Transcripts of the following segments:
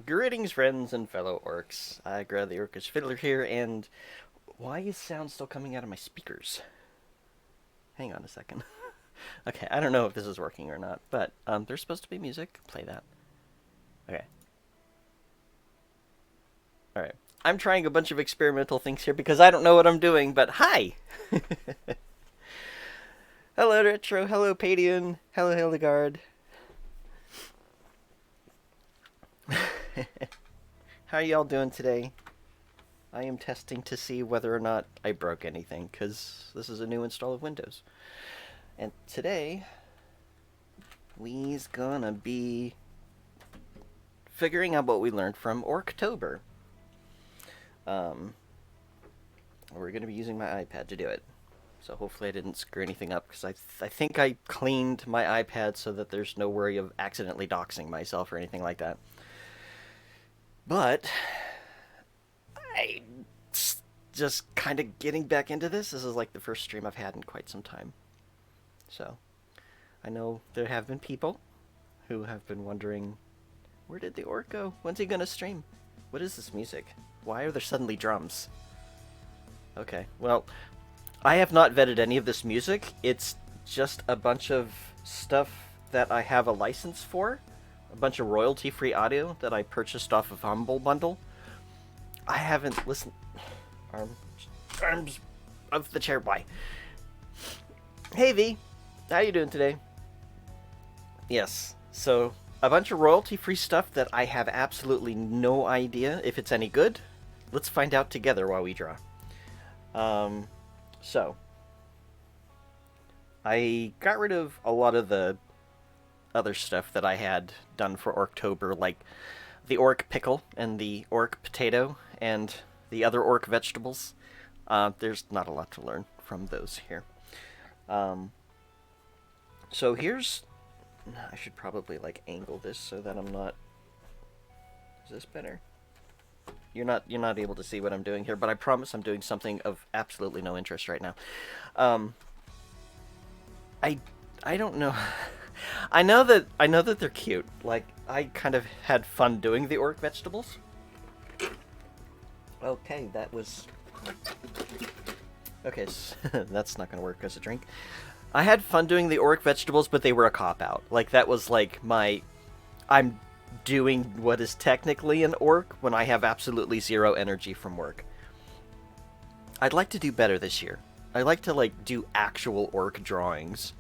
Greetings, friends and fellow orcs. Grad the Orcish Fiddler here, and why is sound still coming out of my speakers? Hang on a second. Okay, I don't know if this is working or not, but there's supposed to be music. Play that. Okay. Alright. I'm trying a bunch of experimental things here because I don't know what I'm doing, but hi! Hello, Retro. Hello, Padian. Hello, Hildegard. How are y'all doing today? I am testing to see whether or not I broke anything, because this is a new install of Windows. And today, we's gonna be figuring out what we learned from Orctober. We're gonna be using my iPad to do it. So hopefully I didn't screw anything up, because I think I cleaned my iPad so that there's no worry of accidentally doxing myself or anything like that. But I'm just kind of getting back into this. This is like the first stream I've had in quite some time. So I know there have been people who have been wondering, where did the orc go? When's he going to stream? What is this music? Why are there suddenly drums? Okay, well, I have not vetted any of this music. It's just a bunch of stuff that I have a license for. A bunch of royalty-free audio that I purchased off of Humble Bundle. I haven't listened... Arms of the chair, why? Hey, V. How you doing today? Yes, so a bunch of royalty-free stuff that I have absolutely no idea if it's any good. Let's find out together while we draw. So I got rid of a lot of the other stuff that I had done for Orctober, like the orc pickle and the orc potato and the other orc vegetables. There's not a lot to learn from those here. So here's... I should probably like angle this so that I'm not... Is this better? You're not able to see what I'm doing here, but I promise I'm doing something of absolutely no interest right now. I don't know. I know that they're cute. Like, I kind of had fun doing the orc vegetables. Okay, that was... Okay, so that's not going to work as a drink. I had fun doing the orc vegetables, but they were a cop-out. Like, that was like my... I'm doing what is technically an orc when I have absolutely zero energy from work. I'd like to do better this year. I'd like to, like, do actual orc drawings.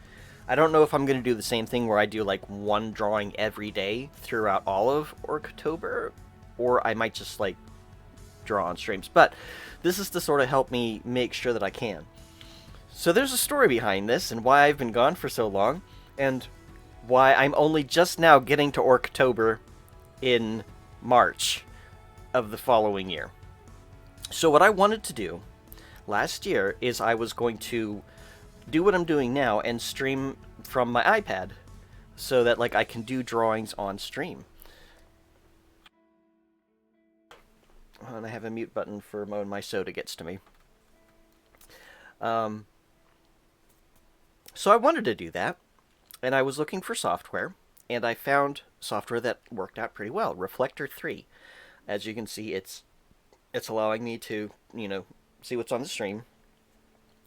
I don't know if I'm going to do the same thing where I do, like, one drawing every day throughout all of Orctober, or I might just, like, draw on streams. But this is to sort of help me make sure that I can. So there's a story behind this, and why I've been gone for so long, and why I'm only just now getting to Orctober in March of the following year. So what I wanted to do last year is I was going to do what I'm doing now and stream from my iPad so that like I can do drawings on stream. And I have a mute button for when my soda gets to me. So I wanted to do that, and I was looking for software, and I found software that worked out pretty well. Reflector 3. As you can see, it's allowing me to, see what's on the stream,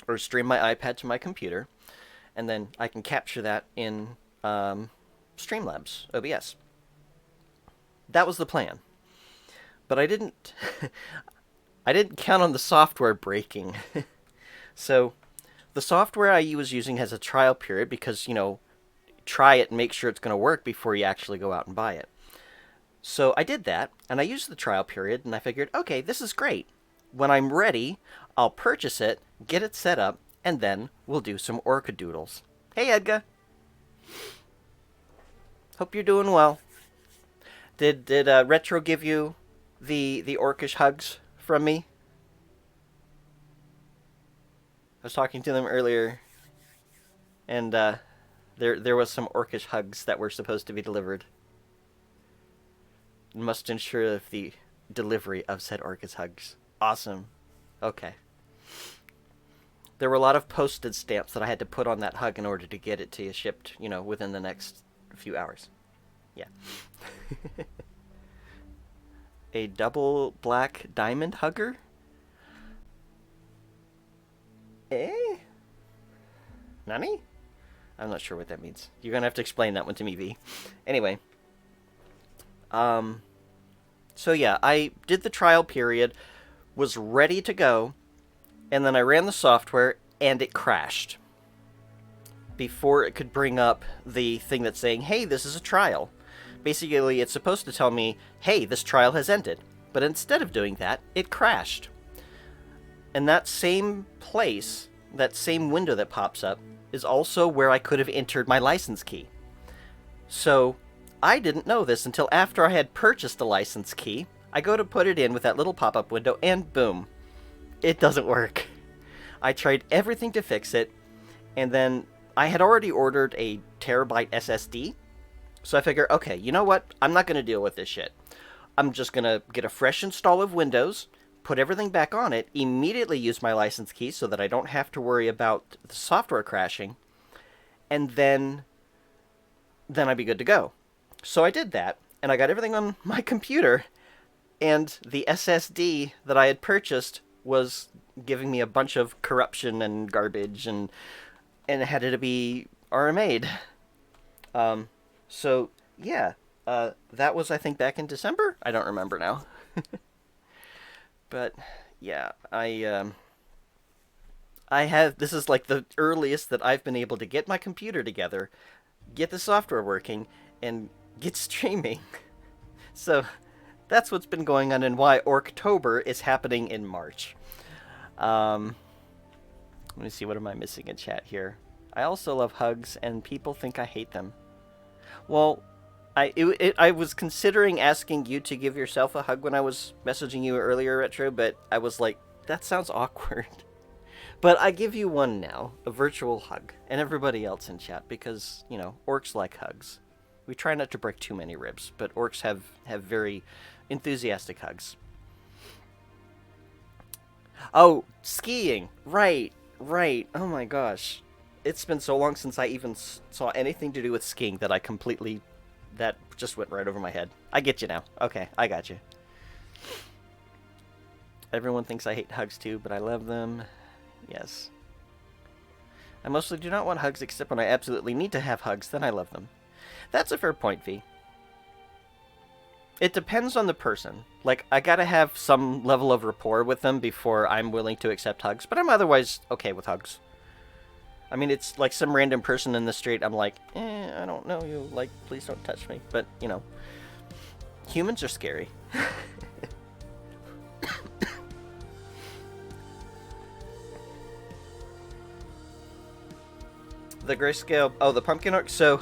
or stream my iPad to my computer, and then I can capture that in Streamlabs, OBS. That was the plan. But I didn't count on the software breaking. So the software I was using has a trial period because, try it and make sure it's going to work before you actually go out and buy it. So I did that, and I used the trial period, and I figured, okay, this is great. When I'm ready, I'll purchase it, get it set up, and then we'll do some Orcadoodles. Hey, Edgar. Hope you're doing well. Did Retro give you the orcish hugs from me? I was talking to them earlier, and there was some orcish hugs that were supposed to be delivered. Must ensure the delivery of said orcish hugs. Awesome. Okay. There were a lot of postage stamps that I had to put on that hug in order to get it to you shipped, within the next few hours. Yeah. A double black diamond hugger? Eh? Nani? I'm not sure what that means. You're gonna have to explain that one to me, V. Anyway. So yeah, I did the trial period, was ready to go, and then I ran the software, and it crashed. Before it could bring up the thing that's saying, hey, this is a trial. Basically, it's supposed to tell me, hey, this trial has ended. But instead of doing that, it crashed. And that same place, that same window that pops up, is also where I could have entered my license key. So, I didn't know this until after I had purchased the license key. I go to put it in with that little pop-up window, and boom. It doesn't work. I tried everything to fix it, and then I had already ordered a terabyte SSD. So I figure, okay, you know what? I'm not going to deal with this shit. I'm just going to get a fresh install of Windows, put everything back on it, immediately use my license key so that I don't have to worry about the software crashing, and then I'd be good to go. So I did that, and I got everything on my computer, and the SSD that I had purchased was giving me a bunch of corruption and garbage, and it had to be RMA'd. So, yeah, that was, I think, back in December? I don't remember now. But, yeah, I have, this is like the earliest that I've been able to get my computer together, get the software working, and get streaming. So, that's what's been going on and why Orctober is happening in March. Let me see, what am I missing in chat here? I also love hugs, and people think I hate them. Well, I was considering asking you to give yourself a hug when I was messaging you earlier, Retro, but I was like, that sounds awkward. But I give you one now, a virtual hug, and everybody else in chat, because, orcs like hugs. We try not to break too many ribs, but orcs have very enthusiastic hugs. Oh, skiing! Right. Oh my gosh. It's been so long since I even saw anything to do with skiing that that just went right over my head. I get you now. Okay, I got you. Everyone thinks I hate hugs too, but I love them. Yes. I mostly do not want hugs except when I absolutely need to have hugs, then I love them. That's a fair point, V. It depends on the person. Like, I gotta have some level of rapport with them before I'm willing to accept hugs, but I'm otherwise okay with hugs. I mean, it's like some random person in the street, I'm like, I don't know you, like, please don't touch me. But, humans are scary. The grayscale, the pumpkin orc, so,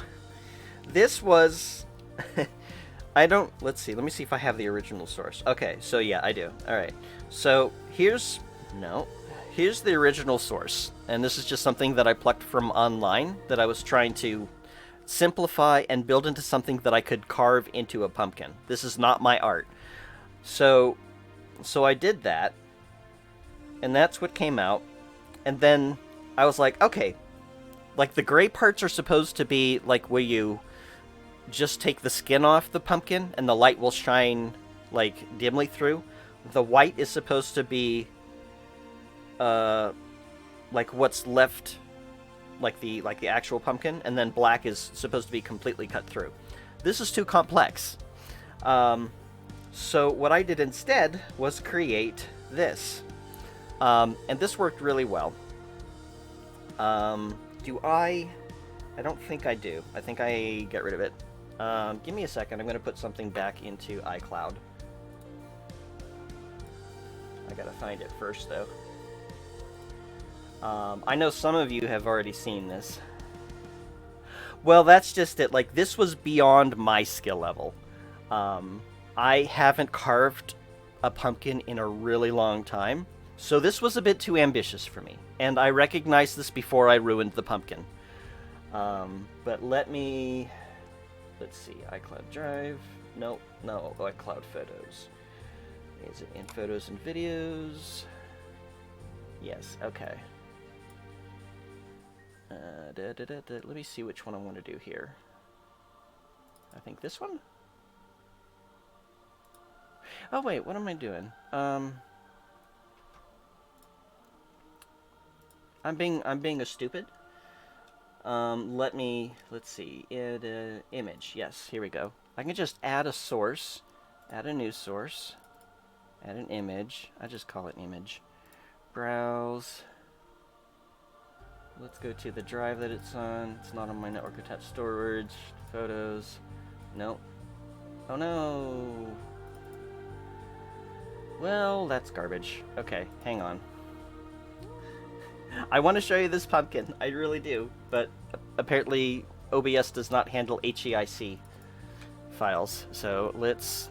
this was, let's see, let me see if I have the original source. Okay, so yeah, I do. Alright, so, here's the original source, and this is just something that I plucked from online that I was trying to simplify, and build into something that I could carve into a pumpkin. This is not my art. So I did that, and that's what came out. And then I was like, okay, like the gray parts are supposed to be like where you just take the skin off the pumpkin and the light will shine like dimly through. The white is supposed to be like what's left, like the actual pumpkin, and then black is supposed to be completely cut through. This is too complex. So what I did instead was create this. And this worked really well. Do I don't think I do. I think I get rid of it. Give me a second. I'm going to put something back into iCloud. I gotta find it first, though. I know some of you have already seen this. Well, that's just it. Like, this was beyond my skill level. I haven't carved a pumpkin in a really long time, so this was a bit too ambitious for me, and I recognized this before I ruined the pumpkin. But let's see, iCloud Drive, no, iCloud Photos. Is it in Photos and Videos? Yes, okay. Let me see which one I want to do here. I think this one? Oh wait, what am I doing? I'm being a stupid. Let's see. Image. Yes, here we go. I can just add a source, add a new source, add an image. I just call it image. Browse. Let's go to the drive that it's on. It's not on my network attached storage. Photos. Nope. Oh no. Well, that's garbage. Okay, hang on. I want to show you this pumpkin. I really do. But apparently OBS does not handle HEIC files. So let's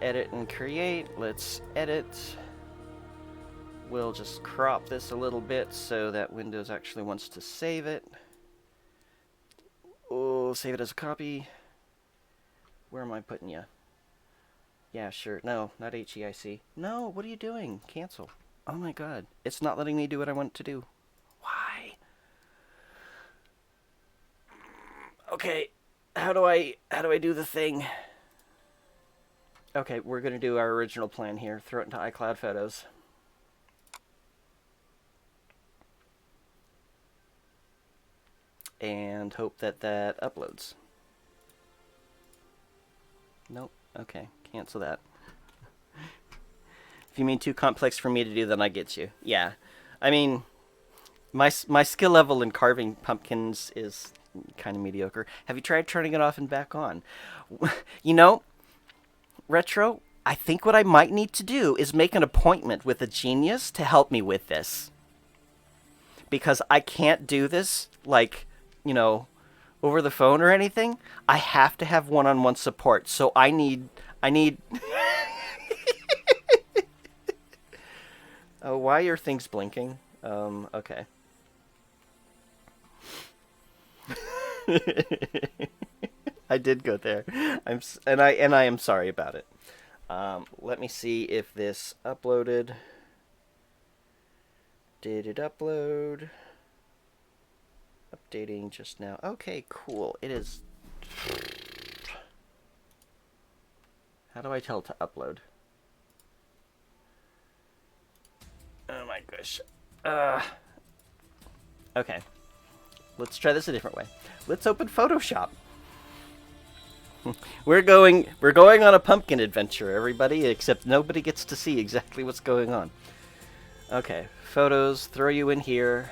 edit and create. Let's edit. We'll just crop this a little bit so that Windows actually wants to save it. Oh, save it as a copy. Where am I putting you? Yeah, sure. No, not HEIC. No, what are you doing? Cancel. Oh my god. It's not letting me do what I want it to do. Why? Okay. How do I do the thing? Okay, we're going to do our original plan here. Throw it into iCloud Photos. And hope that uploads. Nope. Okay, cancel that. If you mean too complex for me to do, then I get you. Yeah. I mean, my skill level in carving pumpkins is kind of mediocre. Have you tried turning it off and back on? You know, Retro, I think what I might need to do is make an appointment with a genius to help me with this. Because I can't do this, like, you know, over the phone or anything. I have to have one-on-one support. So I need Oh, why are things blinking? Okay. I did go there. I am sorry about it. Let me see if this uploaded. Did it upload? Updating just now. Okay, cool. It is. How do I tell to upload? Oh my gosh. Okay. Let's try this a different way. Let's open Photoshop. We're going on a pumpkin adventure, everybody, except nobody gets to see exactly what's going on. Okay, photos, throw you in here.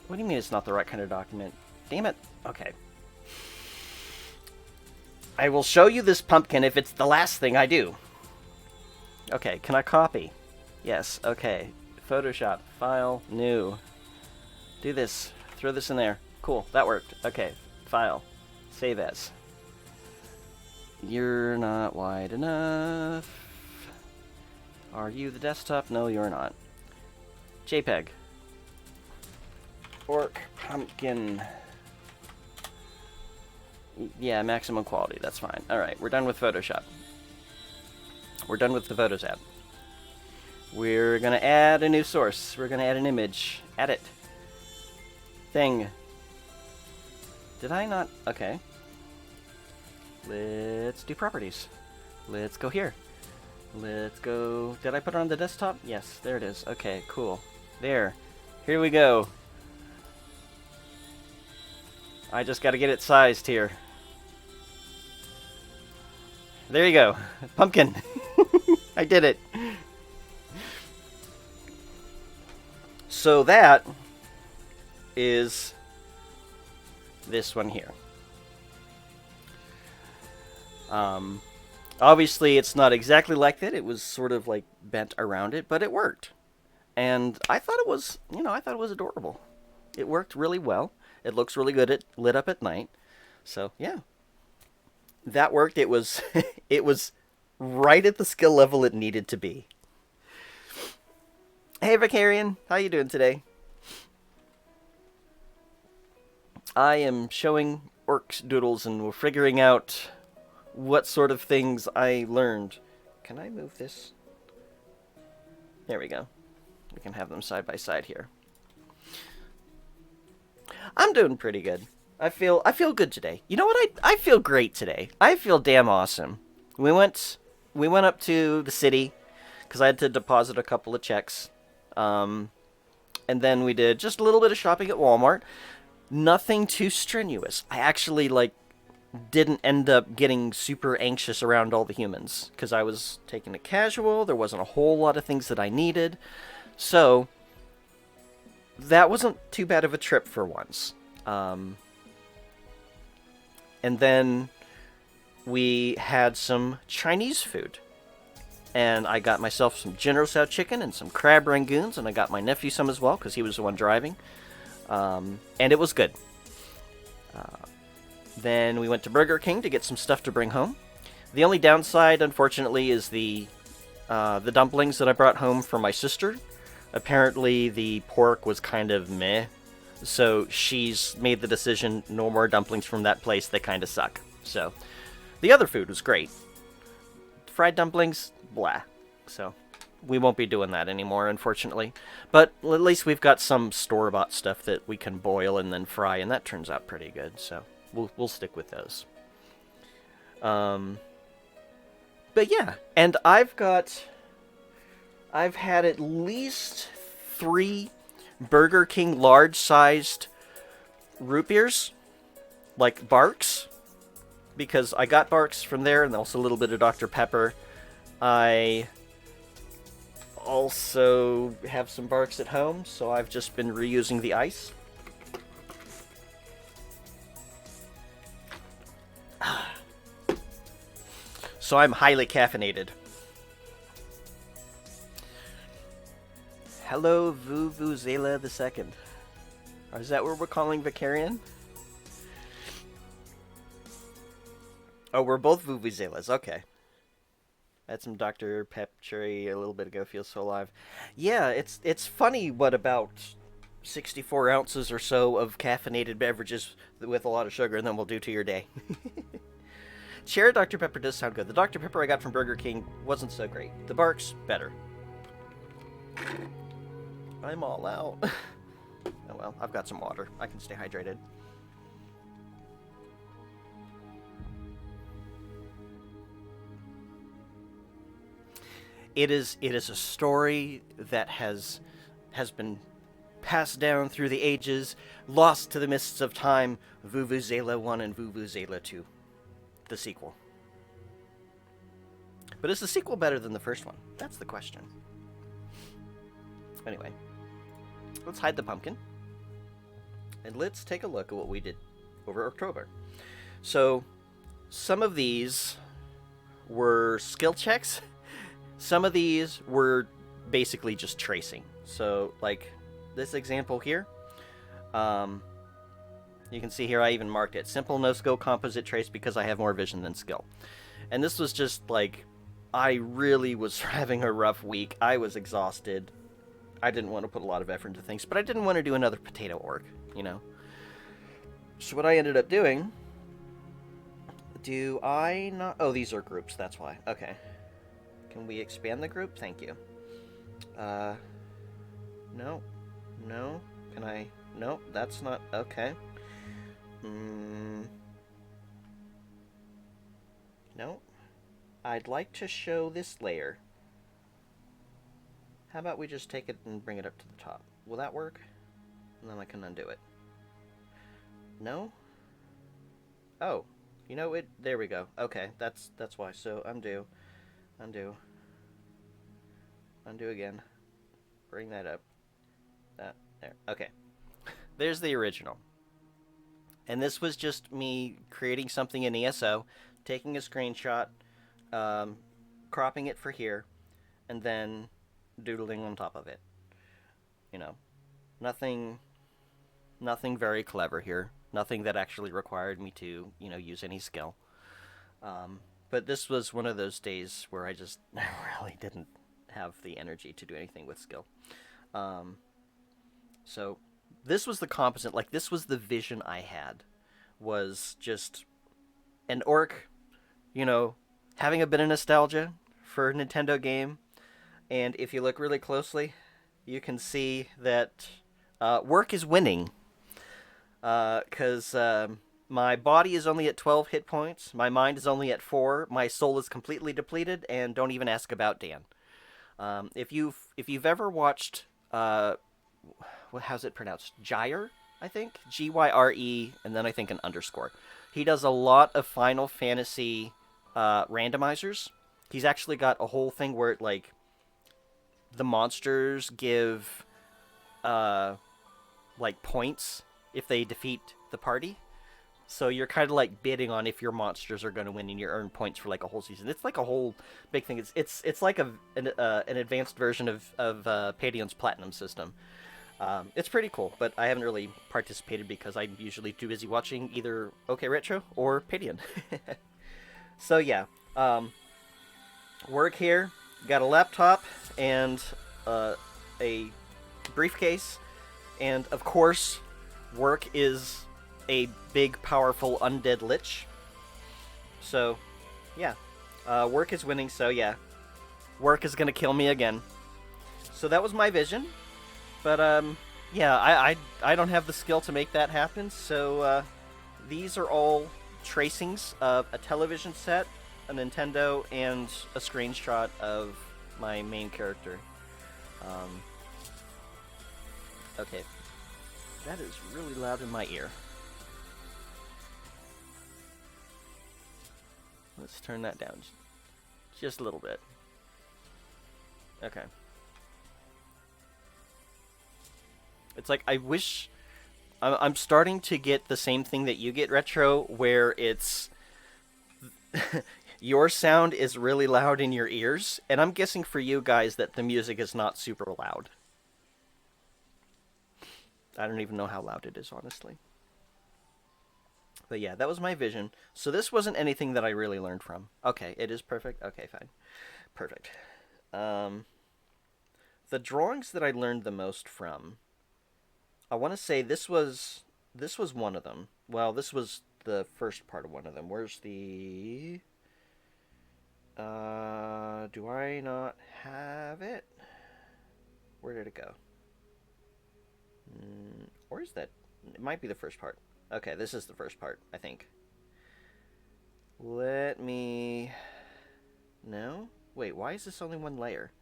What do you mean it's not the right kind of document? Damn it. Okay. I will show you this pumpkin if it's the last thing I do. Okay, can I copy? Yes, okay. Photoshop, file, new. Do this. Throw this in there. Cool, that worked. Okay, file. Save as. You're not wide enough. Are you the desktop? No, you're not. JPEG. Orc pumpkin. Yeah, maximum quality, that's fine. Alright, we're done with Photoshop. We're done with the Photos app. We're gonna add a new source. We're gonna add an image. Add it. Thing. Did I not? Okay. Let's do properties. Let's go here. Let's go... Did I put it on the desktop? Yes, there it is. Okay, cool. There. Here we go. I just gotta get it sized here. There you go. Pumpkin. I did it. So that is this one here. Obviously it's not exactly like that. It was sort of like bent around it, but it worked. And I thought it was, I thought it was adorable. It worked really well. It looks really good. It lit up at night. So, yeah. That worked. It was it was right at the skill level it needed to be. Hey, Vicarian. How you doing today? I am showing Orcs doodles and we're figuring out what sort of things I learned. Can I move this? There we go. We can have them side by side here. I'm doing pretty good. I feel good today. You know what? I feel great today. I feel damn awesome. We went up to the city because I had to deposit a couple of checks. And then we did just a little bit of shopping at Walmart. Nothing too strenuous. I actually didn't end up getting super anxious around all the humans because I was taking it casual. There wasn't a whole lot of things that I needed. So that wasn't too bad of a trip for once. And then we had some Chinese food. And I got myself some Jinro chicken and some crab rangoons, and I got my nephew some as well because he was the one driving. And it was good. Then we went to Burger King to get some stuff to bring home. The only downside, unfortunately, is the dumplings that I brought home for my sister. Apparently, the pork was kind of meh. So she's made the decision, no more dumplings from that place, they kind of suck. So, the other food was great. Fried dumplings, blah. So, we won't be doing that anymore, unfortunately. But at least we've got some store-bought stuff that we can boil and then fry, and that turns out pretty good. So, we'll stick with those. But yeah, and I've had at least 3 Burger King large-sized root beers, like Barks, because I got Barks from there, and also a little bit of Dr. Pepper. I also have some Barks at home, so I've just been reusing the ice. So I'm highly caffeinated. Hello, Vuvuzela II. Is that what we're calling Vicarian? Oh, we're both Vuvuzelas. Okay. Had some Dr. Pep Cherry a little bit ago. Feels so alive. Yeah, it's funny what about 64 ounces or so of caffeinated beverages with a lot of sugar and then we'll do to your day. Cherry Dr. Pepper does sound good. The Dr. Pepper I got from Burger King wasn't so great. The Barks, better. I'm all out. Oh well, I've got some water. I can stay hydrated. It is a story that has been passed down through the ages, lost to the mists of time. Vuvuzela 1 and Vuvuzela 2. The sequel. But is the sequel better than the first one? That's the question. Anyway, let's hide the pumpkin. And let's take a look at what we did over Orctober. So, some of these were skill checks. Some of these were basically just tracing. So, like this example here, you can see here I even marked it. Simple no-skill composite trace because I have more vision than skill. And this was just like, I really was having a rough week. I was exhausted. I didn't want to put a lot of effort into things, but I didn't want to do another potato orc, you know? So what I ended up doing Do I not? Oh, these are groups, that's why. Okay. Can we expand the group? Thank you. No. No. Can I? No, that's not. Okay. No. I'd like to show this layer. How about we just take it and bring it up to the top? Will that work? And then I can undo it. No? Oh. You know it. There we go. Okay, that's why. So undo. Undo. Undo again. Bring that up. There. Okay. There's the original. And this was just me creating something in ESO, taking a screenshot, cropping it for here, and then doodling on top of it. You know, nothing very clever here. Nothing that actually required me to, use any skill. But this was one of those days where I just really didn't have the energy to do anything with skill. So this was the composite, like this was the vision I had, was just an orc, having a bit of nostalgia for a Nintendo game. And if you look really closely, you can see that work is winning. Because my body is only at 12 hit points, my mind is only at 4, my soul is completely depleted, and don't even ask about Dan. If you've ever watched, how's it pronounced? Gyre, I think? Gyre, and then I think an underscore. He does a lot of Final Fantasy randomizers. He's actually got a whole thing where the monsters give points if they defeat the party. So you're kind of bidding on if your monsters are going to win, and you earn points for a whole season. It's like a whole big thing. It's like an advanced version of Paydion's Platinum system. It's pretty cool, but I haven't really participated because I'm usually too busy watching either OK Retro or Paydion. So yeah, work here. Got a laptop and a briefcase, and of course, work is a big, powerful undead lich. So, yeah, work is winning. So yeah, work is gonna kill me again. So that was my vision, but yeah, I don't have the skill to make that happen. So these are all tracings of a television set, a Nintendo, and a screenshot of my main character. Okay, that is really loud in my ear. Let's turn that down just a little bit. Okay. It's like, I wish... I'm starting to get the same thing that you get, Retro, where it's... your sound is really loud in your ears, and I'm guessing for you guys that the music is not super loud. I don't even know how loud it is, honestly. But yeah, that was my vision. So this wasn't anything that I really learned from. Okay, it is perfect? Okay, fine. Perfect. The drawings that I learned the most from... I want to say this was one of them. Well, this was the first part of one of them. Where's the... do I not have it? Where did it go? Or is that... It might be the first part. Okay, this is the first part, I think. Let me... No? Wait, why is this only one layer?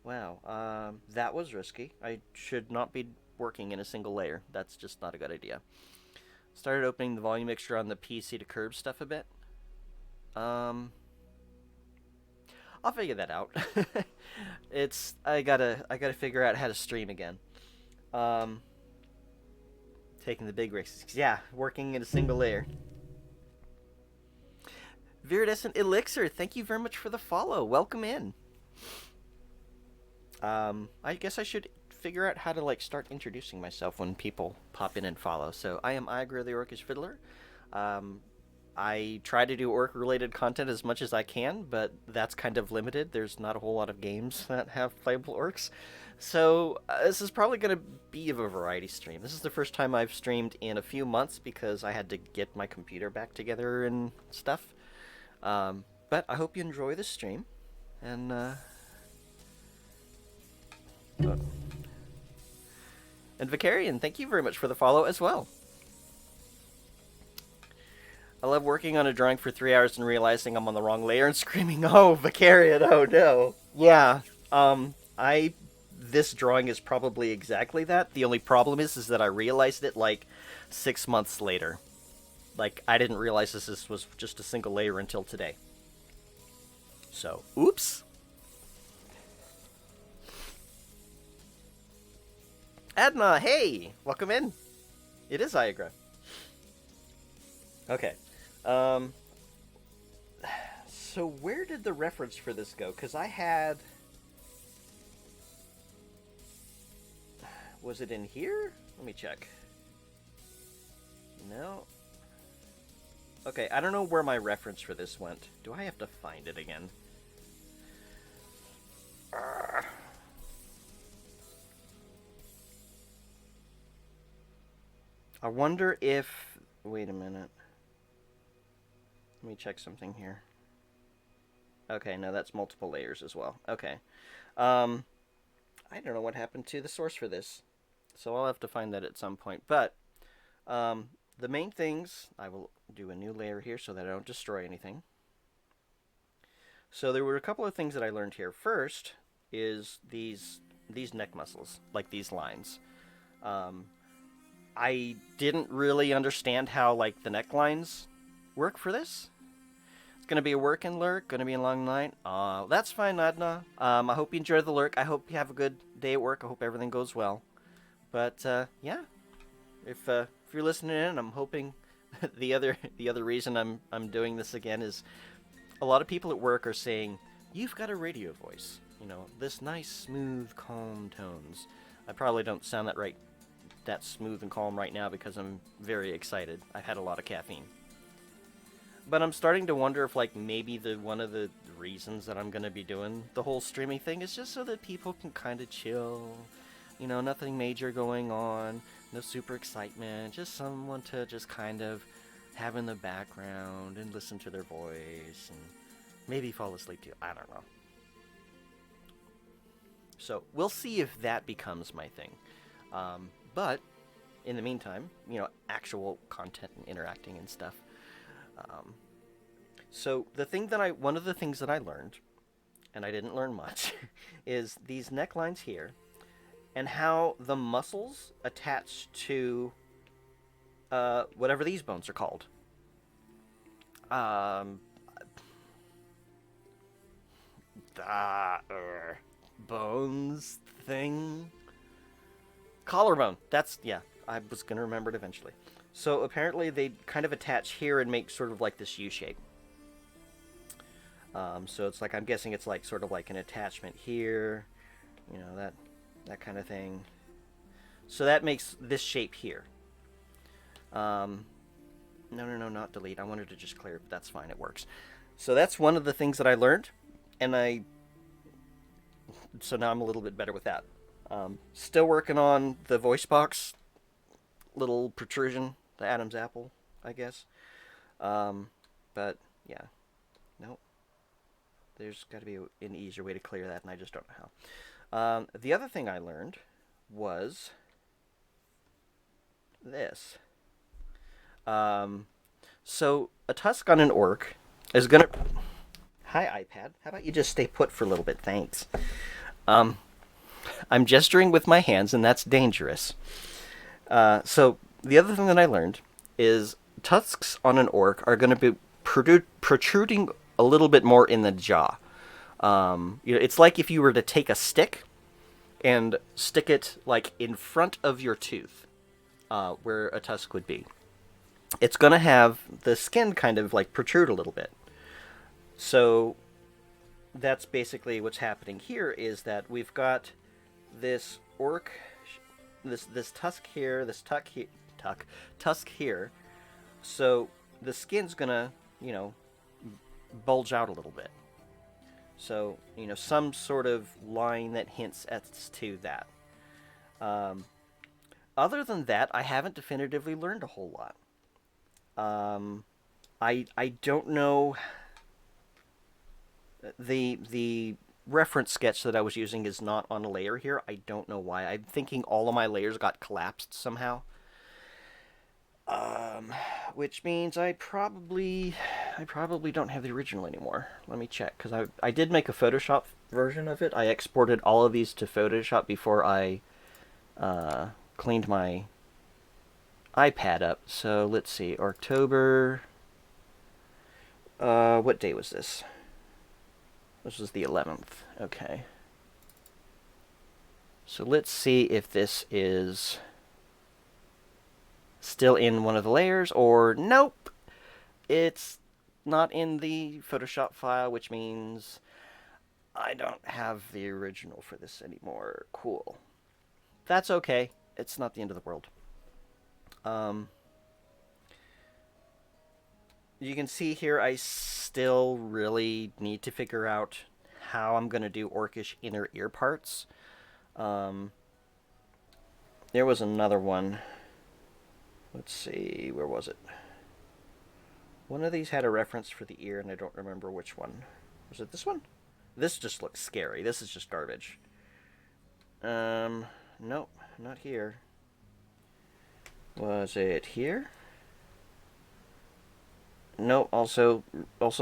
Wow, that was risky. I should not be working in a single layer. That's just not a good idea. Started opening the volume mixture on the PC to curb stuff a bit. I'll figure that out. I gotta figure out how to stream again. Taking the big risks. Yeah, working in a single layer. Viridescent Elixir, thank you very much for the follow. Welcome in. I guess I should figure out how to start introducing myself when people pop in and follow. So I am Igra the Orcish Fiddler. I try to do orc-related content as much as I can, but that's kind of limited. There's not a whole lot of games that have playable orcs. So this is probably going to be of a variety stream. This is the first time I've streamed in a few months because I had to get my computer back together and stuff. But I hope you enjoy this stream. And, and Vicarian, thank you very much for the follow as well. I love working on a drawing for 3 hours and realizing I'm on the wrong layer and screaming, "Oh, Vicarian, oh no." Yeah, this drawing is probably exactly that. The only problem is that I realized it like 6 months later. Like, I didn't realize this was just a single layer until today. So, oops. Adna, hey! Welcome in. It is Iagra. Okay. So where did the reference for this go? Because I had... Was it in here? Let me check. No. Okay, I don't know where my reference for this went. Do I have to find it again? I wonder if... Wait a minute. Let me check something here. Okay, no, that's multiple layers as well. Okay. I don't know what happened to the source for this. So I'll have to find that at some point. But the main things... I will do a new layer here so that I don't destroy anything. So there were a couple of things that I learned here. First is these neck muscles, like these lines. I didn't really understand how, like, the necklines work for this. It's going to be a work and lurk, going to be a long night. That's fine, Adna. I hope you enjoy the lurk. I hope you have a good day at work. I hope everything goes well. But, yeah. If you're listening in, I'm hoping the other reason I'm doing this again is a lot of people at work are saying, "You've got a radio voice. You know, this nice, smooth, calm tones." I probably don't sound that smooth and calm right now because I'm very excited. I've had a lot of caffeine. But I'm starting to wonder if, like, maybe one of the reasons that I'm going to be doing the whole streaming thing is just so that people can kind of chill. You know, nothing major going on, no super excitement, just someone to just kind of have in the background and listen to their voice and maybe fall asleep too. I don't know. So we'll see if that becomes my thing. But in the meantime, you know, actual content and interacting and stuff. So one of the things that I learned, and I didn't learn much, is these necklines here, and how the muscles attach to whatever these bones are called. Bones thing. Collarbone. Yeah, I was going to remember it eventually. So apparently they kind of attach here and make sort of like this U shape. So it's like, I'm guessing it's like sort of like an attachment here, you know, that kind of thing. So that makes this shape here. No, not delete. I wanted to just clear it, but that's fine, it works. So that's one of the things that I learned, and so now I'm a little bit better with that. Still working on the voice box little protrusion, the Adam's apple, I guess. But yeah, nope. There's got to be an easier way to clear that, and I just don't know how. The other thing I learned was this. So a tusk on an orc is gonna... Hi, iPad. How about you just stay put for a little bit? Thanks. I'm gesturing with my hands, and that's dangerous. So the other thing that I learned is tusks on an orc are going to be protruding a little bit more in the jaw. It's like if you were to take a stick and stick it like in front of your tooth, where a tusk would be. It's going to have the skin kind of like protrude a little bit. So that's basically what's happening here, is that we've got this orc, this tusk here, tusk here. So the skin's gonna, you know, bulge out a little bit. So, you know, some sort of line that hints as to that. Um, Other than that, I haven't definitively learned a whole lot. Um, I don't know. The reference sketch that I was using is not on a layer here. I don't know why. I'm thinking all of my layers got collapsed somehow. Which means I probably don't have the original anymore. Let me check, because I did make a Photoshop version of it. I exported all of these to Photoshop before I cleaned my iPad up. So let's see, October. What day was this? This was the 11th. Okay. So let's see if this is still in one of the layers, or nope, it's not in the Photoshop file, which means I don't have the original for this anymore. Cool. That's okay. It's not the end of the world. You can see here I still really need to figure out how I'm going to do orcish inner ear parts. There was another one. Let's see, where was it? One of these had a reference for the ear, and I don't remember which one. Was it this one? This just looks scary. This is just garbage. Nope, not here. Was it here? Nope, also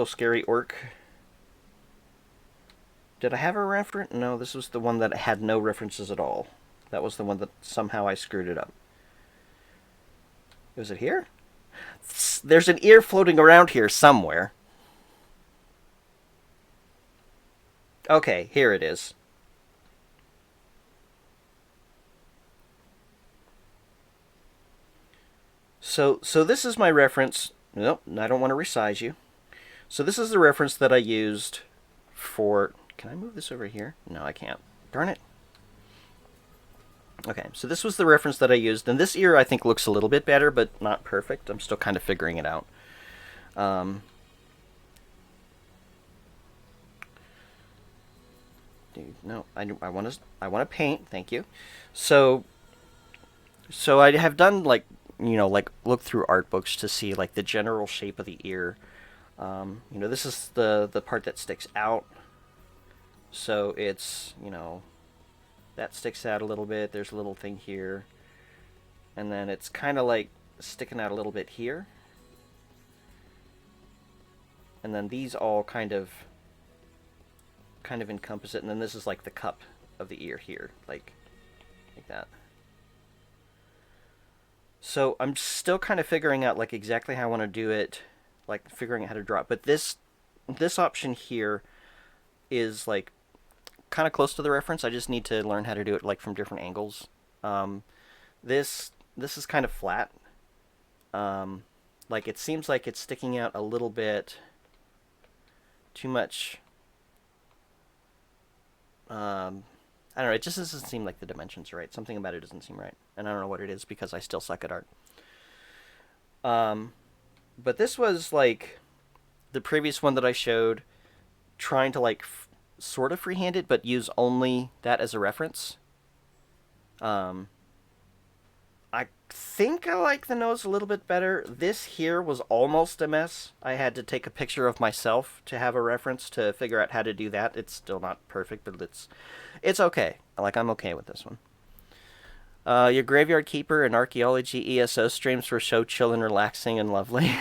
scary orc. Did I have a reference? No, this was the one that had no references at all. That was the one that somehow I screwed it up. Was it here? There's an ear floating around here somewhere. Okay, here it is. So this is my reference. Nope, I don't want to resize you. So this is the reference that I used for... Can I move this over here? No, I can't. Darn it. Okay, so this was the reference that I used, and this ear I think looks a little bit better, but not perfect. I'm still kind of figuring it out. Dude, no, I want to paint. Thank you. So I have done like look through art books to see like the general shape of the ear. This is the part that sticks out. So it's that sticks out a little bit. There's a little thing here, and then it's kind of like sticking out a little bit here, and then these all kind of encompass it, and then this is like the cup of the ear here, like that. So I'm still kind of figuring out like exactly how I want to do it, like figuring out how to draw it. But this option here is like kind of close to the reference. I just need to learn how to do it like from different angles. This is kind of flat. Like it seems like it's sticking out a little bit too much. I don't know. It just doesn't seem like the dimensions are right. Something about it doesn't seem right, and I don't know what it is because I still suck at art. But this was like the previous one that I showed, trying to like sort of freehand it, but use only that as a reference. I think I like the nose a little bit better. This here was almost a mess. I had to take a picture of myself to have a reference to figure out how to do that. It's still not perfect, but it's okay. Like, I'm okay with this one. Your Graveyard Keeper and Archaeology ESO streams were so chill and relaxing and lovely.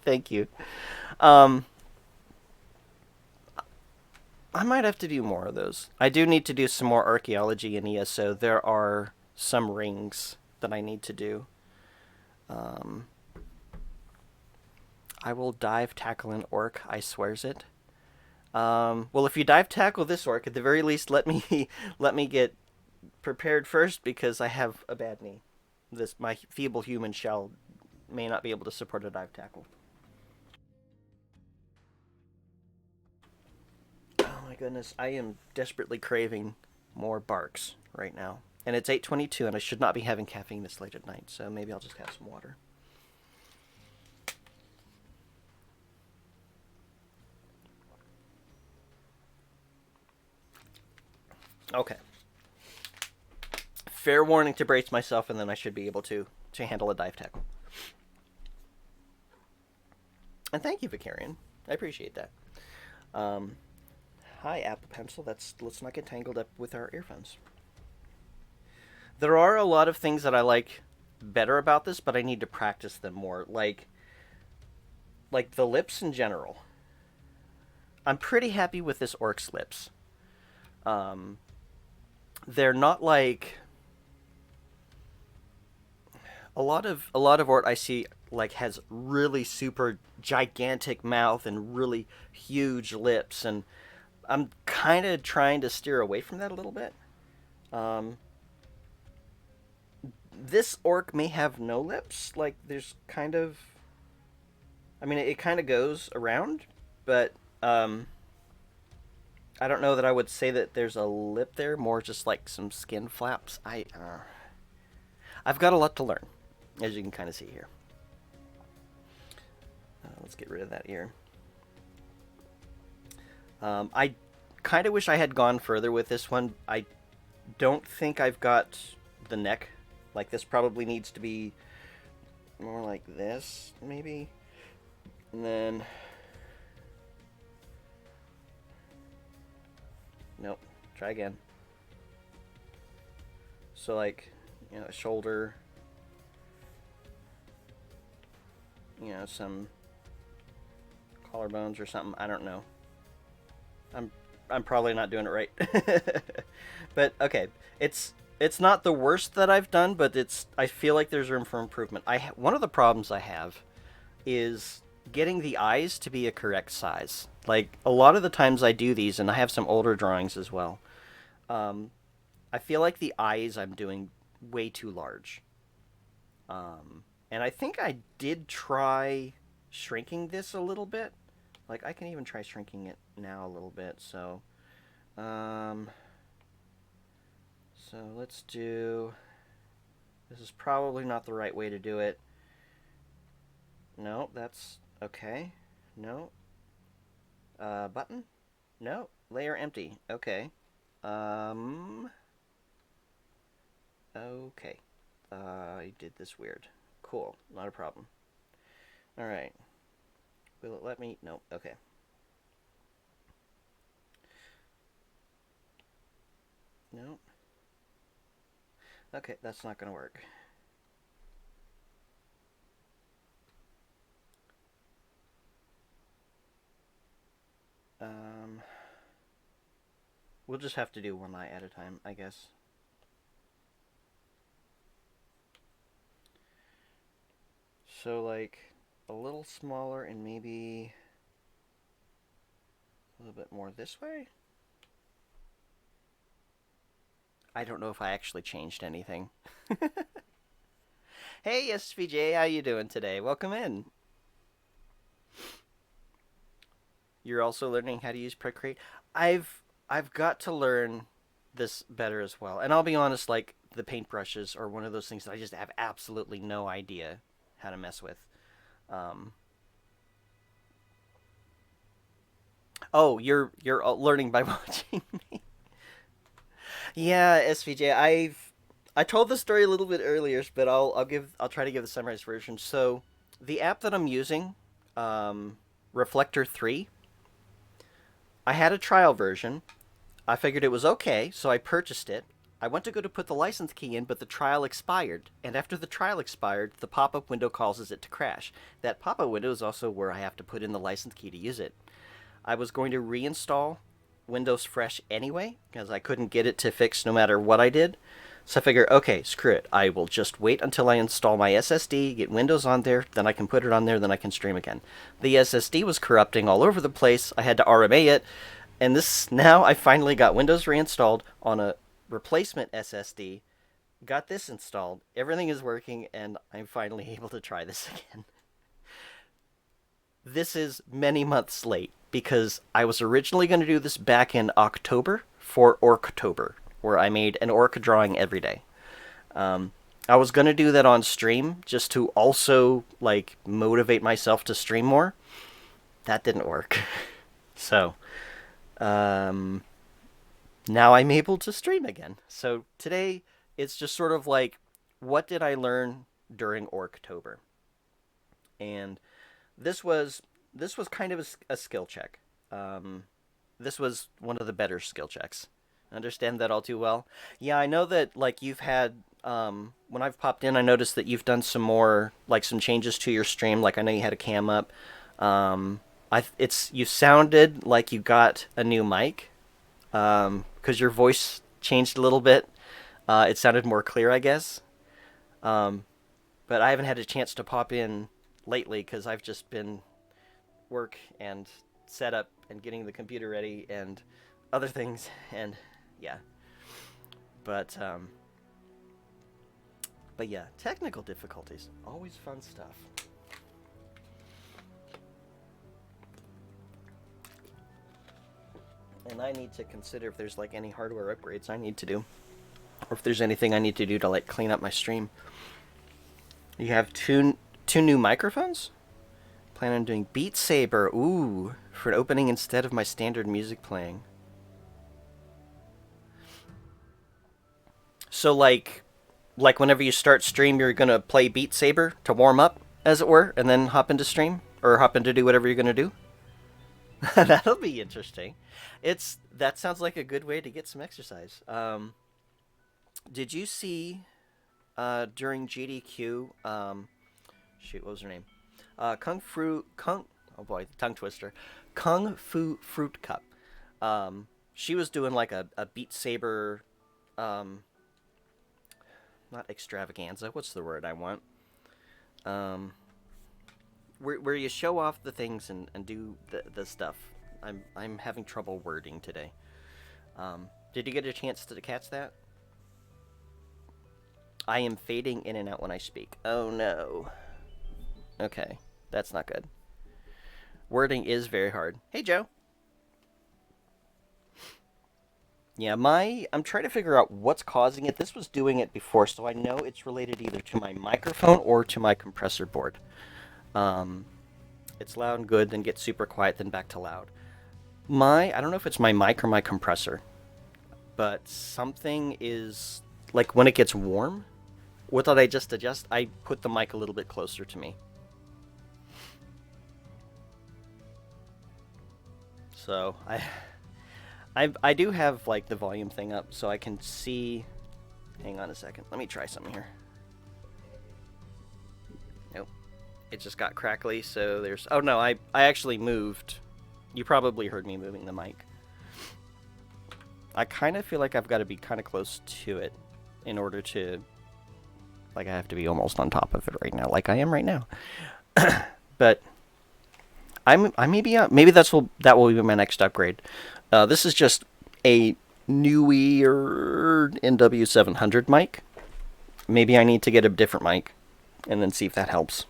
Thank you. I might have to do more of those. I do need to do some more Archaeology and ESO. There are some rings that I need to do. I will dive tackle an orc, I swears it. Well, if you dive tackle this orc, at the very least, let me get prepared first, because I have a bad knee. My feeble human shell may not be able to support a dive tackle. Oh my goodness, I am desperately craving more barks right now. And it's 8:22, and I should not be having caffeine this late at night, so maybe I'll just have some water. Okay. Fair warning to brace myself, and then I should be able to handle a dive tackle. And thank you, Vicarian. I appreciate that. Um, Hi, Apple Pencil. Let's not get tangled up with our earphones. There are a lot of things that I like better about this, but I need to practice them more. Like the lips in general. I'm pretty happy with this orc's lips. Um, they're not like a lot of orc I see like has really super gigantic mouth and really huge lips, and I'm kind of trying to steer away from that a little bit. Um, this orc may have no lips. Like there's kind of, I mean, it kind of goes around, but um, I don't know that I would say that there's a lip there. More just like some skin flaps. I've got a lot to learn, as you can kind of see here. Let's get rid of that ear. I kind of wish I had gone further with this one. I don't think I've got the neck. Like this probably needs to be more like this, maybe. And then nope. Try again. So like, shoulder, some collarbones or something. I don't know. I'm I'm probably not doing it right. But okay, it's not the worst that I've done, but I feel like there's room for improvement. One of the problems I have is getting the eyes to be a correct size. Like a lot of the times I do these, and I have some older drawings as well. Um, I feel like the eyes I'm doing way too large. And I think I did try shrinking this a little bit. Like I can even try shrinking it now a little bit. Um, so let's do. This is probably not the right way to do it. No, that's okay. No. Button? No. Layer empty. Okay. Um. Okay. I did this weird. Cool. Not a problem. All right. Will it let me? No. Okay. No. Okay, that's not gonna work. Um. We'll just have to do one eye at a time, I guess. So like a little smaller and maybe a little bit more this way. I don't know if I actually changed anything. Hey SVJ, how you doing today? Welcome in. You're also learning how to use Procreate. I've got to learn this better as well. And I'll be honest, like the paintbrushes are one of those things that I just have absolutely no idea how to mess with. Um, oh, you're learning by watching me. Yeah, SVJ, I told the story a little bit earlier, but I'll try to give the summarized version. So, the app that I'm using, Reflector 3, I had a trial version. I figured it was okay, so I purchased it. I went to go to put the license key in, but the trial expired. And after the trial expired, the pop-up window causes it to crash. That pop-up window is also where I have to put in the license key to use it. I was going to reinstall Windows Fresh anyway, because I couldn't get it to fix no matter what I did. So I figured, okay, screw it. I will just wait until I install my SSD, get Windows on there, then I can put it on there, then I can stream again. The SSD was corrupting all over the place. I had to RMA it, and this now I finally got Windows reinstalled on a replacement SSD. Got this installed. Everything is working, and I'm finally able to try this again. This is many months late because I was originally going to do this back in October for Orctober, where I made an orc drawing every day. Um, I was going to do that on stream just to also like motivate myself to stream more. That didn't work. So, um, now I'm able to stream again. So today it's just sort of like, what did I learn during Orctober? And this was this was kind of a skill check. Um, this was one of the better skill checks. Understand that all too well. Yeah, I know that like you've had when I've popped in, I noticed that you've done some more like some changes to your stream. Like I know you had a cam up. You sounded like you got a new mic because your voice changed a little bit. It sounded more clear, I guess. Um, but I haven't had a chance to pop in lately because I've just been work and setup and getting the computer ready and other things and yeah. But um, but yeah, technical difficulties, always fun stuff. And I need to consider if there's like any hardware upgrades I need to do, or if there's anything I need to do to like clean up my stream. You have two new microphones? Plan on doing Beat Saber, ooh, for an opening instead of my standard music playing. So like whenever you start stream, you're gonna play Beat Saber to warm up, as it were, and then hop into stream or hop into do whatever you're gonna do. That'll be interesting. That sounds like a good way to get some exercise. Did you see during GDQ? Shoot, what was her name? Kung. Oh boy, tongue twister. Kung Fu Fruit Cup. She was doing like a Beat Saber. Not extravaganza. What's the word I want? Um, where you show off the things and do the stuff. I'm having trouble wording today. Did you get a chance to catch that? I am fading in and out when I speak. Oh no. Okay, that's not good. Wording is very hard. Hey Joe. Yeah, I'm trying to figure out what's causing it. This was doing it before, so I know it's related either to my microphone or to my compressor board. Um, it's loud and good, then gets super quiet, then back to loud. I don't know if it's my mic or my compressor, but something is, like when it gets warm, what did I just adjust? I put the mic a little bit closer to me. So I do have like the volume thing up so I can see. Hang on a second. Let me try something here. Nope. It just got crackly, so there's... Oh no, I actually moved. You probably heard me moving the mic. I kind of feel like I've got to be kind of close to it in order to... Like I have to be almost on top of it right now, like I am right now. But maybe that will be my next upgrade. This is just a newer NW700 mic. Maybe I need to get a different mic and then see if that helps.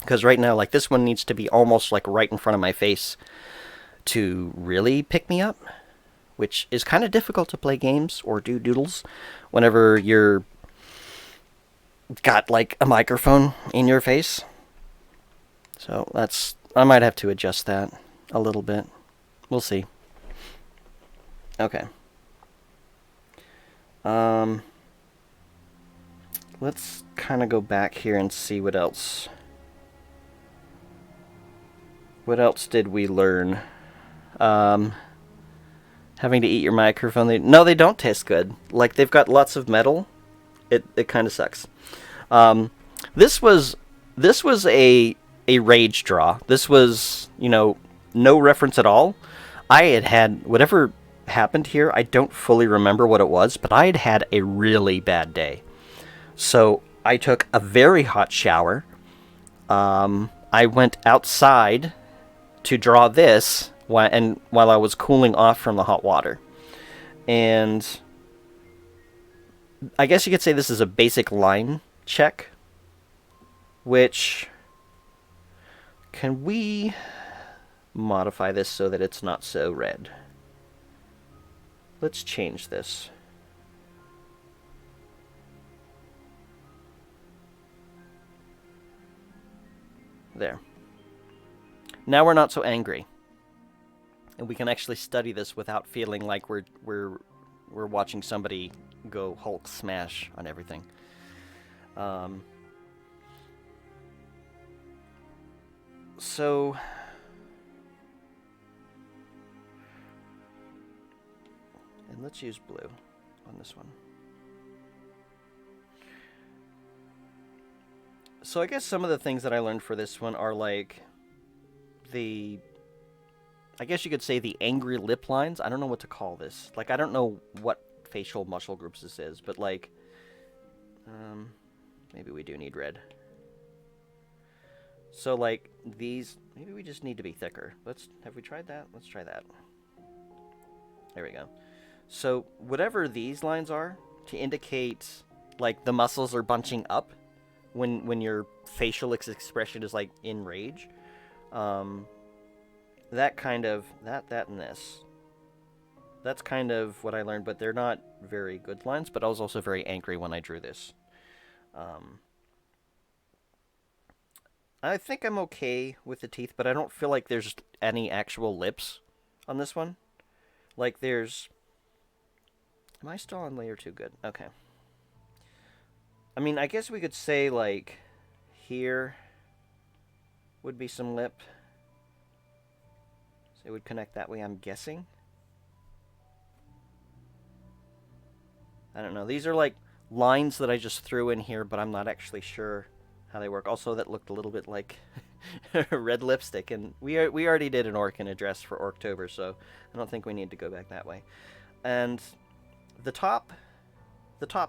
Because right now, like this one needs to be almost like right in front of my face to really pick me up, which is kind of difficult to play games or do doodles whenever you're got like a microphone in your face. So I might have to adjust that a little bit. We'll see. Okay. Let's kind of go back here and see what else. What else did we learn? Having to eat your microphone. No, they don't taste good. Like they've got lots of metal. It kind of sucks. This was a rage draw. This was, no reference at all. I had whatever happened here. I don't fully remember what it was, but I had a really bad day. So I took a very hot shower. I went outside to draw this while I was cooling off from the hot water. And I guess you could say this is a basic line check, which... Can we modify this so that it's not so red? Let's change this. There. Now we're not so angry. and we can actually study this without feeling like we're watching somebody go Hulk smash on everything. So and let's use blue on this one. So I guess some of the things that I learned for this one are like I guess you could say the angry lip lines. I don't know what to call this. Like, I don't know what facial muscle groups this is, but like, maybe we do need red. So like these, maybe we just need to be thicker. Have we tried that? Let's try that. There we go. So whatever these lines are to indicate like the muscles are bunching up when your facial expression is like in rage. That kind of, that and this. That's kind of what I learned, but they're not very good lines, but I was also very angry when I drew this. I think I'm okay with the teeth, but I don't feel like there's any actual lips on this one. Like there's... Am I still on layer 2? Good. Okay. I mean, I guess we could say, like, here would be some lip. So it would connect that way, I'm guessing. I don't know. These are, like, lines that I just threw in here, but I'm not actually sure how they work. Also, that looked a little bit like red lipstick, and we already did an orc in a dress for Orctober, so I don't think we need to go back that way. And the top,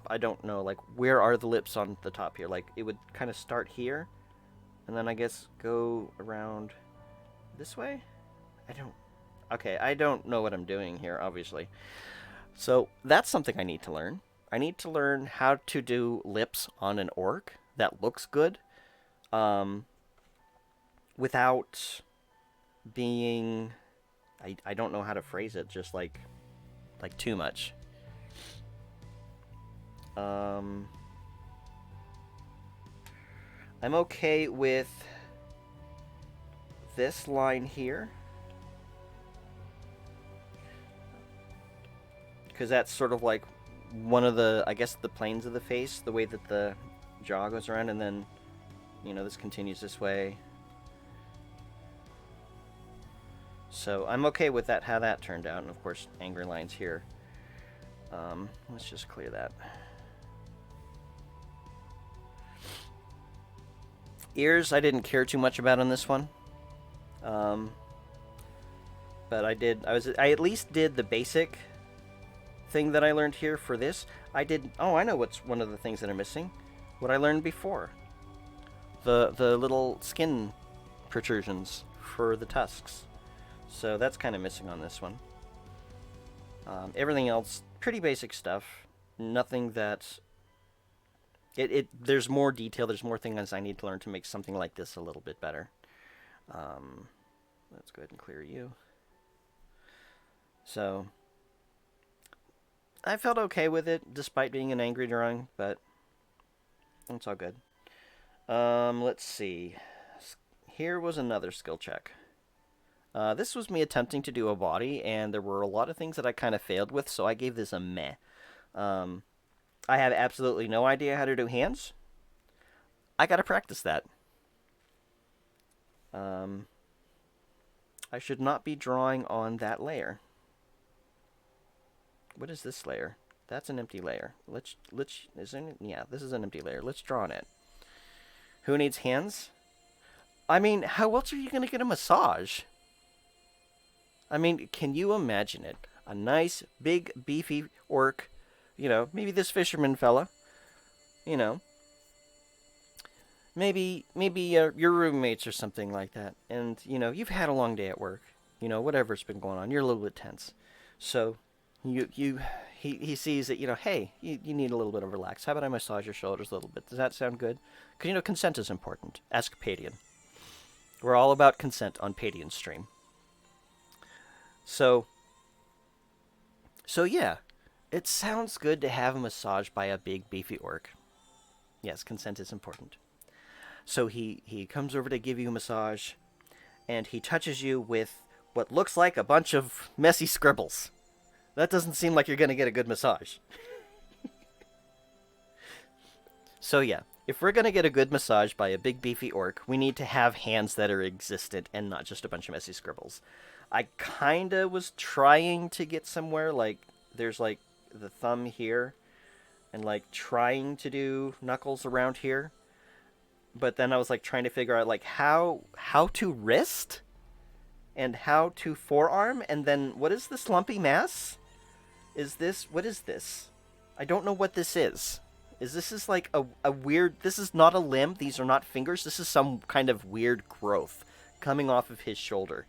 I don't know, like, where are the lips on the top here? Like, it would kind of start here, and then I guess go around this way? I don't know what I'm doing here, obviously. So, that's something I need to learn. I need to learn how to do lips on an orc that looks good, without being, I don't know how to phrase it, just like too much. I'm okay with this line here, because that's sort of like one of the, I guess, the planes of the face, the way that the jaw goes around, and then, you know, this continues this way. So I'm okay with that, how that turned out, and of course, angry lines here. Let's just clear that. Ears, I didn't care too much about on this one. But I at least did the basic thing that I learned here for this. I know what's one of the things that are missing. What I learned before. The little skin protrusions for the tusks. So that's kind of missing on this one. Everything else, pretty basic stuff. Nothing that... There's more detail, there's more things I need to learn to make something like this a little bit better. Let's go ahead and clear you. So, I felt okay with it, despite being an angry drawing, but it's all good. Let's see. Here was another skill check. This was me attempting to do a body, and there were a lot of things that I kind of failed with, so I gave this a meh. I have absolutely no idea how to do hands. I gotta practice that. I should not be drawing on that layer. What is this layer? That's an empty layer. Yeah, this is an empty layer. Let's draw on it. Who needs hands? I mean, how else are you gonna get a massage? I mean, can you imagine it? A nice, big, beefy orc, you know, maybe this fisherman fella, you know, maybe your roommates or something like that, and, you know, you've had a long day at work, you know, whatever's been going on, you're a little bit tense, so he sees that, you know, hey, you need a little bit of relax. How about I massage your shoulders a little bit? Does that sound good? Because, you know, consent is important. Ask Padian. We're all about consent on Padian's stream. So yeah, it sounds good to have a massage by a big, beefy orc. Yes, consent is important. So he comes over to give you a massage, and he touches you with what looks like a bunch of messy scribbles. That doesn't seem like you're going to get a good massage. So yeah, if we're going to get a good massage by a big beefy orc, we need to have hands that are existent and not just a bunch of messy scribbles. I kinda was trying to get somewhere, like, there's like the thumb here, and like trying to do knuckles around here. But then I was like trying to figure out like how to wrist and how to forearm, and then what is this lumpy mass? What is this? I don't know what this is. Is like a weird, this is not a limb, these are not fingers, this is some kind of weird growth coming off of his shoulder.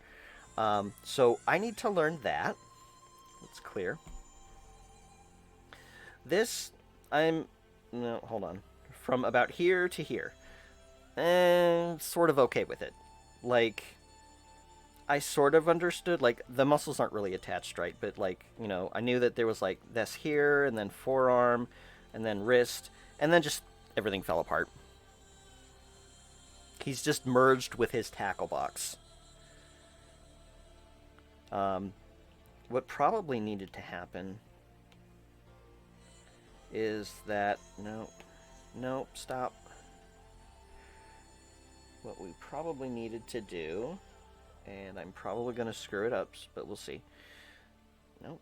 So I need to learn that. Let's clear. This, no, hold on. From about here to here. Sort of okay with it. Like, I sort of understood, like, the muscles aren't really attached, right? But, like, you know, I knew that there was, like, this here, and then forearm, and then wrist, and then just everything fell apart. He's just merged with his tackle box. What probably needed to happen is that... No, stop. What we probably needed to do, and I'm probably going to screw it up, but we'll see. Nope.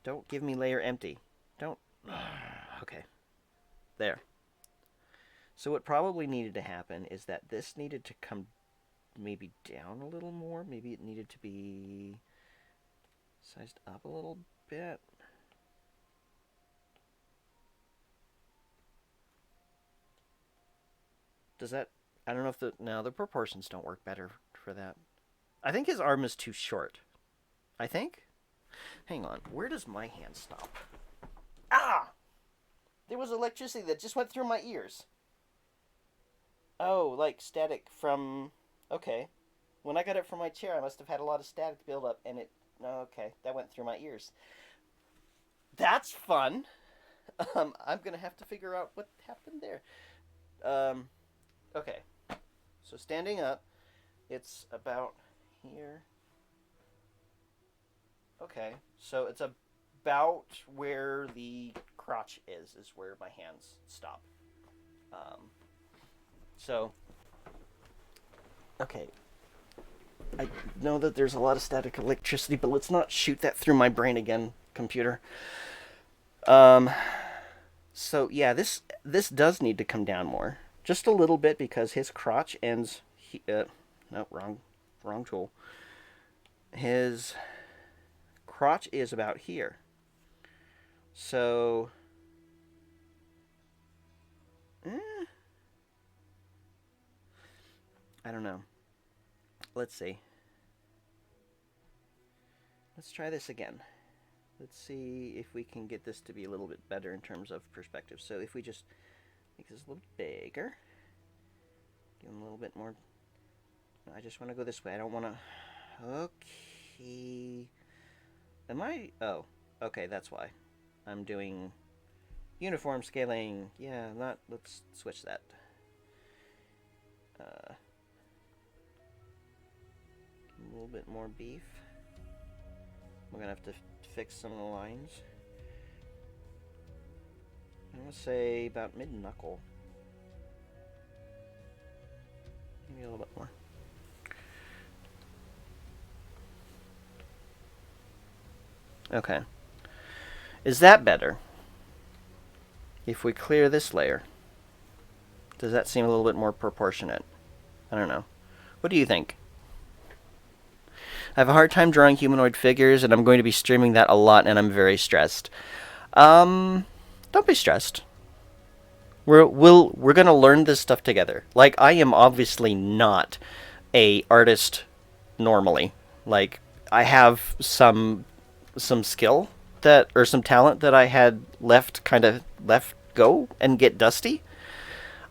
Don't give me layer empty. Don't. Okay. There. So what probably needed to happen is that this needed to come maybe down a little more. Maybe it needed to be sized up a little bit. Does that... I don't know if the proportions don't work better for that. I think his arm is too short. I think? Hang on. Where does my hand stop? Ah! There was electricity that just went through my ears. Oh, like static from... Okay. When I got it from my chair, I must have had a lot of static build up, and it... Okay, that went through my ears. That's fun! I'm gonna have to figure out what happened there. Okay. So standing up, it's about here. Okay, so it's about where the crotch is where my hands stop. Okay. I know that there's a lot of static electricity, but let's not shoot that through my brain again, computer. So yeah, this does need to come down more. Just a little bit, because his crotch ends... no, wrong tool. His crotch is about here. So... I don't know. Let's see. Let's try this again. Let's see if we can get this to be a little bit better in terms of perspective. So if we just make this a little bigger, give him a little bit more. No, I just want to go this way. I don't want to... Okay. Am I... Oh, okay, that's why. I'm doing uniform scaling. Yeah, not... Let's switch that. A little bit more beef. We're going to have to fix some of the lines. I'm going to say about mid-knuckle. Maybe a little bit more. Okay. Is that better? If we clear this layer, does that seem a little bit more proportionate? I don't know. What do you think? I have a hard time drawing humanoid figures, and I'm going to be streaming that a lot, and I'm very stressed. Don't be stressed. We're gonna learn this stuff together. Like, I am obviously not a artist normally. Like, I have some skill that, or some talent that I had left go and get dusty.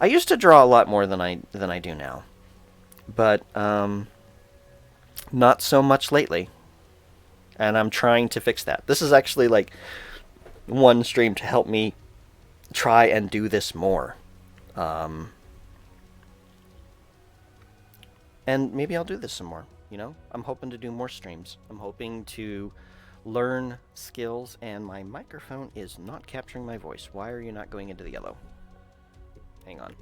I used to draw a lot more than I do now, but not so much lately, and I'm trying to fix that. This is actually like one stream to help me try and do this more, and maybe I'll do this some more. You know, I'm hoping to do more streams. I'm hoping to learn skills, and my microphone is not capturing my voice. Why are you not going into the yellow? Hang on.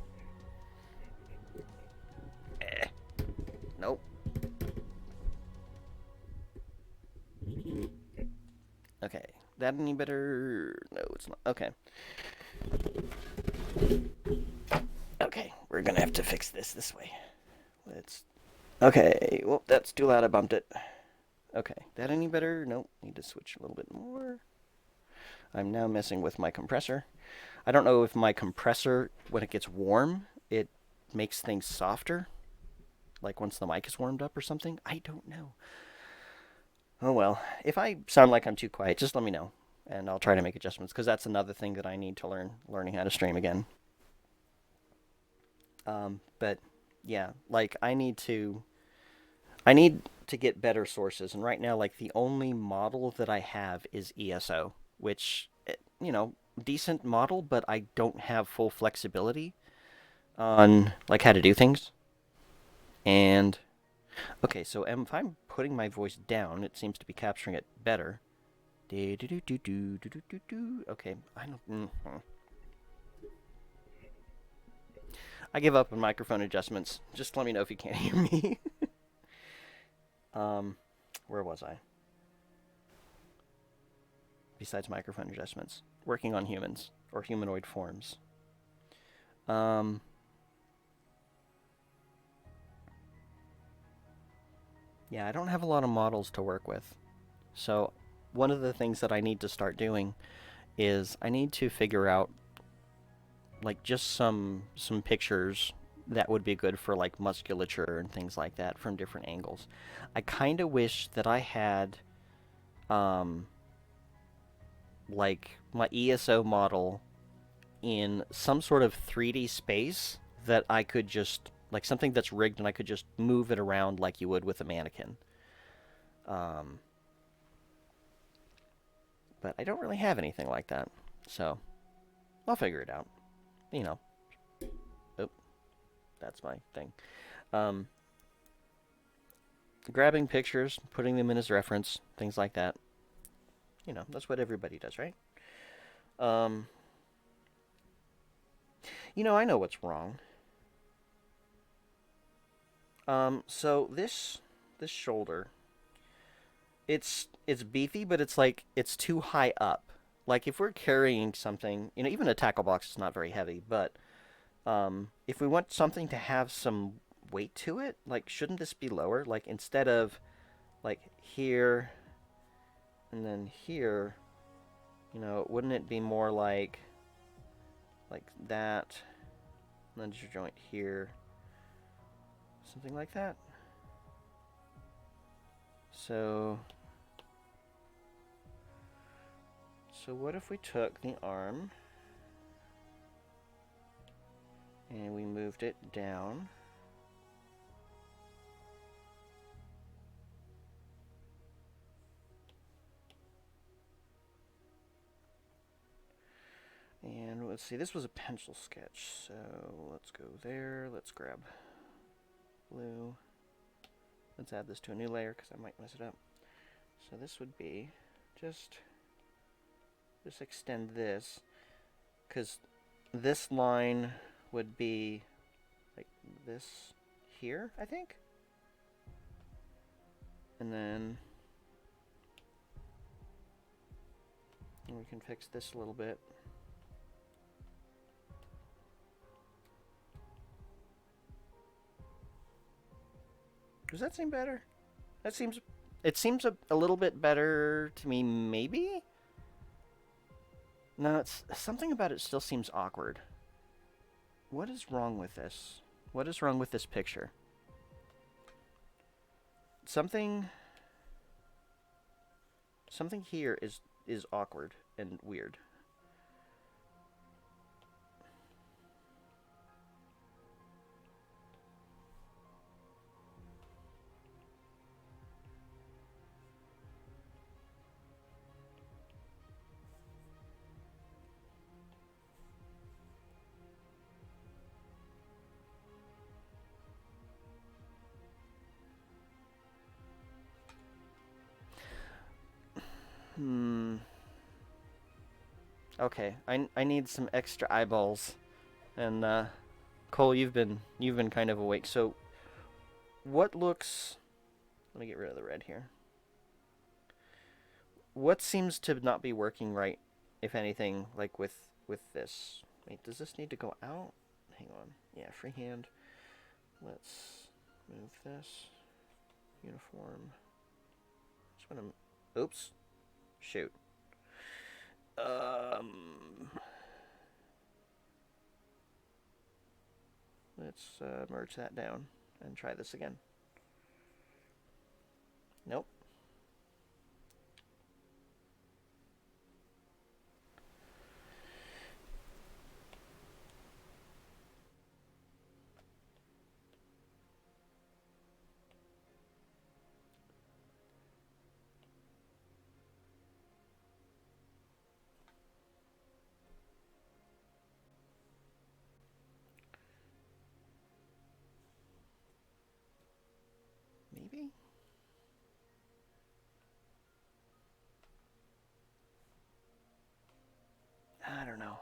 Nope. Okay. That any better? No, it's not. Okay. Okay, we're gonna have to fix this way. Let's. Okay. Well, that's too loud. I bumped it. Okay. That any better? Nope. Need to switch a little bit more. I'm now messing with my compressor. I don't know if my compressor, when it gets warm, it makes things softer. Like once the mic is warmed up or something. I don't know. Oh well. If I sound like I'm too quiet, just let me know. And I'll try to make adjustments, because that's another thing that I need to learn, learning how to stream again. But yeah, like I need to get better sources, and right now, like the only model that I have is ESO, which you know, decent model, but I don't have full flexibility on like how to do things. And okay, so if I'm putting my voice down, it seems to be capturing it better. Okay, I don't. I give up on microphone adjustments. Just let me know if you can't hear me. um, where was I? Besides microphone adjustments, working on humans or humanoid forms. Um, yeah, I don't have a lot of models to work with. So, one of the things that I need to start doing is I need to figure out like just some pictures that would be good for like musculature and things like that from different angles. I kind of wish that I had um like my ESO model in some sort of 3D space that I could just like something that's rigged and I could just move it around like you would with a mannequin. Um, but I don't really have anything like that, so I'll figure it out. You know, oh, that's my thing. Um, Grabbing pictures, putting them in as reference, things like that. You know, that's what everybody does, right? Um, you know, I know what's wrong. So this shoulder, it's beefy, but it's like it's too high up. Like if we're carrying something, you know, even a tackle box is not very heavy, but if we want something to have some weight to it, like shouldn't this be lower? Like instead of like here and then here, you know, wouldn't it be more like that? And then just your joint here, something like that. So what if we took the arm and we moved it down? And let's see, this was a pencil sketch, so let's go there. Let's grab blue. Let's add this to a new layer because I might mess it up. So this would be just extend this, because this line would be like this here, I think. And then we can fix this a little bit. Does that seem better? It seems a little bit better to me, maybe? No, it's something about it still seems awkward. What is wrong with this? What is wrong with this picture? Something here is awkward and weird. Hmm. Okay, I need some extra eyeballs, and Cole, you've been kind of awake. So what looks? Let me get rid of the red here. What seems to not be working right, if anything, like with this? Wait, does this need to go out? Hang on. Yeah, freehand. Let's move this. Uniform. Just want to. Oops. Shoot. Um. Let's merge that down and try this again. Nope. Maybe? I don't know.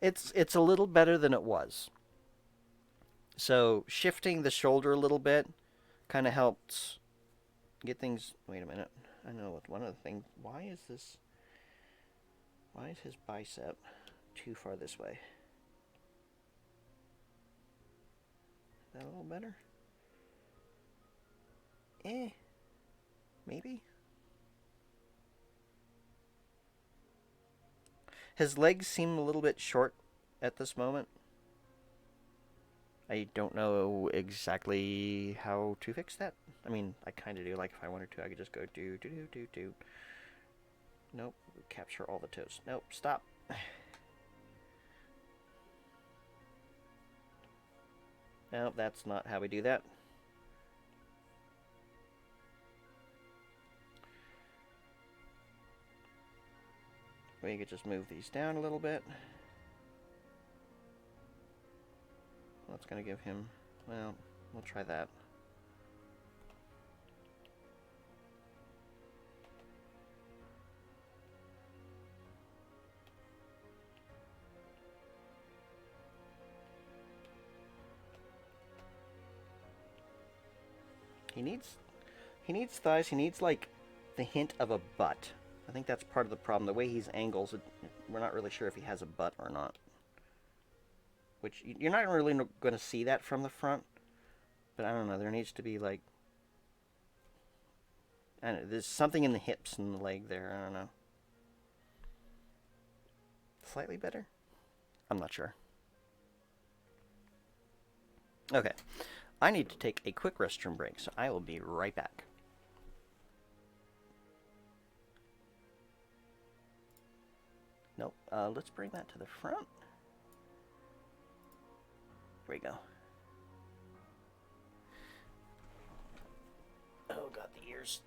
It's a little better than it was. So shifting the shoulder a little bit kind of helped get things. Wait a minute. I know with one other thing. Why is this? Why is his bicep too far this way? Is that a little better? Eh. Maybe. His legs seem a little bit short at this moment. I don't know exactly how to fix that. I mean, I kind of do. Like, if I wanted to, I could just go do, do, do, do, do. Nope. Capture all the toes. Nope. Stop. No, that's not how we do that. We could just move these down a little bit. That's going to give him... Well, we'll try that. He needs thighs. He needs, like, the hint of a butt. I think that's part of the problem. The way he's angles, we're not really sure if he has a butt or not. Which, you're not really going to see that from the front. But I don't know. There needs to be, like... I don't know, there's something in the hips and the leg there. I don't know. Slightly better? I'm not sure. Okay. I need to take a quick restroom break, so I will be right back. Nope. Let's bring that to the front. Here we go. Oh, God, the ears.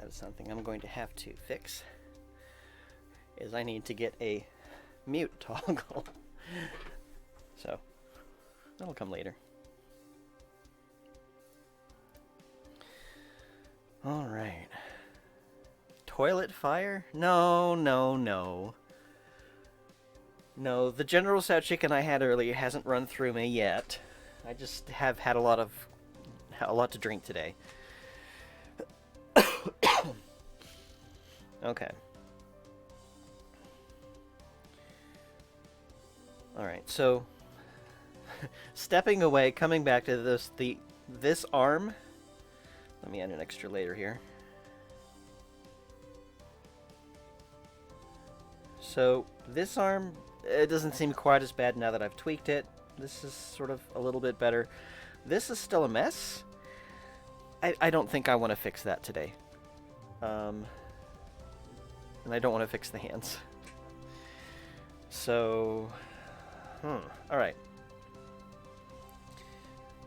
that is something I'm going to have to fix. Is I need to get a mute toggle. So, that'll come later. Alright. Toilet fire? No, no, no. No, the General Tso chicken I had earlier hasn't run through me yet. I just have had a lot to drink today. Okay. Alright, so stepping away, coming back to this arm. Let me add an extra layer here. So this arm, it doesn't seem quite as bad now that I've tweaked it. This is sort of a little bit better. This is still a mess. I don't think I want to fix that today. And I don't want to fix the hands. So, alright.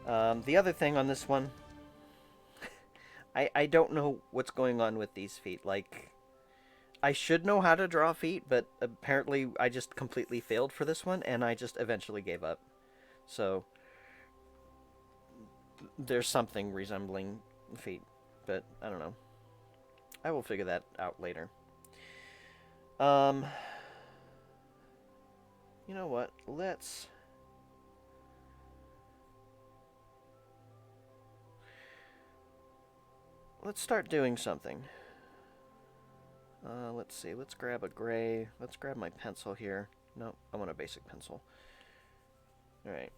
The other thing on this one, I don't know what's going on with these feet. Like, I should know how to draw feet, but apparently I just completely failed for this one, and I just eventually gave up. So, there's something resembling feet, but I don't know. I will figure that out later. You know what? Let's start doing something. Let's see. Let's grab a gray. Let's grab my pencil here. No, I want a basic pencil. Alright.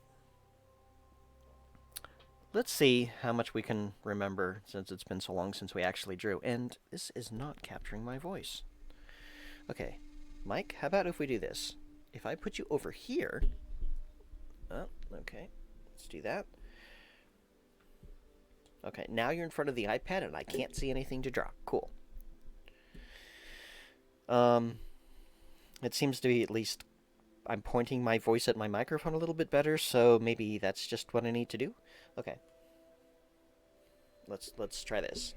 Let's see how much we can remember since it's been so long since we actually drew. And this is not capturing my voice. Okay. Mike, how about if we do this? If I put you over here... Oh, okay. Let's do that. Okay, now you're in front of the iPad and I can't see anything to draw. Cool. It seems to be at least I'm pointing my voice at my microphone a little bit better, so maybe that's just what I need to do. Okay. Let's try this.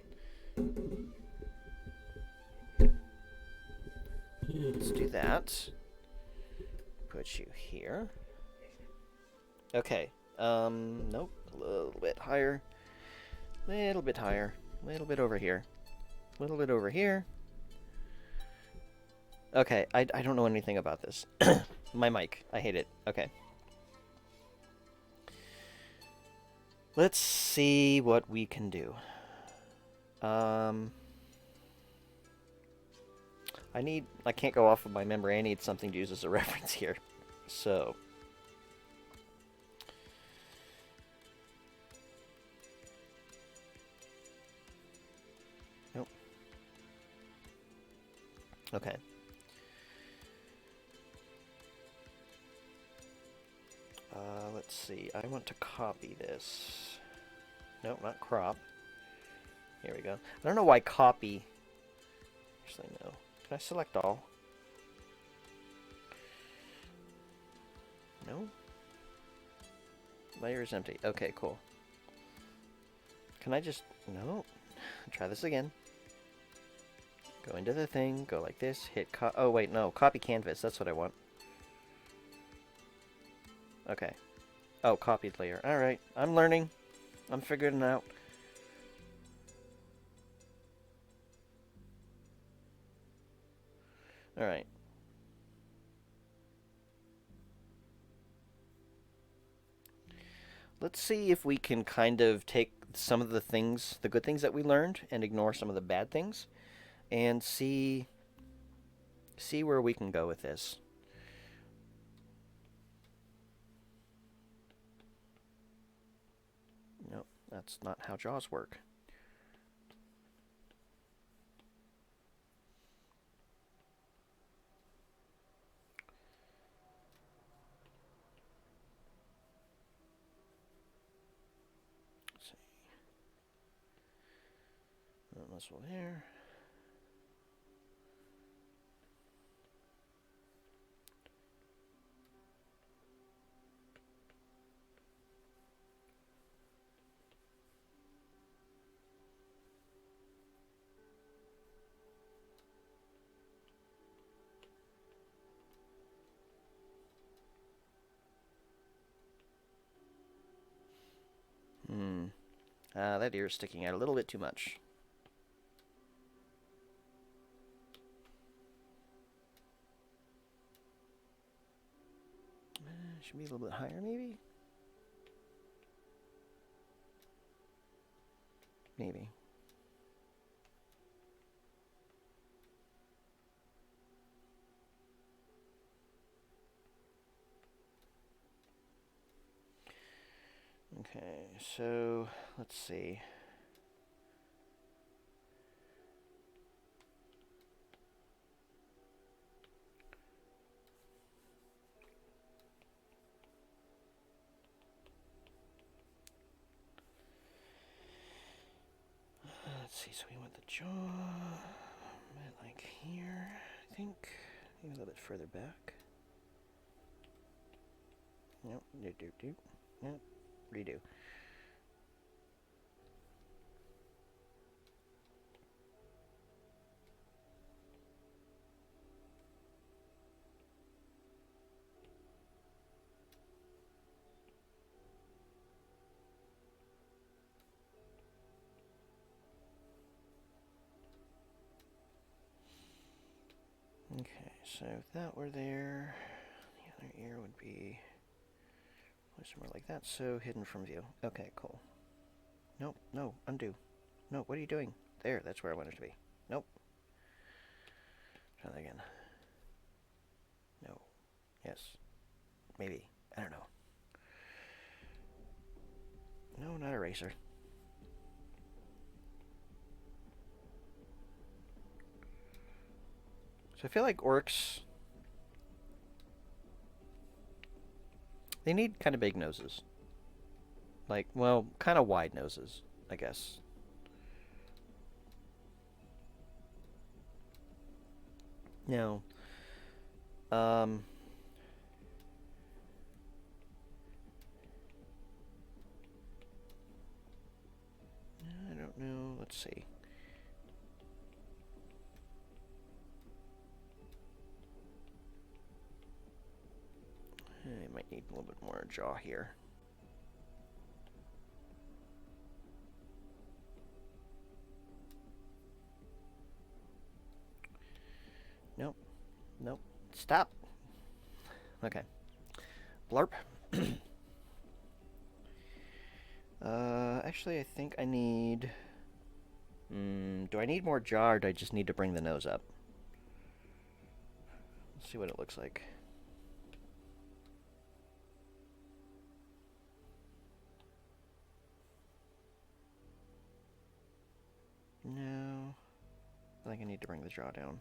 Let's do that. Put you here. Okay. Nope. A little bit higher. Little bit higher. Little bit over here. Little bit over here. Okay, I don't know anything about this. My mic. I hate it. Okay. Let's see what we can do. I can't go off of my memory. I need something to use as a reference here. So. Nope. Okay. Let's see. I want to copy this. Nope, not crop. Here we go. I don't know why copy. Actually, no. Can I select all? No? Layer is empty. Okay, cool. Can I just... No. Try this again. Go into the thing. Go like this. Hit oh, wait, no. Copy canvas. That's what I want. Okay. Oh, copied layer. Alright. I'm learning. I'm figuring it out. Alright. Let's see if we can kind of take some of the things, the good things that we learned, and ignore some of the bad things, and see where we can go with this. Nope, that's not how jaws work. Let's see. This one here. That ear is sticking out a little bit too much. Should be a little bit higher, maybe? Maybe. Okay, so let's see. Let's see, so we want the jaw, like here, I think. Maybe a little bit further back. Nope, do. Yep, redo. Okay, so if that were there, the other ear would be somewhere like that, so hidden from view. Okay, cool. Nope, no, undo. No, what are you doing? There, that's where I want it to be. Nope. Try that again. No. Yes. Maybe. I don't know. No, not eraser. So I feel like orcs, they need kind of big noses. Like, well, kind of wide noses, I guess. Now, I don't know. Let's see. I might need a little bit more jaw here. Nope. Nope. Stop. Okay. Blarp. Actually, I think I need... do I need more jaw, or do I just need to bring the nose up? Let's see what it looks like. No. I think I need to bring the jaw down.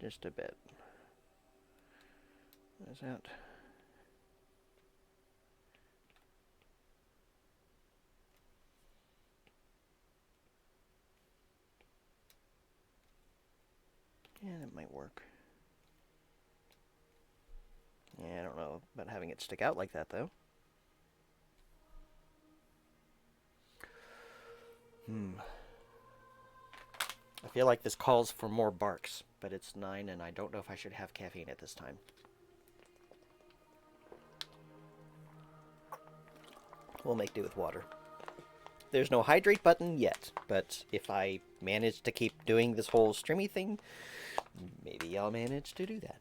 Just a bit. What is that? Yeah, that might work. Yeah, I don't know about having it stick out like that, though. I feel like this calls for more barks, but it's 9, and I don't know if I should have caffeine at this time. We'll make do with water. There's no hydrate button yet, but if I manage to keep doing this whole streamy thing, maybe I'll manage to do that.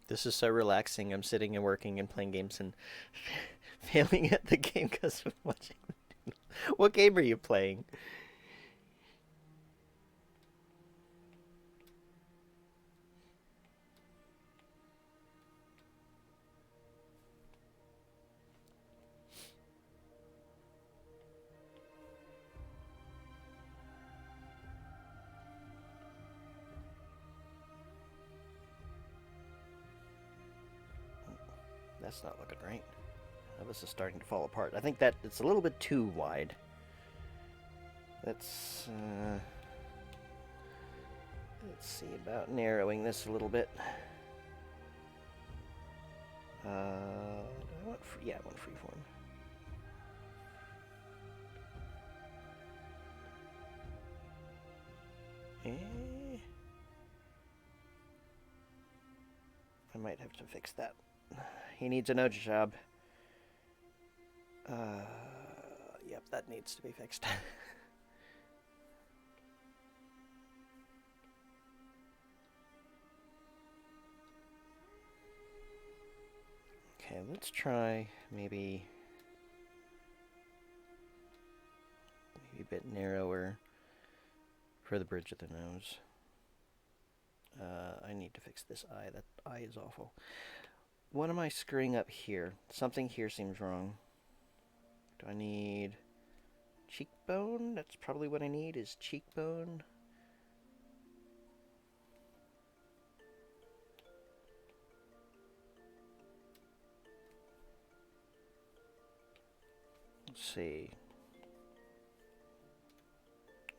This is so relaxing. I'm sitting and working and playing games and failing at the game because of watching. What game are you playing? That's not looking right. Now this is starting to fall apart. I think that it's a little bit too wide. Let's see about narrowing this a little bit. I want yeah, I want freeform. I might have to fix that. He needs a node job. Yep, that needs to be fixed. Okay, let's try maybe a bit narrower for the bridge of the nose. I need to fix this eye. That eye is awful. What am I screwing up here? Something here seems wrong. Do I need cheekbone? That's probably what I need, is cheekbone. Let's see.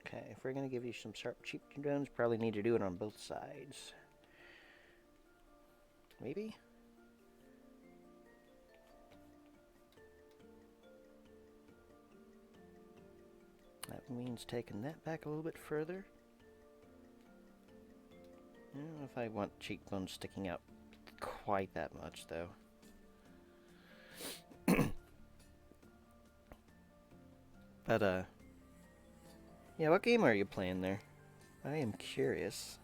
Okay, if we're going to give you some sharp cheekbones, probably need to do it on both sides. Maybe? That means taking that back a little bit further. I don't know if I want cheekbones sticking out quite that much, though. But, yeah, what game are you playing there? I am curious.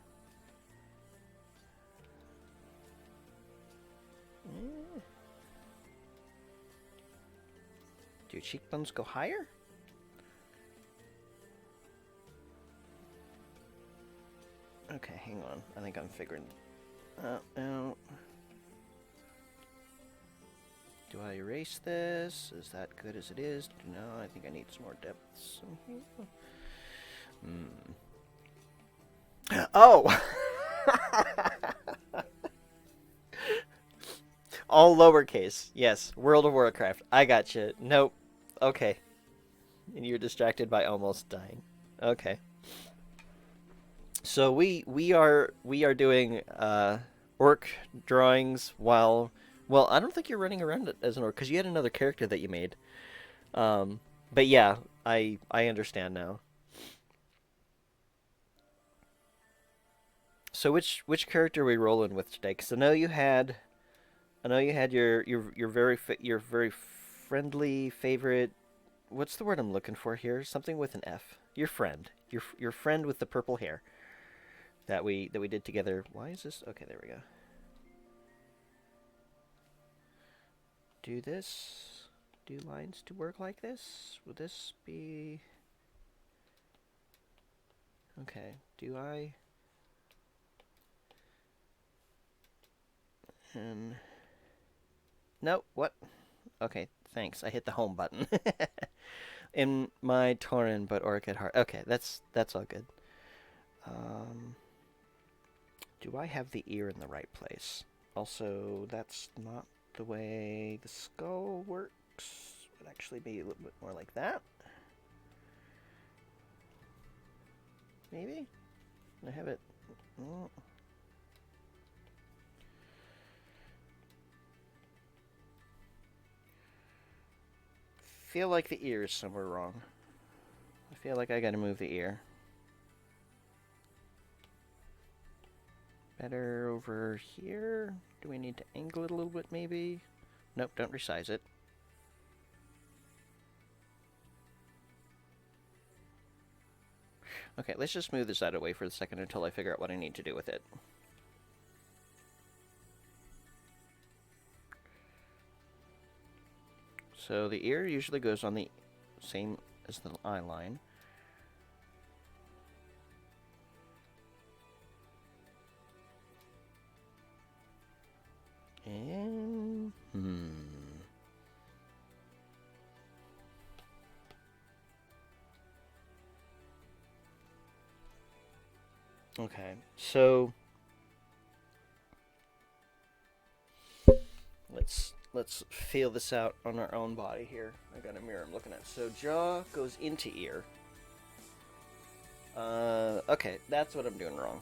Do your cheekbones go higher? Okay, hang on. I think I'm figuring out. Do I erase this? Is that good as it is? No, I think I need some more depths. Oh! All lowercase. Yes, World of Warcraft. I gotcha. Nope. Okay. And you're distracted by almost dying. Okay. So we are doing orc drawings while, well, I don't think you're running around as an orc because you had another character that you made. But yeah, I understand now. So which character are we rolling with today? Because I know you had your very friendly favorite. What's the word I'm looking for here? Something with an F. Your friend. Your friend with the purple hair. That we did together. Why is this? Okay, there we go. Do this. Do lines to work like this? Would this be? Okay. Do I? And no. What? Okay. Thanks. I hit the home button. In my Tauren, but Orc at heart. Okay, that's all good. Do I have the ear in the right place? Also, that's not the way the skull works. It would actually be a little bit more like that. Maybe? I have it. Oh. Feel like the ear is somewhere wrong. I feel like I gotta move the ear. Better over here? Do we need to angle it a little bit, maybe? Nope, don't resize it. Okay, let's just move this out of the way for a second until I figure out what I need to do with it. So the ear usually goes on the same as the eye line. And okay, so let's feel this out on our own body here. I got a mirror I'm looking at. So jaw goes into ear. Okay, that's what I'm doing wrong.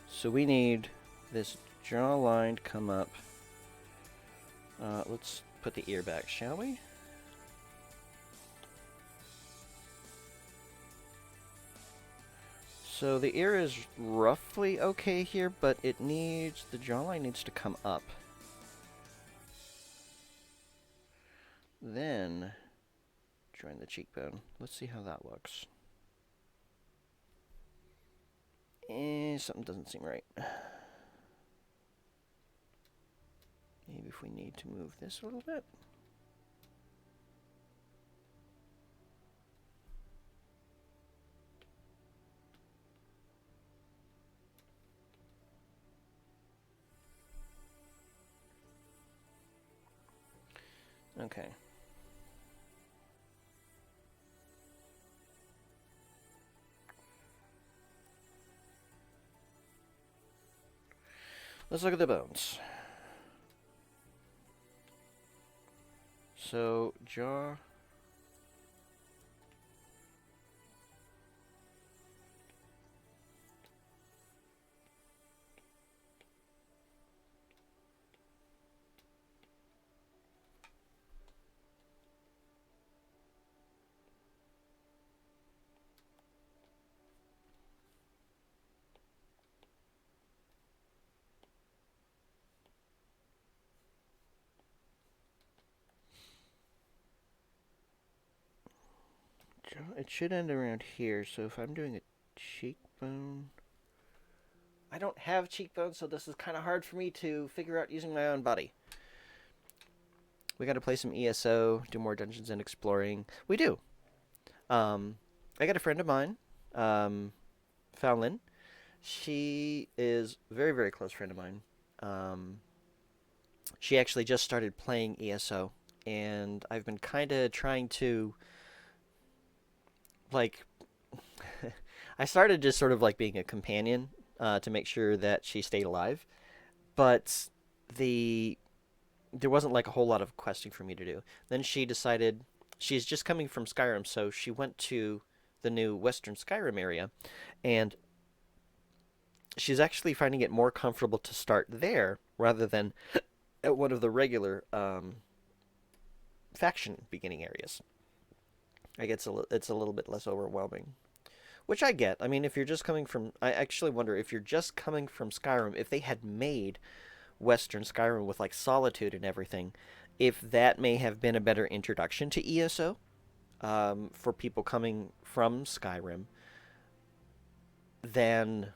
So we need this Jawline, come up. Let's put the ear back, shall we? So the ear is roughly okay here, but the jawline needs to come up. Then join the cheekbone. Let's see how that looks. Something doesn't seem right. Maybe if we need to move this a little bit. Okay. Let's look at the bones. So, jaw. It should end around here, so if I'm doing a cheekbone... I don't have cheekbones, so this is kind of hard for me to figure out using my own body. We got to play some ESO, do more Dungeons and Exploring. We do. I got a friend of mine, Fallon. She is a very, very close friend of mine. She actually just started playing ESO, and I've been kind of trying to, like, I started just sort of like being a companion to make sure that she stayed alive, but there wasn't like a whole lot of questing for me to do. Then she decided she's just coming from Skyrim, so she went to the new Western Skyrim area, and she's actually finding it more comfortable to start there rather than at one of the regular faction beginning areas. I guess it's a little bit less overwhelming, which I get. I mean, if you're just coming from, I actually wonder if you're just coming from Skyrim, if they had made Western Skyrim with like Solitude and everything, if that may have been a better introduction to ESO for people coming from Skyrim than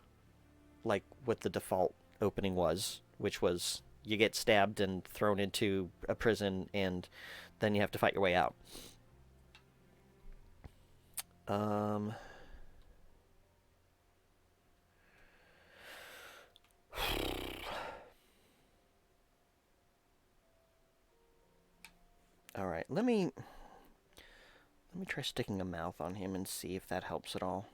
like what the default opening was, which was you get stabbed and thrown into a prison and then you have to fight your way out. Um, all right, let me try sticking a mouth on him and see if that helps at all.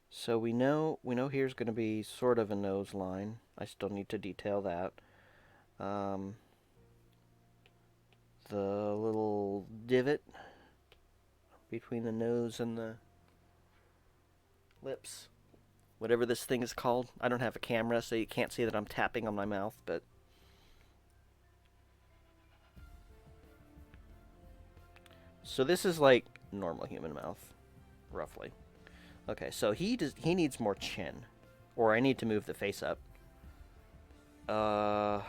So we know here's going to be sort of a nose line. I still need to detail that. The little divot between the nose and the lips. Whatever this thing is called. I don't have a camera, so you can't see that I'm tapping on my mouth, but... So this is like normal human mouth, roughly. Okay, so he needs more chin. Or I need to move the face up. No.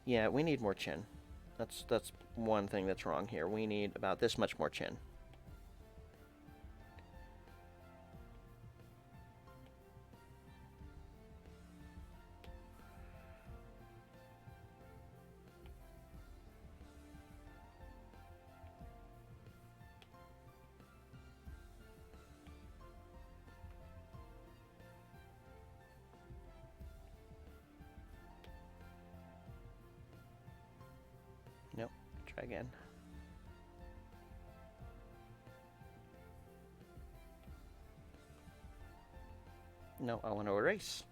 Yeah, we need more chin. That's one thing that's wrong here. We need about this much more chin. Nope. Try again. No, I want to erase.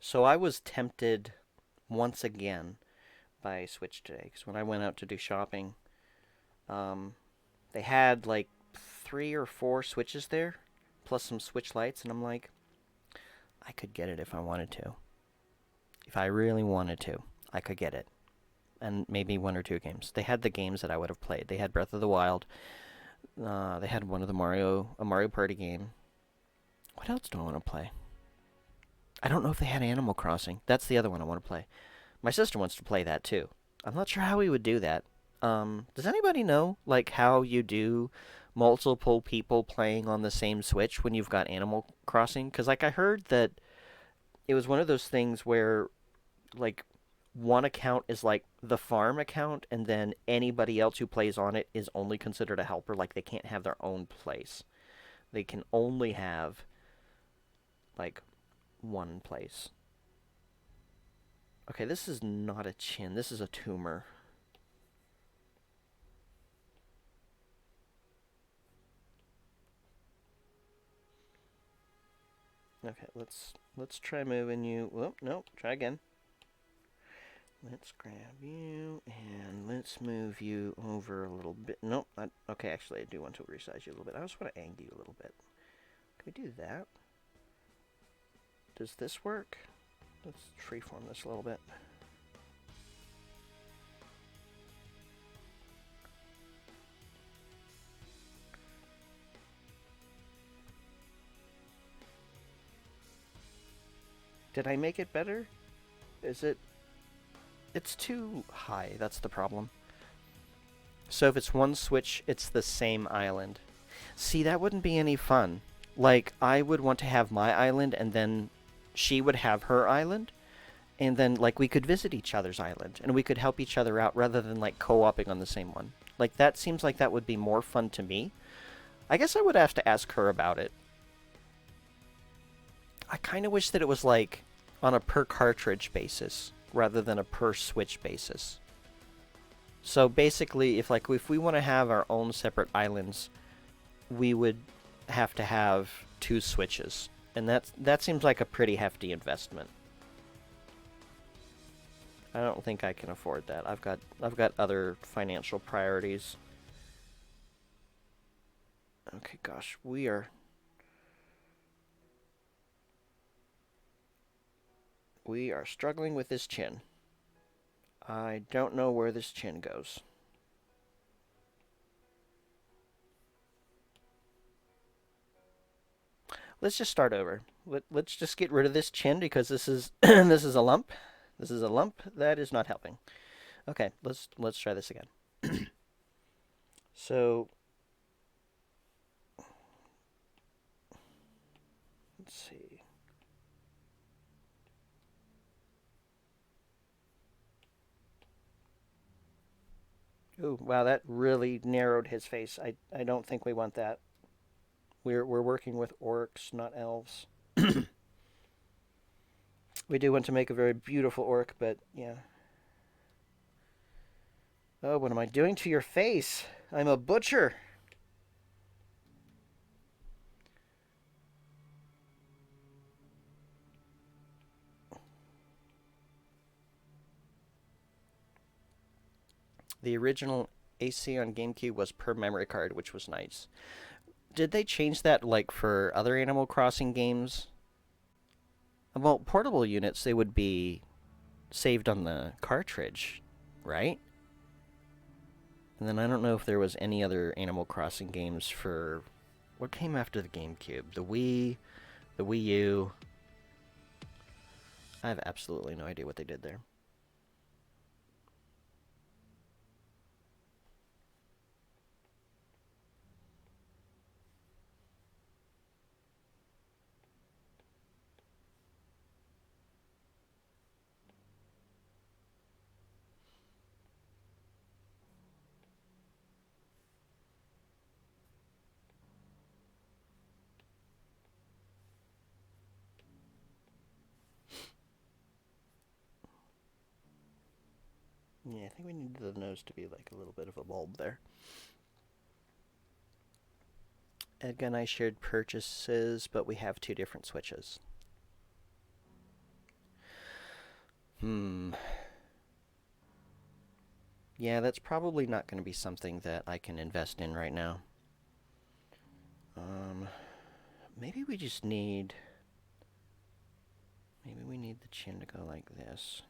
So I was tempted once again by Switch today because when I went out to do shopping, um, they had like 3 or 4 Switches there, plus some Switch lights, and I'm like, I could get it if I wanted to. If I really wanted to, I could get it. And maybe 1 or 2 games. They had the games that I would have played. They had Breath of the Wild. They had one of a Mario Party game. What else do I want to play? I don't know if they had Animal Crossing. That's the other one I want to play. My sister wants to play that too. I'm not sure how we would do that. Does anybody know like how you do multiple people playing on the same Switch when you've got Animal Crossing? Because like I heard that it was one of those things where like one account is like the farm account, and then anybody else who plays on it is only considered a helper. Like they can't have their own place. They can only have like one place. Okay, this is not a chin. This is a tumor. Okay, let's try moving you. Whoop, nope. Try again. Let's grab you and let's move you over a little bit. Nope. Okay, actually, I do want to resize you a little bit. I just want to angle you a little bit. Can we do that? Does this work? Let's freeform this a little bit. Did I make it better? Is it... It's too high, that's the problem. So if it's one Switch, it's the same island. See, that wouldn't be any fun. Like, I would want to have my island, and then she would have her island, and then, like, we could visit each other's island, and we could help each other out rather than, like, co-oping on the same one. Like, that seems like that would be more fun to me. I guess I would have to ask her about it. I kind of wish that it was, like, on a per cartridge basis rather than a per Switch basis. So basically, if we want to have our own separate islands, we would have to have 2 Switches, and that seems like a pretty hefty investment. I don't think I can afford that. I've got other financial priorities. Okay, gosh, we are struggling with this chin. I don't know where this chin goes. Let's just start over. Let's just get rid of this chin because this is this is a lump. This is a lump that is not helping. Okay, let's try this again. So let's see. Ooh, wow, that really narrowed his face. I don't think we want that. We're working with orcs, not elves. We do want to make a very beautiful orc, but yeah. Oh, what am I doing to your face? I'm a butcher. The original AC on GameCube was per memory card, which was nice. Did they change that like for other Animal Crossing games? Well, portable units they would be saved on the cartridge, right? And then I don't know if there was any other Animal Crossing games for what came after the GameCube? The Wii, the Wii U. I have absolutely no idea what they did there. Yeah, I think we need the nose to be like a little bit of a bulb there. Edgar and I shared purchases, but we have 2 different Switches. Yeah, that's probably not going to be something that I can invest in right now. Um, maybe we just need... Maybe we need the chin to go like this.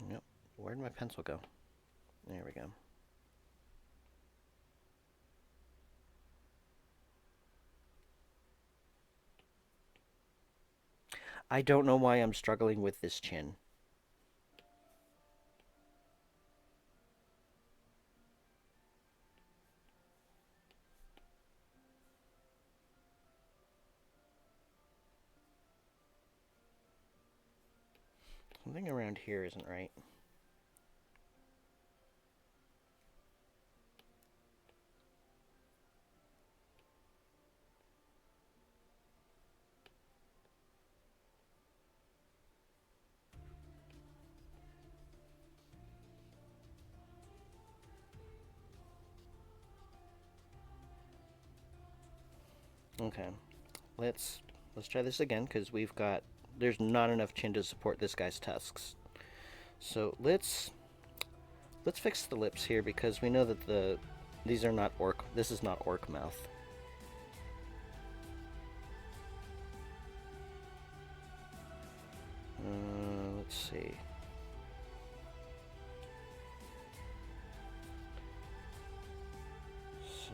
Nope. Where'd my pencil go? There we go. I don't know why I'm struggling with this chin. Something around here isn't right. Okay. Let's try this again because there's not enough chin to support this guy's tusks. So let's fix the lips here because we know that these are not orc. This is not orc mouth. Let's see. So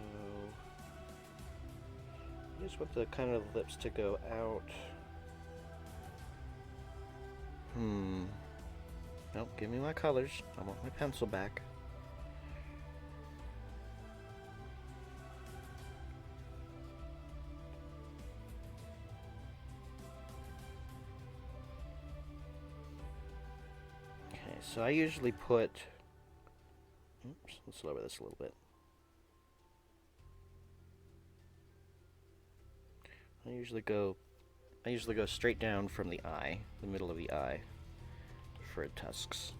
I just want the kind of lips to go out. Nope, give me my colors. I want my pencil back. Okay, so I usually put... Oops, let's lower this a little bit. I usually go straight down from the eye, the middle of the eye, for tusks.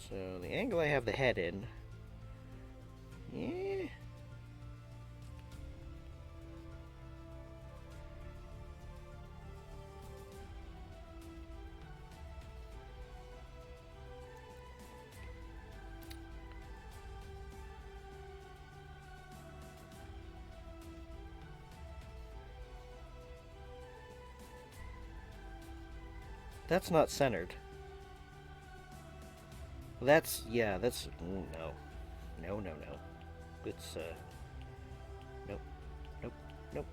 So the angle I have the head in, yeah. That's not centered. Yeah, that's, no. No, no, no. It's, nope, nope, nope.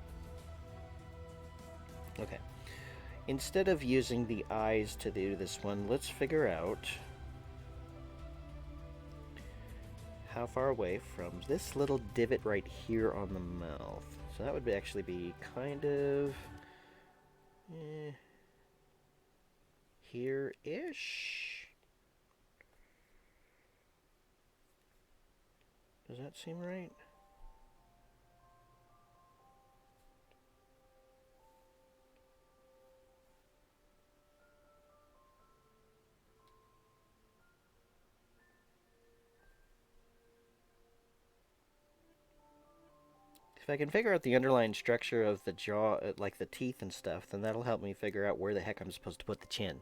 Okay. Instead of using the eyes to do this one, let's figure out how far away from this little divot right here on the mouth. So that would actually be kind of... here-ish? Does that seem right? If I can figure out the underlying structure of the jaw, like the teeth and stuff, then that'll help me figure out where the heck I'm supposed to put the chin.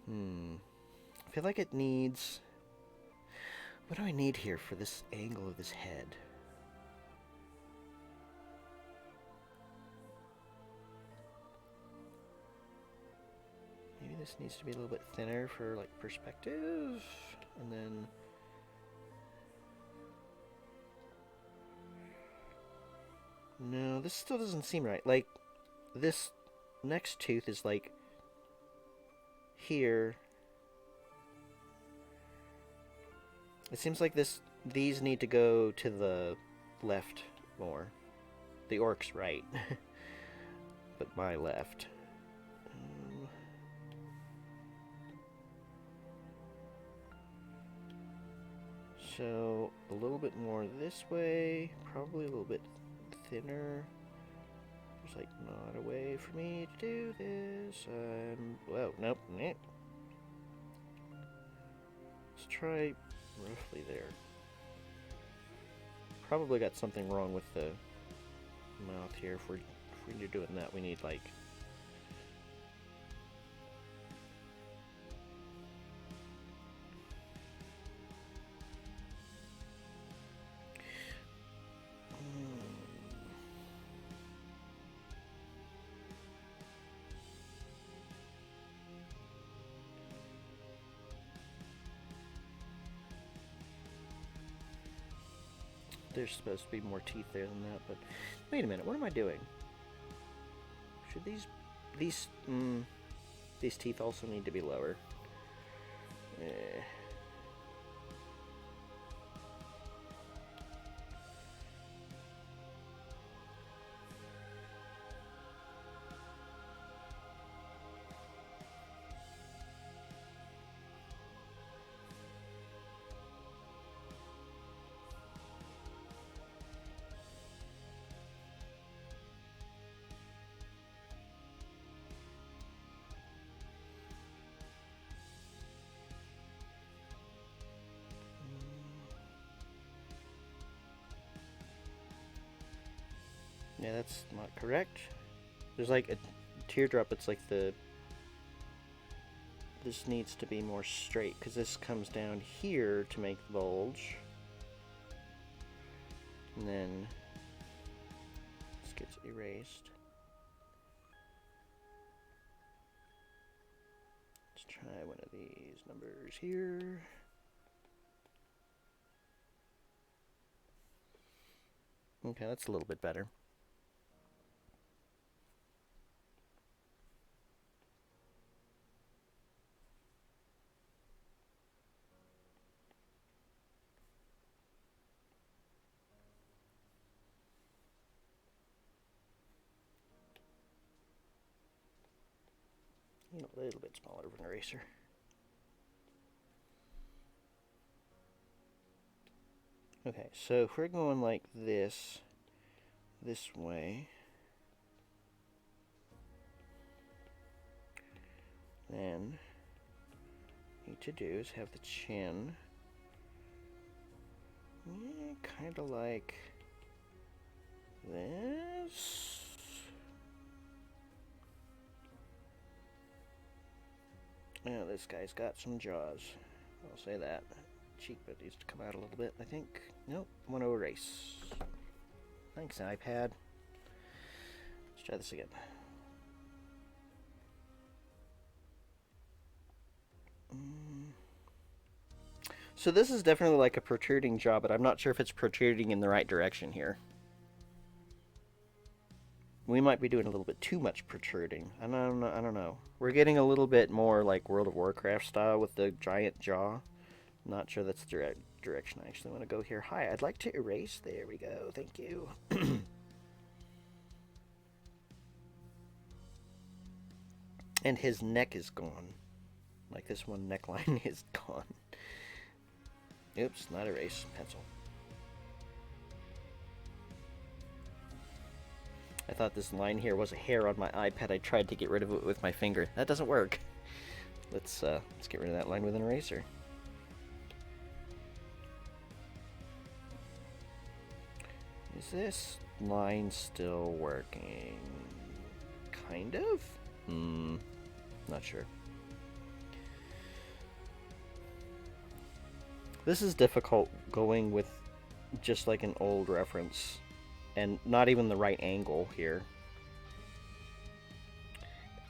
I feel like it needs... What do I need here for this angle of this head? Maybe this needs to be a little bit thinner for, like, perspective. And then... No, this still doesn't seem right. Like, this next tooth is, like, here. It seems like these need to go to the left more. The orc's right. But my left. So, a little bit more this way. Probably a little bit thinner. There's like not a way for me to do this. Whoa, nope. Let's try roughly there. Probably got something wrong with the mouth here. If we're doing that, we need like there's supposed to be more teeth there than that, but wait a minute, what am I doing? Should these teeth also need to be lower? Yeah, that's not correct. There's like a teardrop. It's like this needs to be more straight because this comes down here to make the bulge. And then this gets erased. Let's try one of these numbers here. Okay, that's a little bit better. A little bit smaller of an eraser. Okay, so if we're going like this way, then what we need to do is have the chin kind of like this. Now this guy's got some jaws. I'll say that. Cheek bit needs to come out a little bit, I think. Nope, want to erase. Thanks, iPad. Let's try this again. So this is definitely like a protruding jaw, but I'm not sure if it's protruding in the right direction here. We might be doing a little bit too much protruding. I don't know. We're getting a little bit more like World of Warcraft style with the giant jaw. Not sure that's the direction I actually want to go here. Hi, I'd like to erase. There we go. Thank you. And his neck is gone. Like this one neckline is gone. Oops, not erase. Pencil. I thought this line here was a hair on my iPad. I tried to get rid of it with my finger. That doesn't work. Let's get rid of that line with an eraser. Is this line still working? Kind of? Not sure. This is difficult going with just like an old reference and not even the right angle here.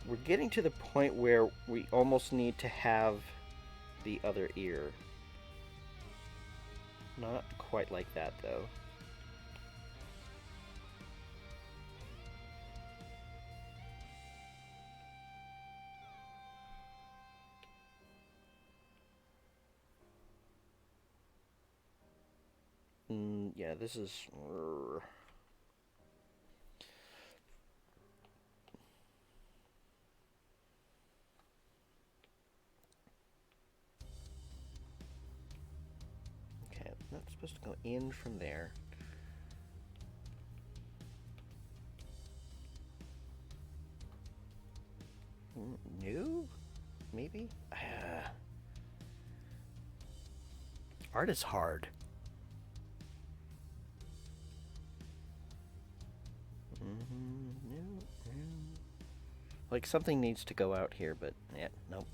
We're getting to the point where we almost need to have the other ear. Not quite like that though. Yeah, this is... Okay, that's supposed to go in from there. No? Maybe? Art is hard. Like, something needs to go out here, but yeah, nope.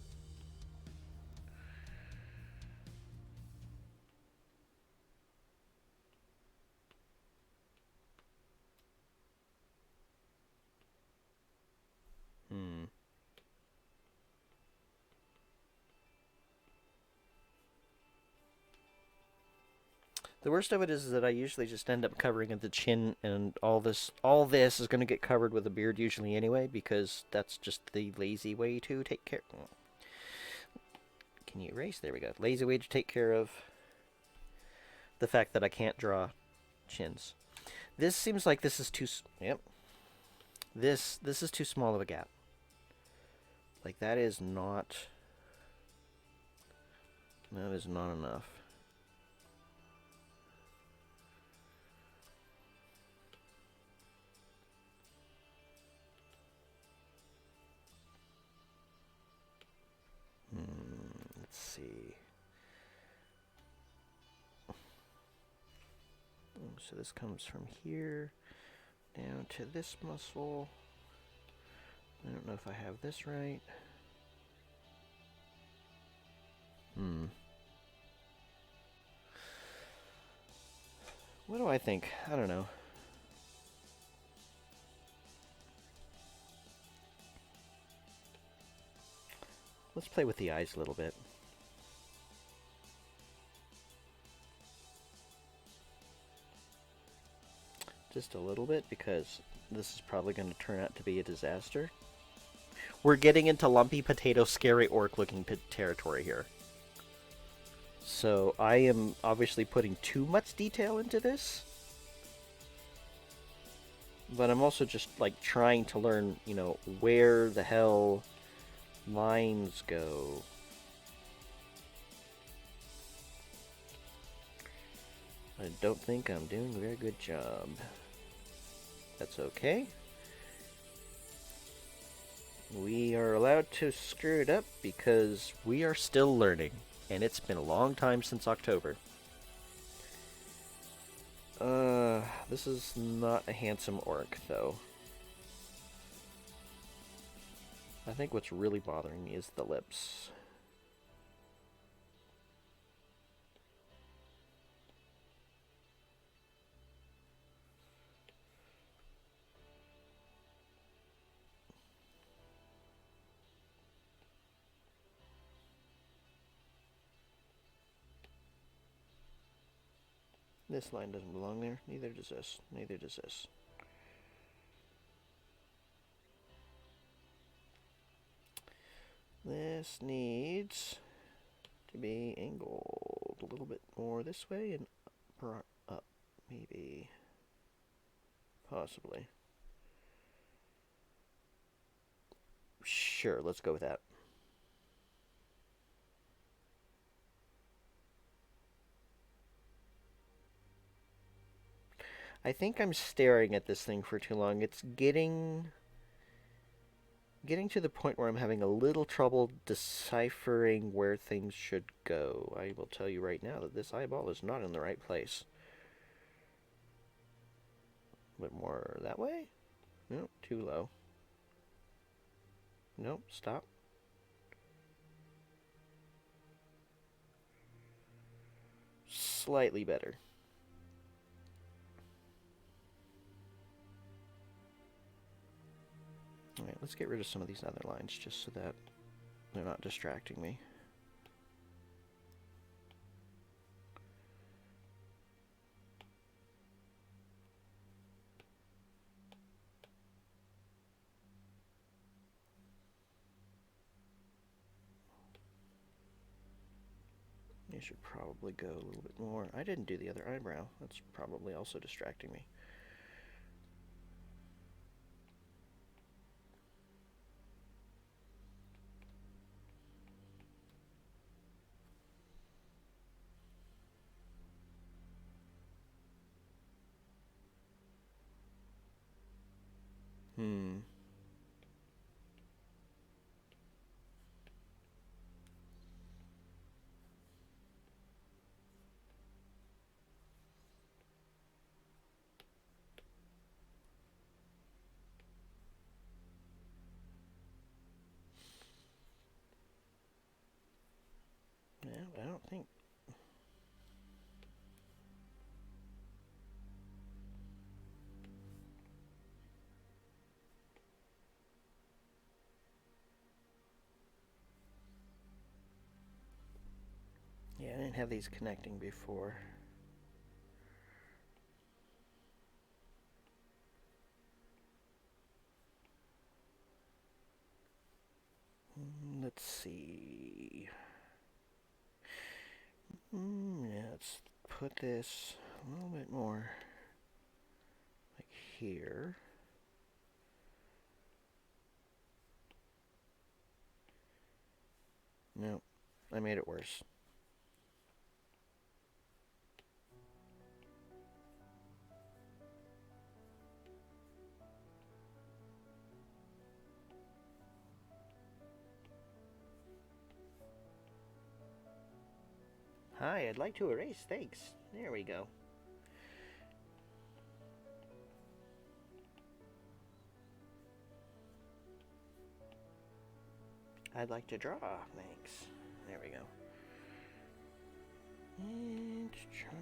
The worst of it is that I usually just end up covering at the chin, and all this is going to get covered with a beard usually anyway, because that's just the lazy way to take care. Can you erase? There we go. Lazy way to take care of the fact that I can't draw chins. This seems like this is too. Yep. This is too small of a gap. Like, that is not. That is not enough. Let's see. So this comes from here down to this muscle. I don't know if I have this right. What do I think? I don't know. Let's play with the eyes a little bit. Just a little bit, because this is probably going to turn out to be a disaster. We're getting into lumpy potato, scary orc-looking territory here. So I am obviously putting too much detail into this. But I'm also just, like, trying to learn, you know, where the hell lines go. I don't think I'm doing a very good job. That's okay. We are allowed to screw it up because we are still learning. And it's been a long time since October. This is not a handsome orc, though. I think what's really bothering me is the lips. This line doesn't belong there. Neither does this. Neither does this. This needs to be angled a little bit more this way and brought up, maybe. Possibly. Sure, let's go with that. I think I'm staring at this thing for too long. It's getting to the point where I'm having a little trouble deciphering where things should go. I will tell you right now that this eyeball is not in the right place. A bit more that way? No, too low. Nope, stop. Slightly better. Alright, let's get rid of some of these other lines just so that they're not distracting me. You should probably go a little bit more. I didn't do the other eyebrow. That's probably also distracting me. think... Yeah, I didn't have these connecting before. Let's see. Yeah, let's put this a little bit more like here. Nope, I made it worse. Hi, I'd like to erase. Thanks. There we go. I'd like to draw. Thanks. There we go. And try.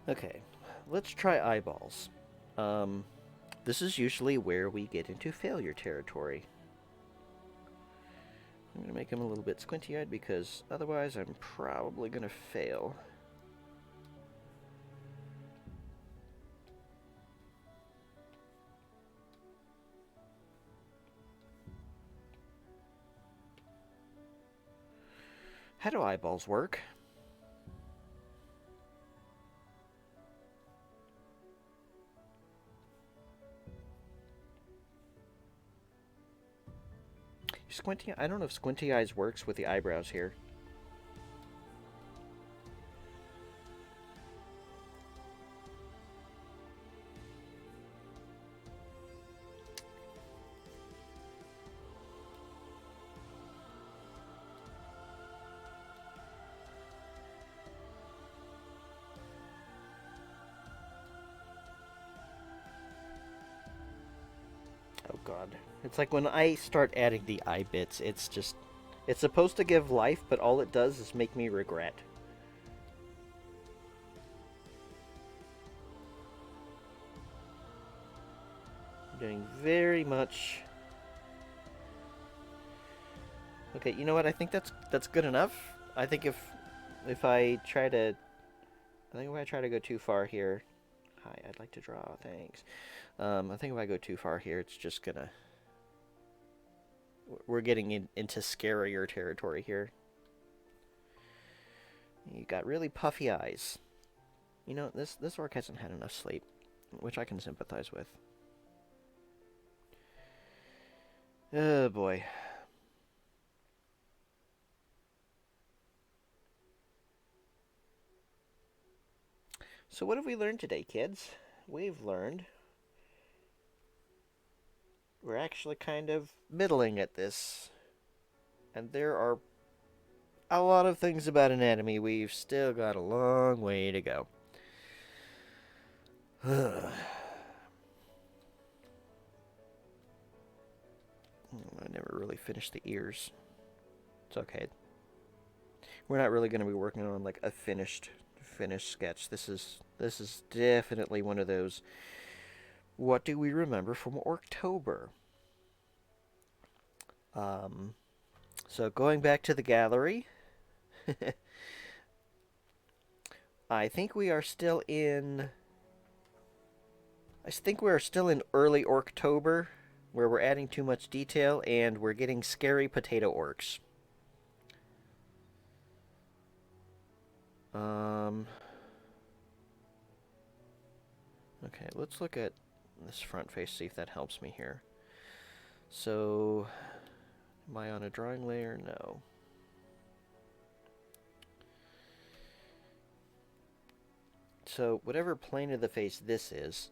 Okay, let's try eyeballs. This is usually where we get into failure territory. I'm going to make him a little bit squinty-eyed because otherwise I'm probably going to fail. How do eyeballs work? Squinty, I don't know if squinty eyes works with the eyebrows here. Oh god. It's like when I start adding the eye bits, it's just... It's supposed to give life, but all it does is make me regret. I'm doing very much... Okay, you know what? I think that's good enough. I think if I try to... I think if I try to go too far here... Hi, I'd like to draw, thanks. I think if I go too far here, it's just gonna... We're getting into scarier territory here. You got really puffy eyes. You know, this orc hasn't had enough sleep, which I can sympathize with. Oh boy. So what have we learned today, kids? We've learned we're actually kind of middling at this. And there are a lot of things about anatomy we've still got a long way to go. I never really finished the ears. It's okay. We're not really going to be working on like a finished sketch. This is definitely one of those. What do we remember from Orctober? So going back to the gallery, I think we are still in. I think we are still in early Orctober, where we're adding too much detail and we're getting scary potato orcs. Okay, let's look at this front face, see if that helps me here. So, am I on a drawing layer? No. So whatever plane of the face this is,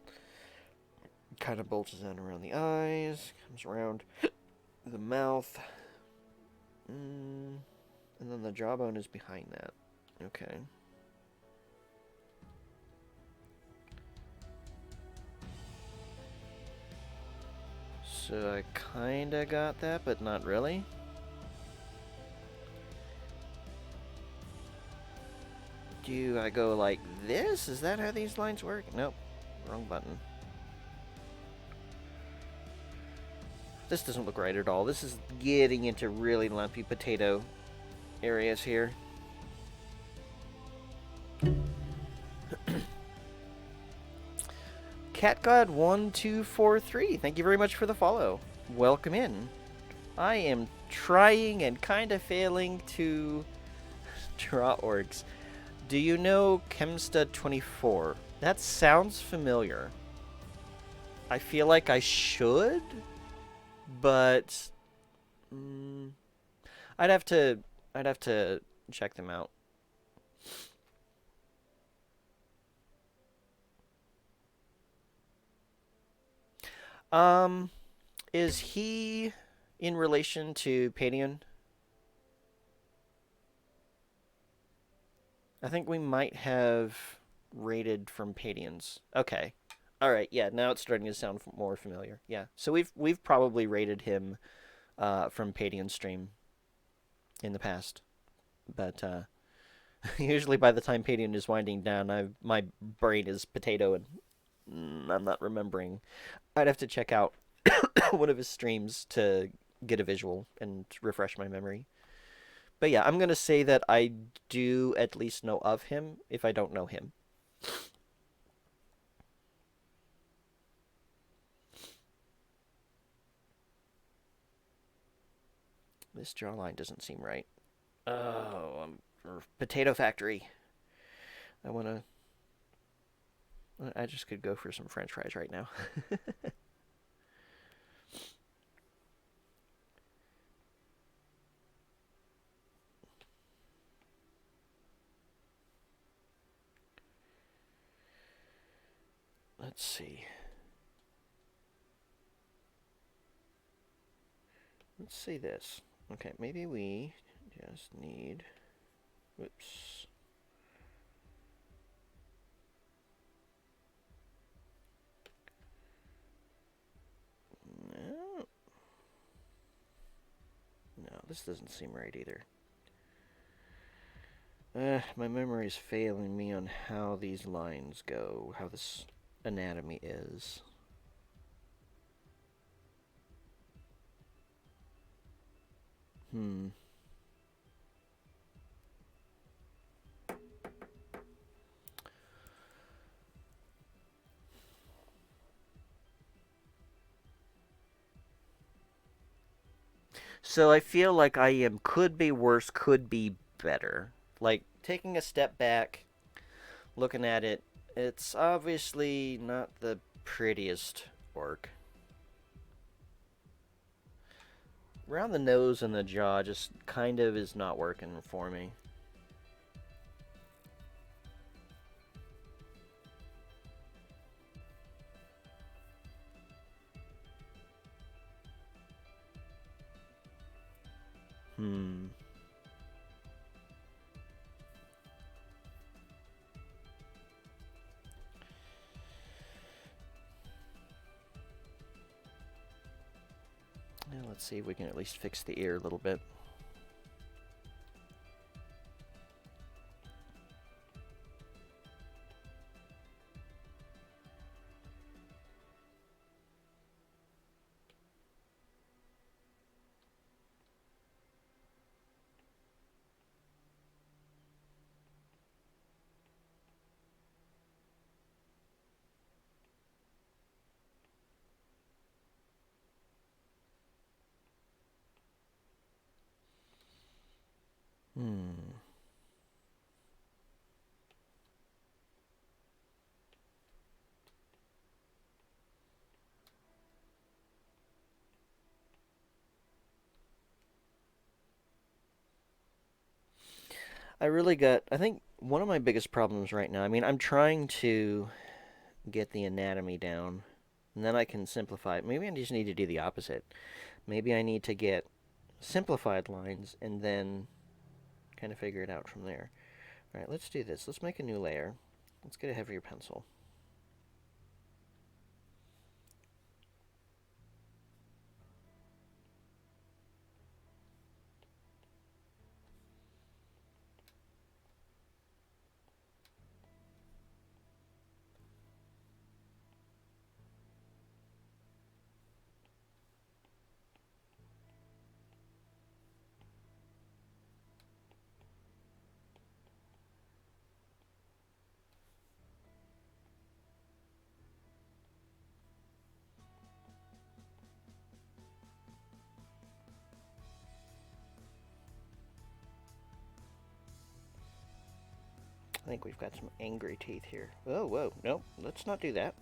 kind of bulges in around the eyes, comes around the mouth, and then the jawbone is behind that. Okay. So I kinda got that, but not really. Do I go like this? Is that how these lines work? Nope. Wrong button. This doesn't look right at all. This is getting into really lumpy potato areas here. CatGod1243, thank you very much for the follow. Welcome in. I am trying and kind of failing to draw orcs. Do you know Chemsta24? That sounds familiar. I feel like I should, but I'd have to check them out. Is he in relation to Padion? I think we might have raided from Padions. Okay. All right. Yeah. Now it's starting to sound more familiar. Yeah. So we've probably raided him from Padion stream in the past, but usually by the time Padion is winding down, my brain is potato and I'm not remembering. I'd have to check out one of his streams to get a visual and refresh my memory. But yeah, I'm gonna say that I do at least know of him if I don't know him. This jawline doesn't seem right. Oh, potato factory. I wanna. I just could go for some French fries right now. Let's see. Let's say this. Okay, maybe we just need. Whoops. No. No, this doesn't seem right either. My memory is failing me on how these lines go, how this anatomy is. So I feel like I am could be worse, could be better. Like, taking a step back, looking at it, it's obviously not the prettiest orc. Around the nose and the jaw just kind of is not working for me. Now let's see if we can at least fix the ear a little bit. I think one of my biggest problems right now, I mean, I'm trying to get the anatomy down, and then I can simplify it. Maybe I just need to do the opposite. Maybe I need to get simplified lines and then kind of figure it out from there. All right, let's do this. Let's make a new layer. Let's get a heavier pencil. I think we've got some angry teeth here. Oh, whoa, no, let's not do that.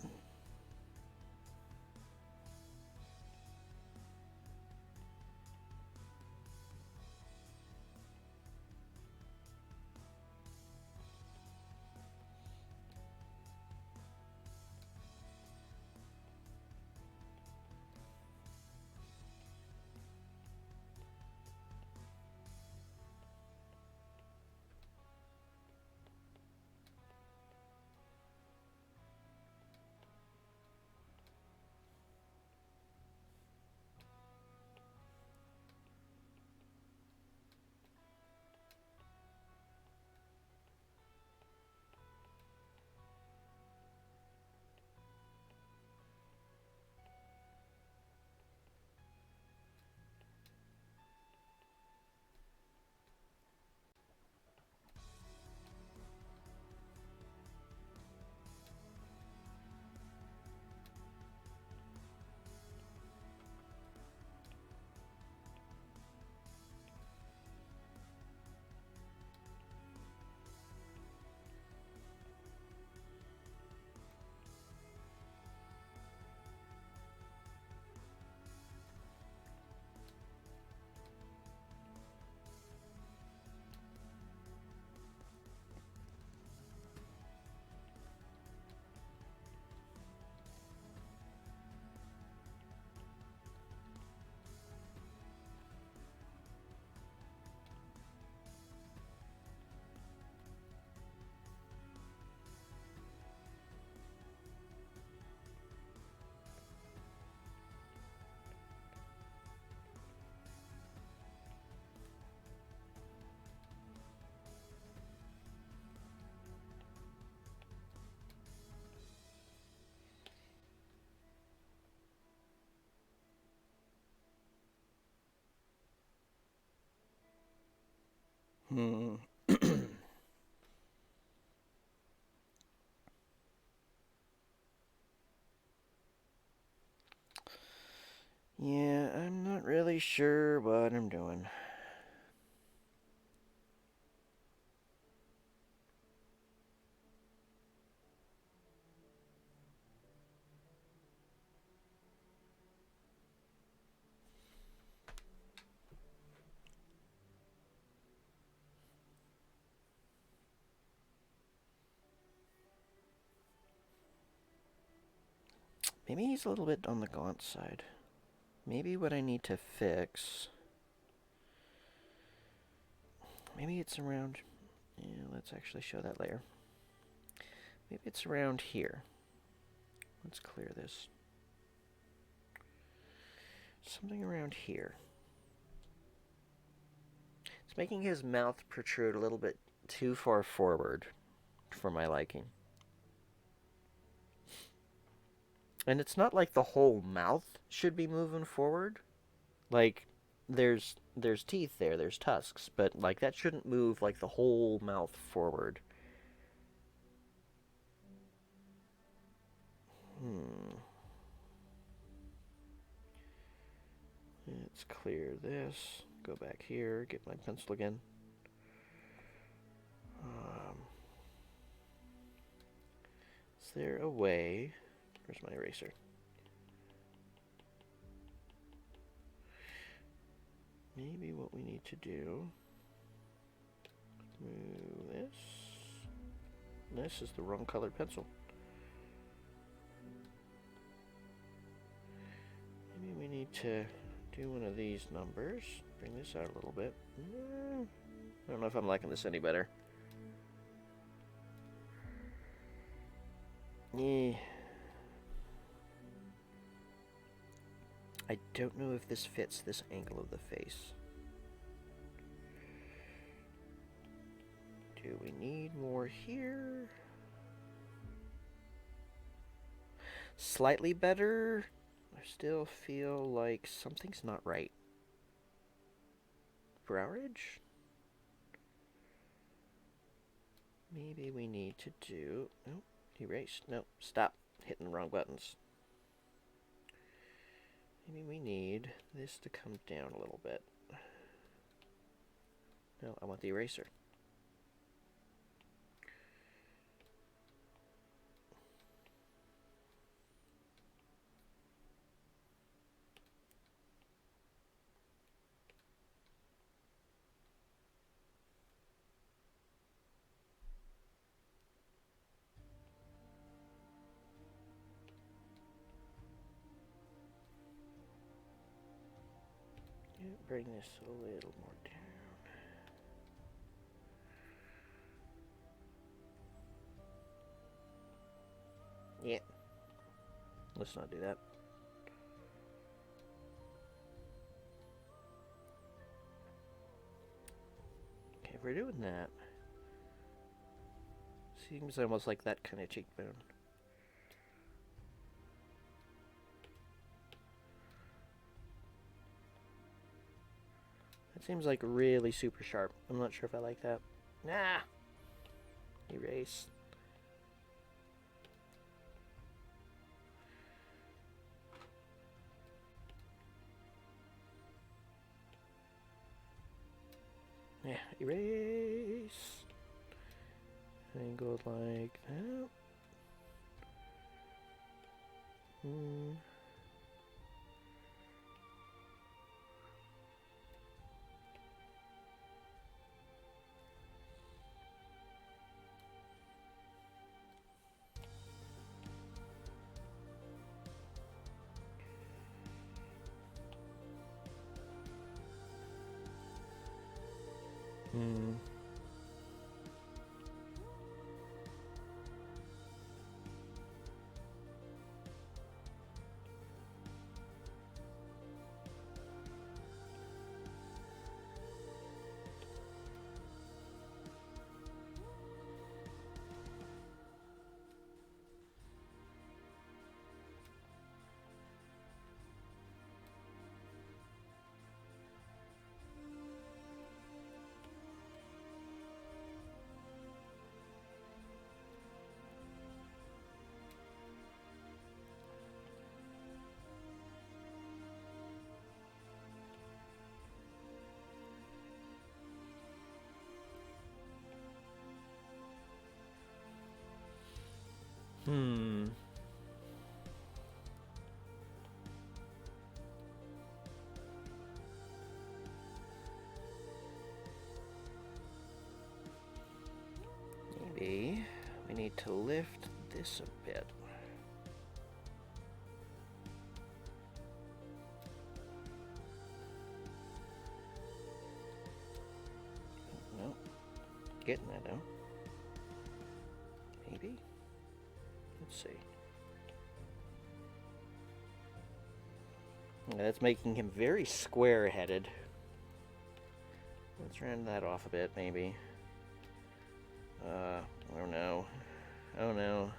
Hmm. Yeah, I'm not really sure what I'm doing. Maybe he's a little bit on the gaunt side. Maybe what I need to fix... Maybe it's around... Yeah, let's actually show that layer. Maybe it's around here. Let's clear this. Something around here. It's making his mouth protrude a little bit too far forward for my liking. And it's not like the whole mouth should be moving forward. Like, there's teeth there, there's tusks, but like that shouldn't move like the whole mouth forward. Hmm. Let's clear this. Go back here, get my pencil again. Um, is there a way? Where's my eraser? Maybe what we need to do, Move this. This is the wrong colored pencil. Maybe we need to do one of these numbers. Bring this out a little bit. I don't know if I'm liking this any better. Yeah. I don't know if this fits this angle of the face. Do we need more here? Slightly better. I still feel like something's not right. Brow ridge? Maybe we need to do... Nope. Erase. Nope. Stop hitting the wrong buttons. Maybe we need this to come down a little bit. No, I want the eraser. Bring this a little more down. Yeah. Let's not do that. Okay, if we're doing that, seems almost like that kind of cheekbone. That seems like really super sharp. I'm not sure if I like that. Nah! Erase. Yeah, erase. And go like that. Maybe we need to lift this a bit. No, getting that though. Maybe. Let's see. That's making him very square-headed. Let's round that off a bit, maybe. Oh no. Oh no.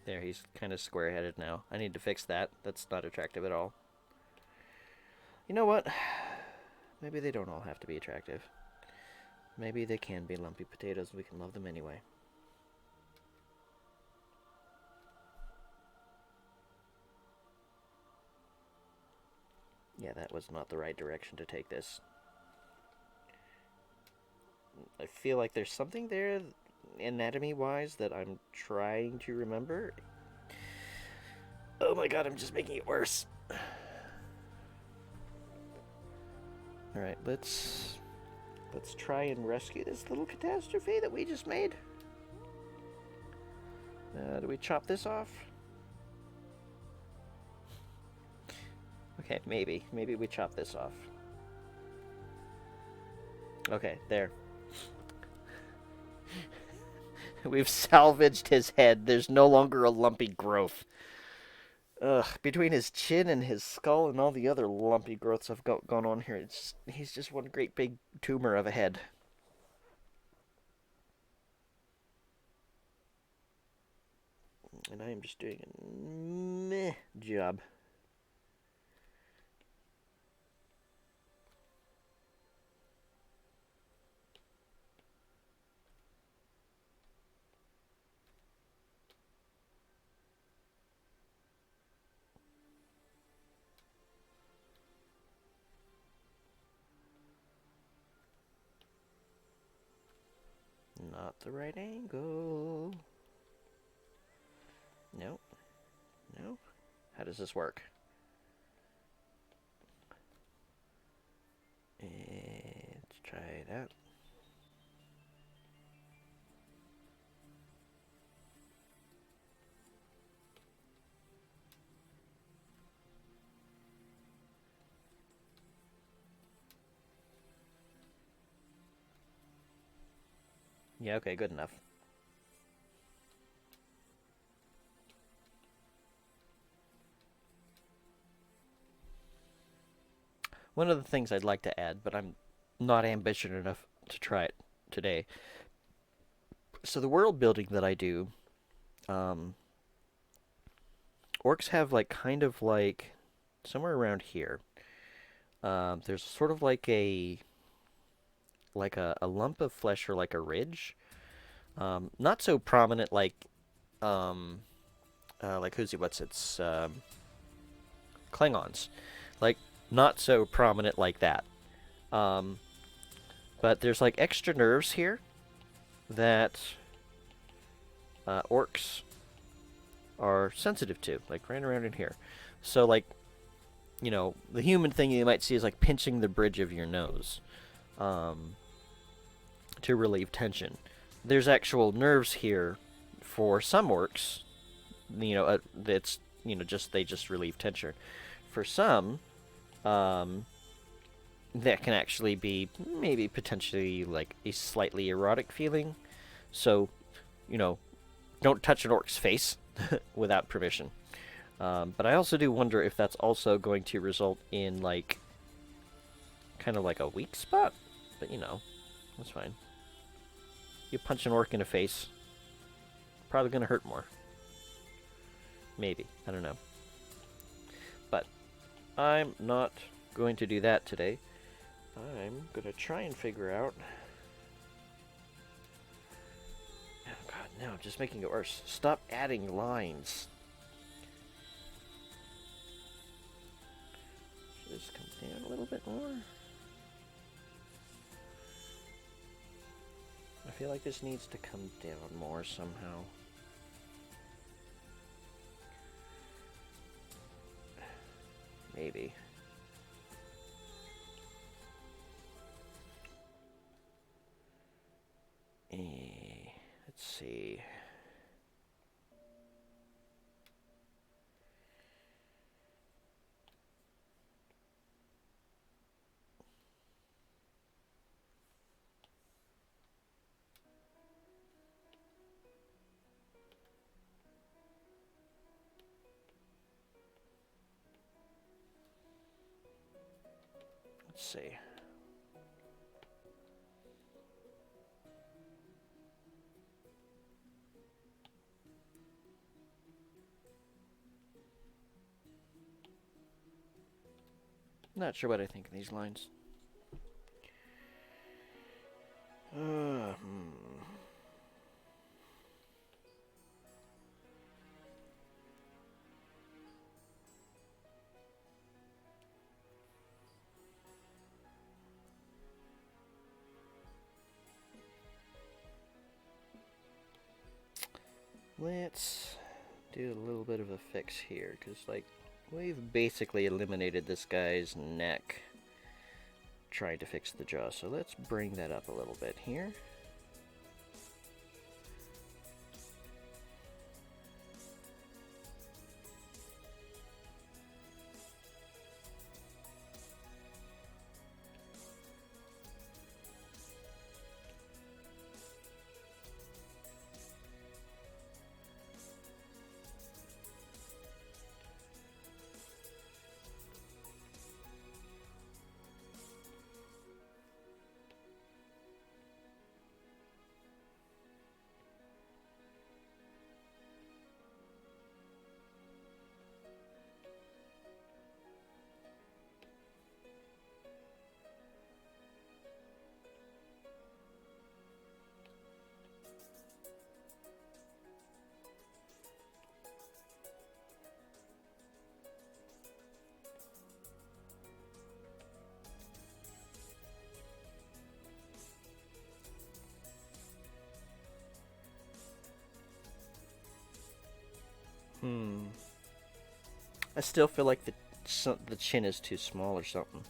There, he's kind of square-headed now. I need to fix that. That's not attractive at all. You know what? Maybe they don't all have to be attractive. Maybe they can be lumpy potatoes. We can love them anyway. Yeah, that was not the right direction to take this. I feel like there's something there anatomy-wise that I'm trying to remember. Oh my god, I'm just making it worse. Alright, let's try and rescue this little catastrophe that we just made. Do we chop this off? Okay, maybe. Maybe we chop this off. Okay, there. We've salvaged his head. There's no longer a lumpy growth. Ugh, between his chin and his skull and all the other lumpy growths I've got gone on here, he's just one great big tumor of a head. And I am just doing a meh job. Not the right angle. Nope. No. How does this work? Let's try it out. Yeah, okay, good enough. One of the things I'd like to add, but I'm not ambitious enough to try it today. So the world building that I do, orcs have like kind of like somewhere around here. There's sort of like a lump of flesh or like a ridge. Not so prominent like who's he? What's it's Klingons, like not so prominent like that. Um, but there's like extra nerves here that orcs are sensitive to, like right around in here. So like, you know, the human thing you might see is like pinching the bridge of your nose to relieve tension. There's actual nerves here for some orcs. That's just they just relieve tension. For some, that can actually be maybe potentially like a slightly erotic feeling. So, you know, don't touch an orc's face without permission. But I also do wonder if that's also going to result in like kind of like a weak spot. But that's fine. You punch an orc in the face, probably gonna hurt more. Maybe, I don't know. But I'm not going to do that today. I'm gonna try and figure out. Oh god, no, I'm just making it worse. Stop adding lines. Should this come down a little bit more? I feel like this needs to come down more somehow. Maybe. Let's see. Let's see. Not sure what I think of these lines. Hmm. let's do a little bit of a fix here, because, like, we've basically eliminated this guy's neck trying to fix the jaw, so let's bring that up a little bit here. I still feel like the chin is too small or something.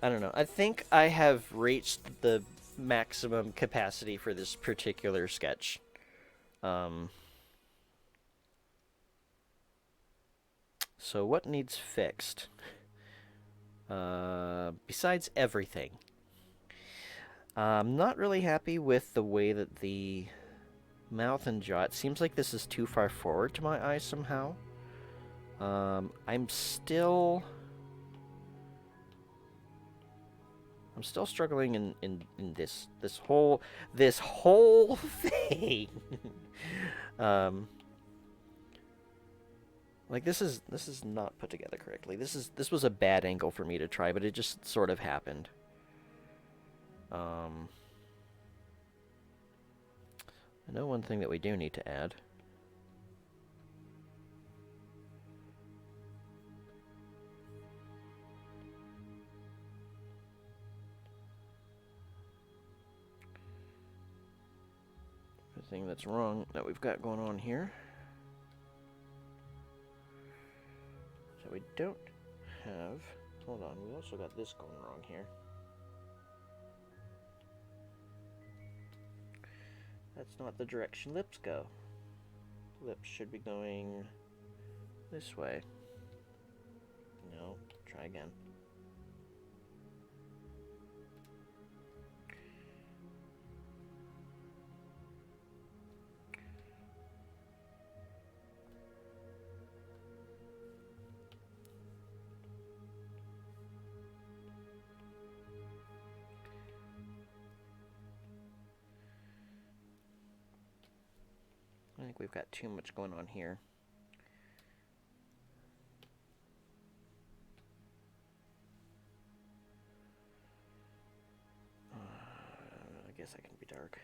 I don't know. I think I have reached the maximum capacity for this particular sketch. So what needs fixed? Besides everything. I'm not really happy with the way that the mouth and jaw, it seems like this is too far forward to my eyes somehow. I'm still struggling in this whole thing. Like this is not put together correctly. This was a bad angle for me to try, but it just sort of happened. I know one thing that we do need to add. The thing that's wrong that we've got going on here. So we don't have... Hold on, we also got this going wrong here. That's not the direction lips go. Lips should be going this way. No, try again. I think we've got too much going on here. I guess I can be dark.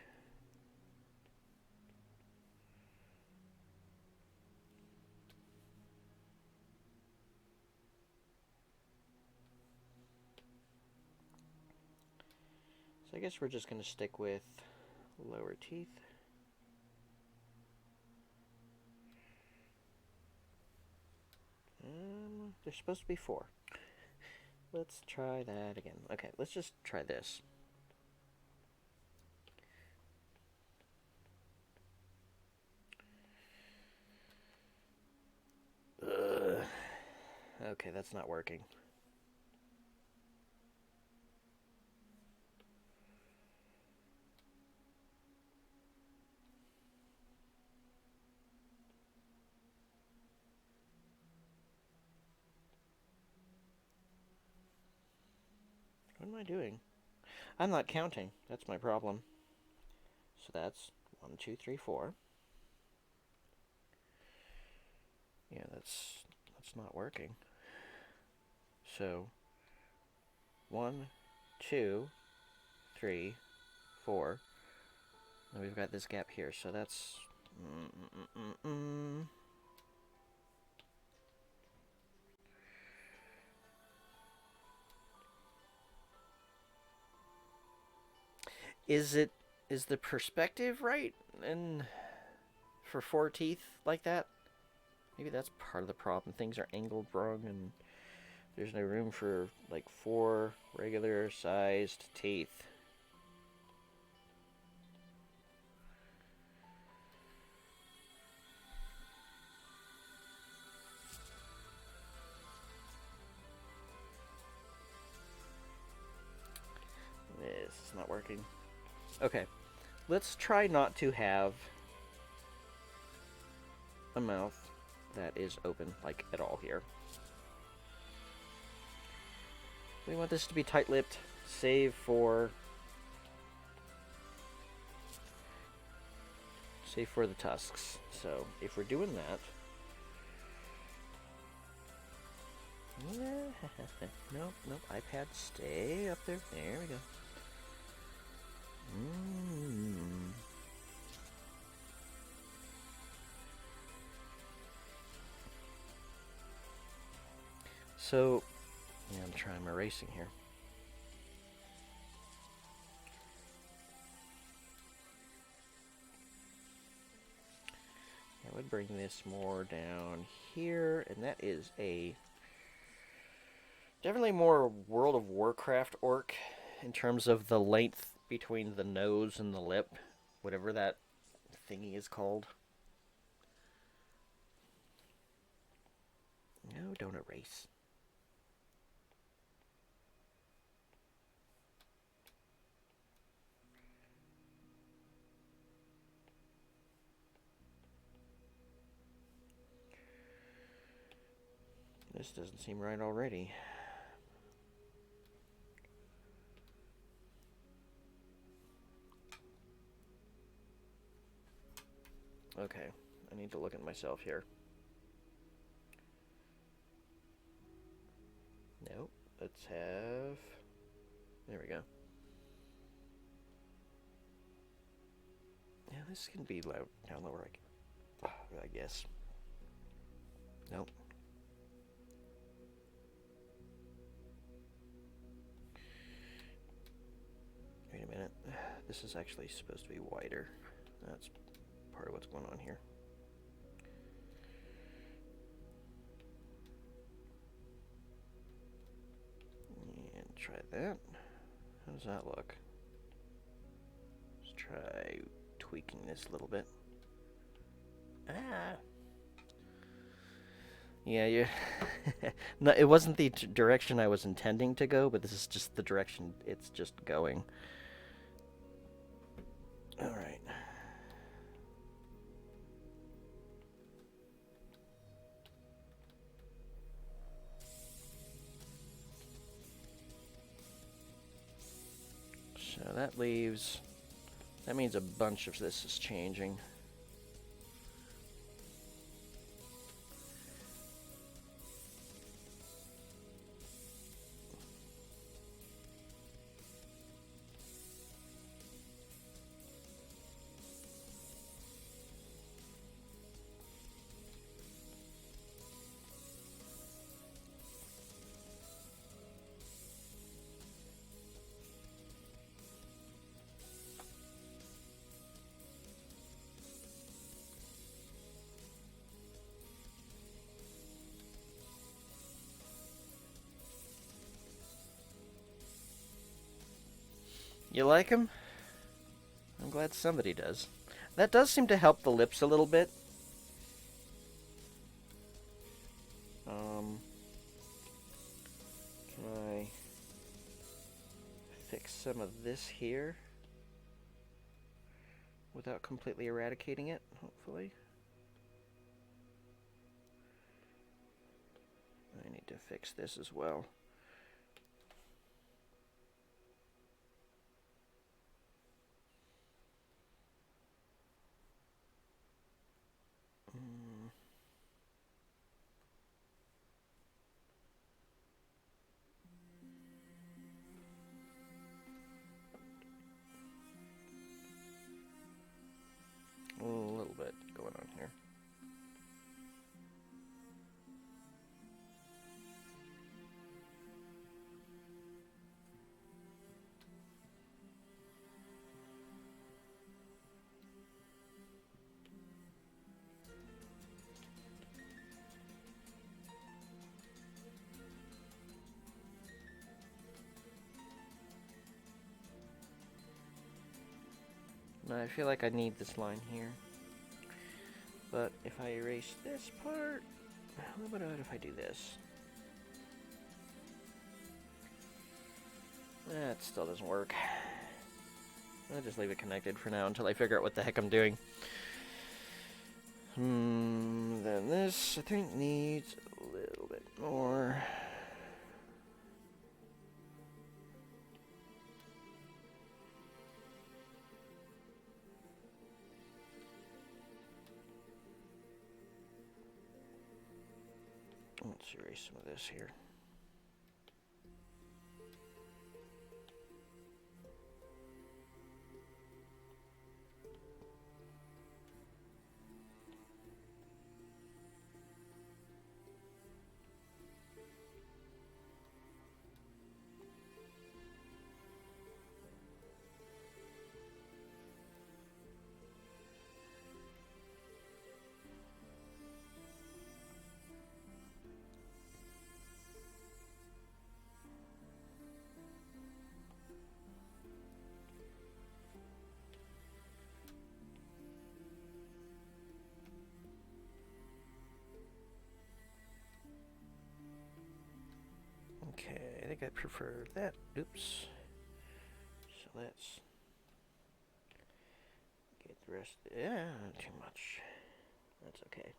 So I guess we're just going to stick with lower teeth. There's supposed to be 4. Let's try that again. Okay, let's just try this. Ugh. Okay, that's not working. What am I doing? I'm not counting. That's my problem. So that's 1, 2, 3, 4. Yeah, that's not working. So 1, 2, 3, 4. And we've got this gap here. So that's Is the perspective right and for 4 teeth like that? Maybe that's part of the problem. Things are angled wrong and there's no room for like 4 regular sized teeth. This is not working. Okay, let's try not to have a mouth that is open, like, at all here. We want this to be tight-lipped, save for the tusks. So, if we're doing that... nope, iPad, stay up there. There we go. So, yeah, I'm trying my erasing here. I would bring this more down here, and that is a definitely more World of Warcraft orc in terms of the length between the nose and the lip, whatever that thingy is called. No, don't erase. This doesn't seem right already. Okay, I need to look at myself here. Nope, let's have... There we go. Yeah, this can be low, down lower, I guess. Nope. Wait a minute. This is actually supposed to be wider. That's part of what's going on here. And try that. How does that look? Let's try tweaking this a little bit. Ah! Yeah, no, it wasn't the direction I was intending to go, but this is just the direction it's just going. Alright. So that leaves... That means a bunch of this is changing. You like him? I'm glad somebody does. That does seem to help the lips a little bit. Can I fix some of this here without completely eradicating it, hopefully? I need to fix this as well. A little bit going on here. Now I feel like I need this line here. But if I erase this part, what about if I do this? That still doesn't work. I'll just leave it connected for now until I figure out what the heck I'm doing. Then this, I think, needs a little bit more. Let's erase some of this here. Okay, I think I prefer that. Oops. So let's get the rest. Yeah, too much. That's okay.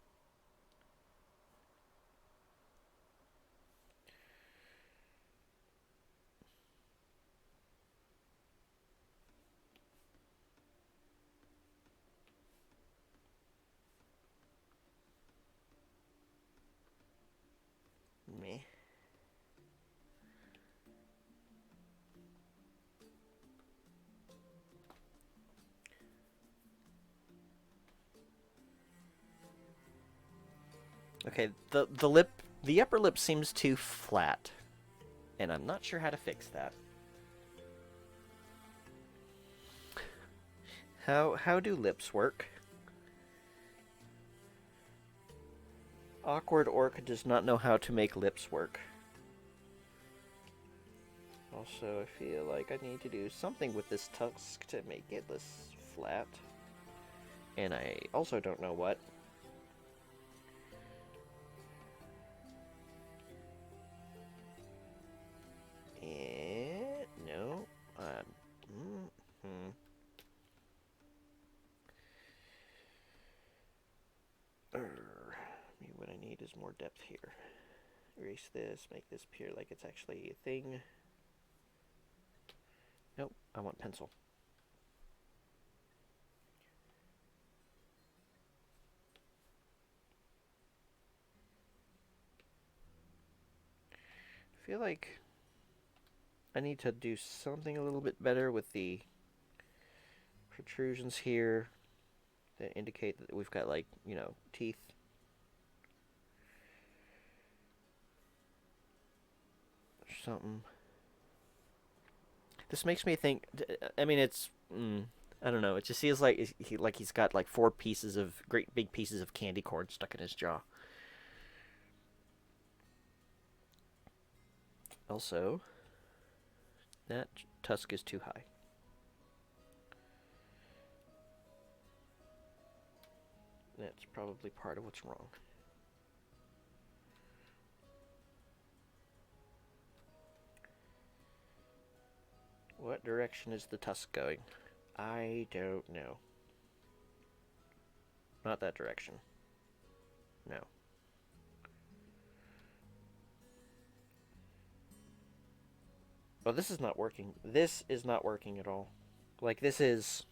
Me. Okay, the upper lip seems too flat, and I'm not sure how to fix that. How do lips work? Awkward Orc does not know how to make lips work. Also, I feel like I need to do something with this tusk to make it less flat. And I also don't know what. No. Maybe what I need is more depth here. Erase this, make this appear like it's actually a thing. Nope, I want pencil. I feel like I need to do something a little bit better with the protrusions here that indicate that we've got, like, you know, teeth. Or something. This makes me think. I mean, it's. I don't know. It just feels like he's got like 4 pieces of great big pieces of candy corn stuck in his jaw. Also, that tusk is too high. That's probably part of what's wrong. What direction is the tusk going? I don't know. Not that direction. No. Oh, this is not working. This is not working at all. Like, this is...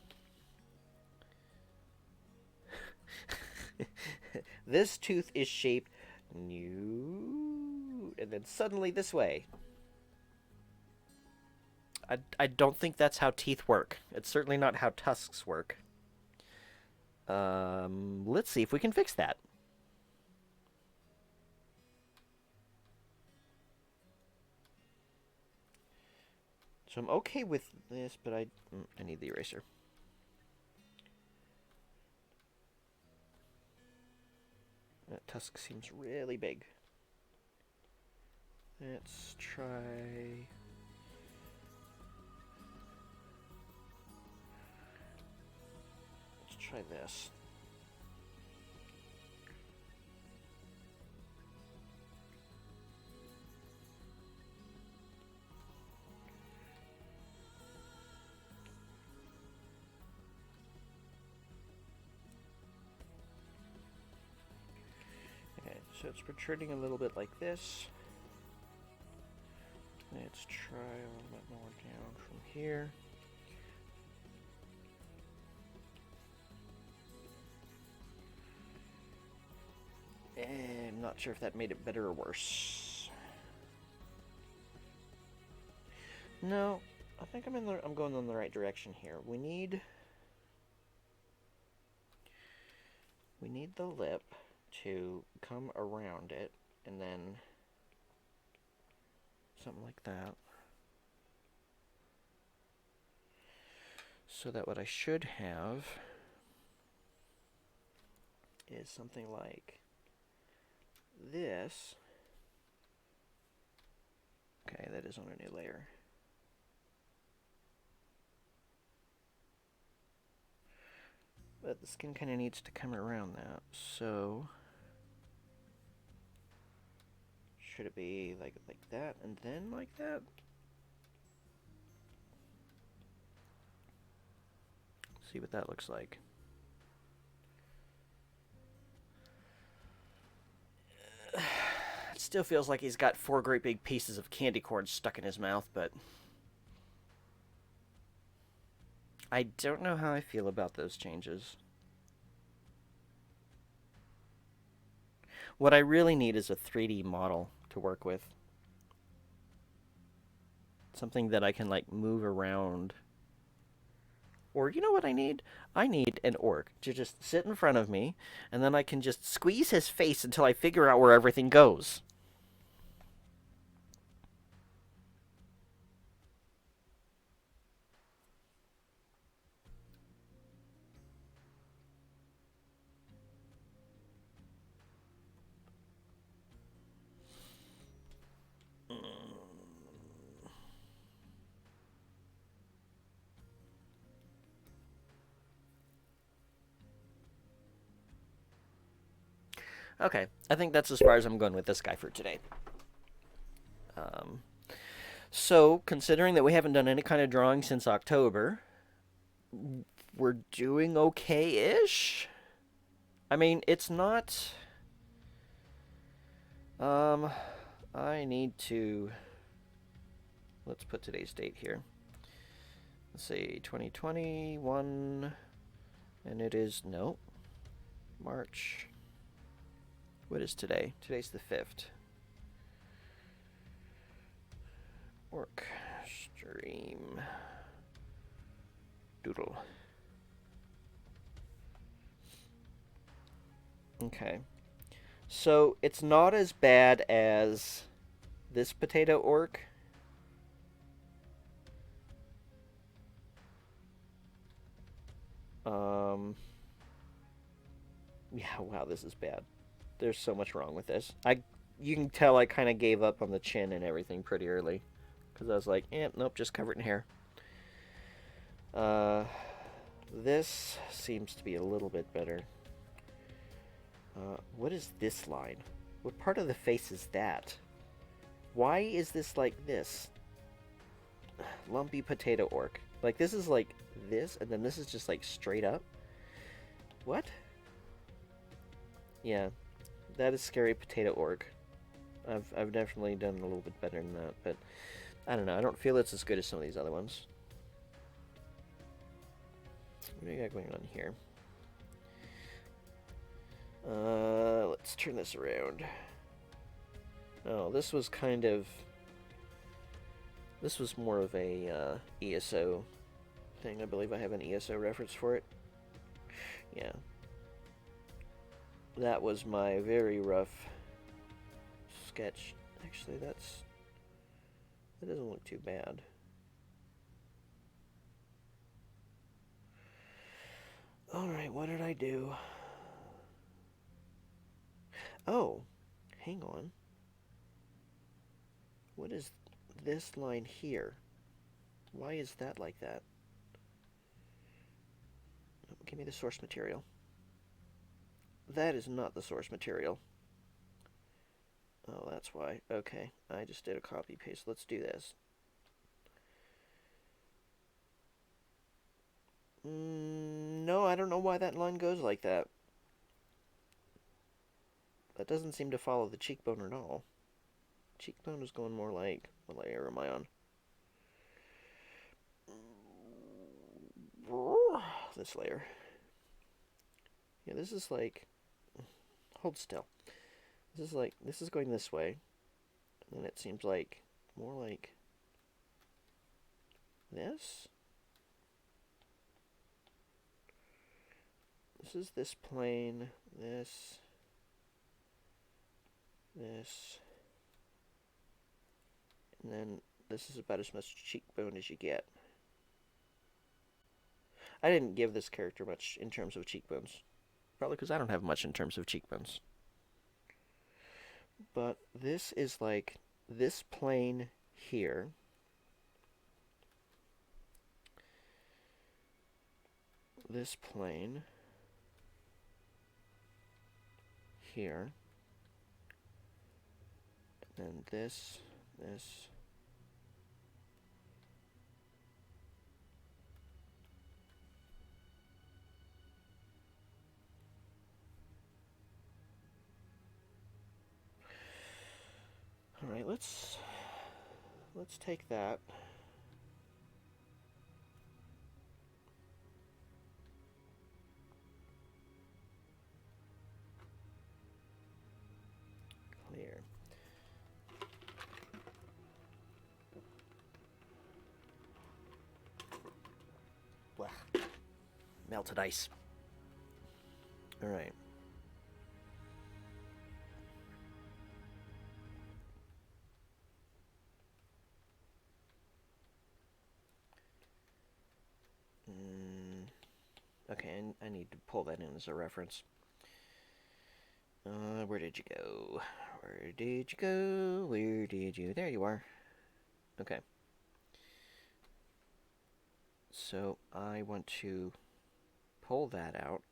This tooth is shaped new, and then suddenly this way. I don't think that's how teeth work. It's certainly not how tusks work. Let's see if we can fix that. So I'm okay with this, but I need the eraser. That tusk seems really big. Let's try... try this. Okay, so it's protruding a little bit like this. Let's try a little bit more down from here. And I'm not sure if that made it better or worse. No, I think I'm going in the right direction here. We need the lip to come around it, and then something like that. So that what I should have is something like this. Okay, that is on a new layer. But the skin kind of needs to come around that, so should it be like that and then like that? See what that looks like. It still feels like he's got 4 great big pieces of candy corn stuck in his mouth, but I don't know how I feel about those changes. What I really need is a 3D model to work with. Something that I can, like, move around. Or, you know what I need? I need an orc to just sit in front of me, and then I can just squeeze his face until I figure out where everything goes. Okay, I think that's as far as I'm going with this guy for today. So, considering that we haven't done any kind of drawing since October, we're doing okay-ish? I mean, it's not... I need to... Let's put today's date here. Let's see, 2021, and it is, no, March. What is today? Today's the 5th. Orc stream doodle. Okay. So it's not as bad as this potato orc. Yeah, wow, this is bad. There's so much wrong with this. You can tell I kind of gave up on the chin and everything pretty early. Because I was like, nope, just cover it in hair. This seems to be a little bit better. What is this line? What part of the face is that? Why is this like this? Lumpy potato orc. Like, this is like this, and then this is just like straight up. What? Yeah, that is scary potato orc. I've definitely done a little bit better than that, but I don't know. I don't feel it's as good as some of these other ones. What do we got going on here? Let's turn this around. Oh, this was kind of... This was more of a ESO thing. I believe I have an ESO reference for it. Yeah. That was my very rough sketch. Actually, that doesn't look too bad. Alright, what did I do? Oh, hang on. What is this line here? Why is that like that? Give me the source material. That is not the source material. Oh, that's why. Okay, I just did a copy paste. Let's do this. No, I don't know why that line goes like that. That doesn't seem to follow the cheekbone at all. Cheekbone is going more like... What layer am I on? This layer. Yeah, this is like... Hold still. This is like... This is going this way. And then it seems like... More like... This? This is this plane. This... This... And then this is about as much cheekbone as you get. I didn't give this character much in terms of cheekbones. Probably because I don't have much in terms of cheekbones. But this is like this plane here. This plane here. And then this. All right, let's take that. Clear. Blah. Melted ice. All right. Okay, I need to pull that in as a reference. Where did you go? Where did you go? Where did you... There you are. Okay. So, I want to pull that out.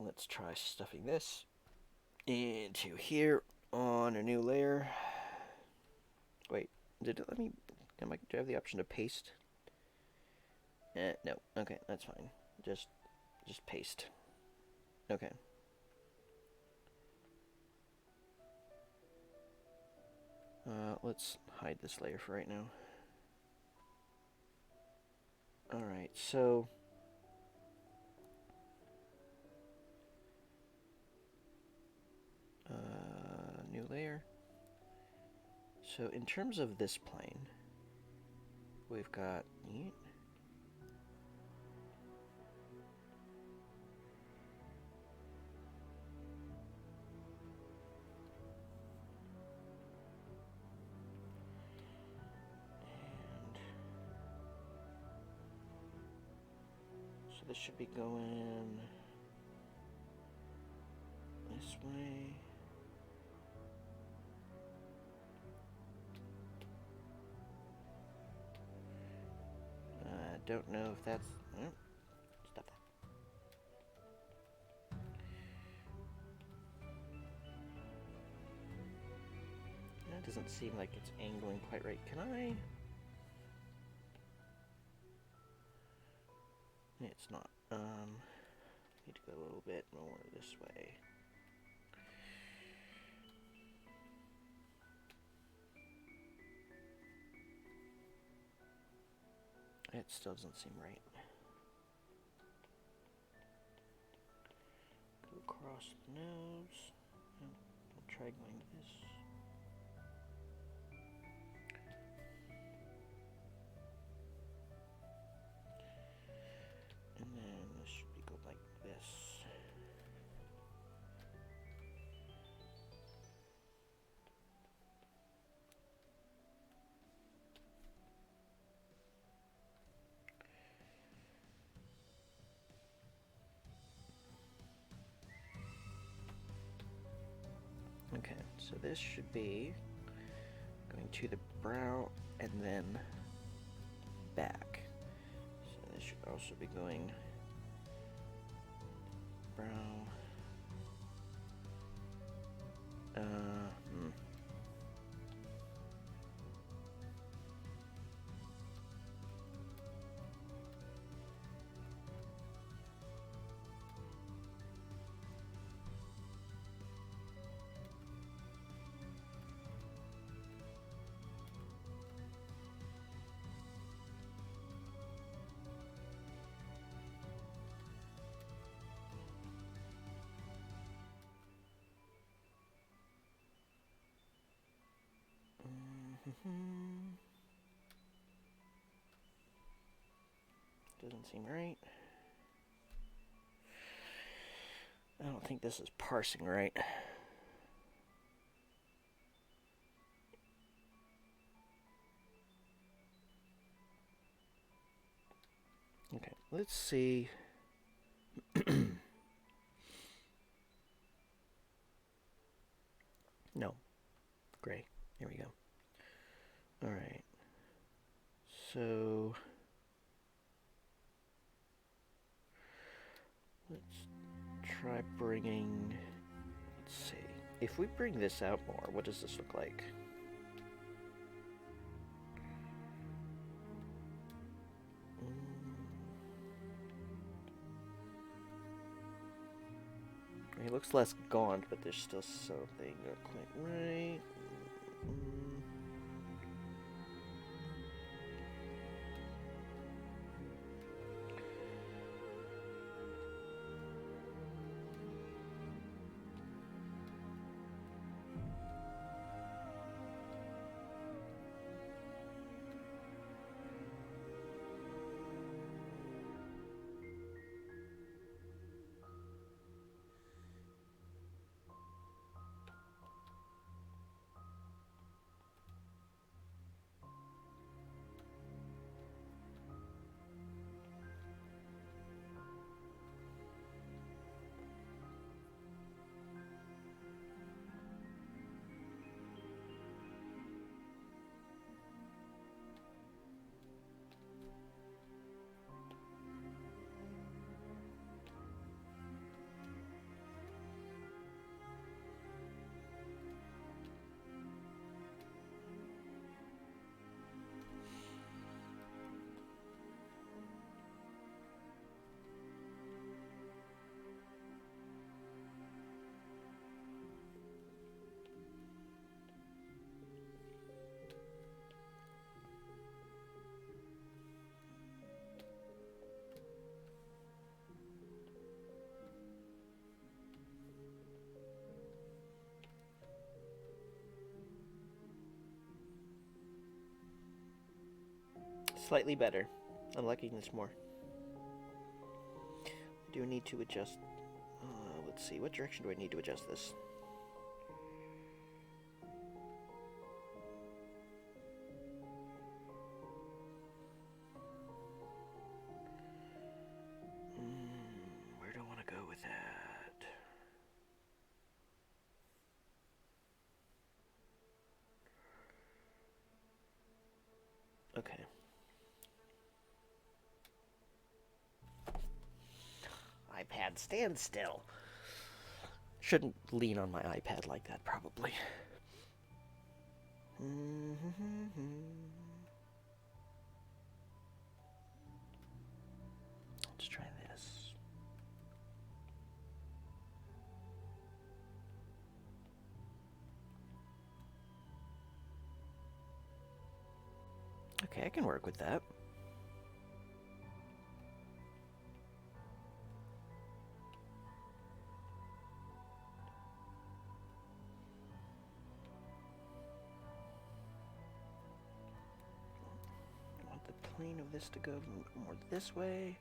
Let's try stuffing this into here on a new layer. Wait, did it let me... do I have the option to paste? No. Okay, that's fine. Just paste. Okay. Let's hide this layer for right now. Alright, so... new layer. So in terms of this plane, we've got... So this should be going this way. I don't know if that's... Oh, stop that. That doesn't seem like it's angling quite right. Can I... It's not. Need to go a little bit more this way. It still doesn't seem right. Go across the nose. I'll try going this. And then this should be go like this. So this should be going to the brow and then back. So this should also be going brow. Doesn't seem right. I don't think this is parsing right. Okay, let's see. No. Gray. Here we go. Alright. So let's try bringing, let's see. If we bring this out more, what does this look like? He looks less gaunt, but there's still something not quite right. Slightly better. I'm liking this more. I do need to adjust. Let's see, what direction do I need to adjust this? Where do I want to go with that? Okay. iPad, stand still. Shouldn't lean on my iPad like that, probably. Let's try this. Okay, I can work with that. Plane of this to go more this way.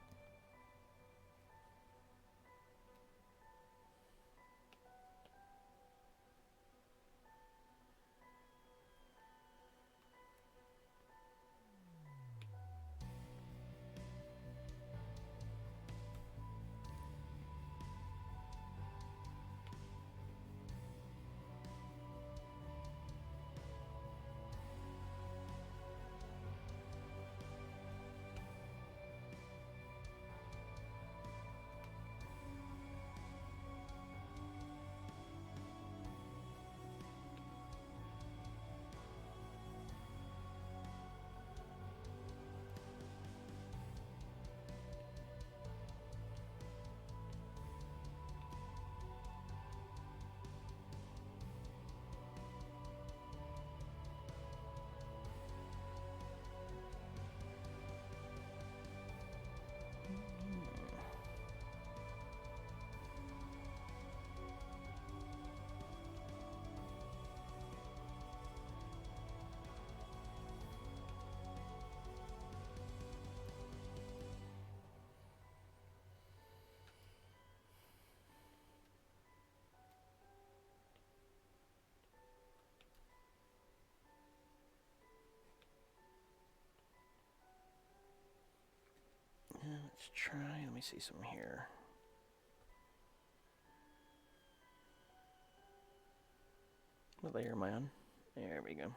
Let's try, let me see some here. What layer am I on? There we go.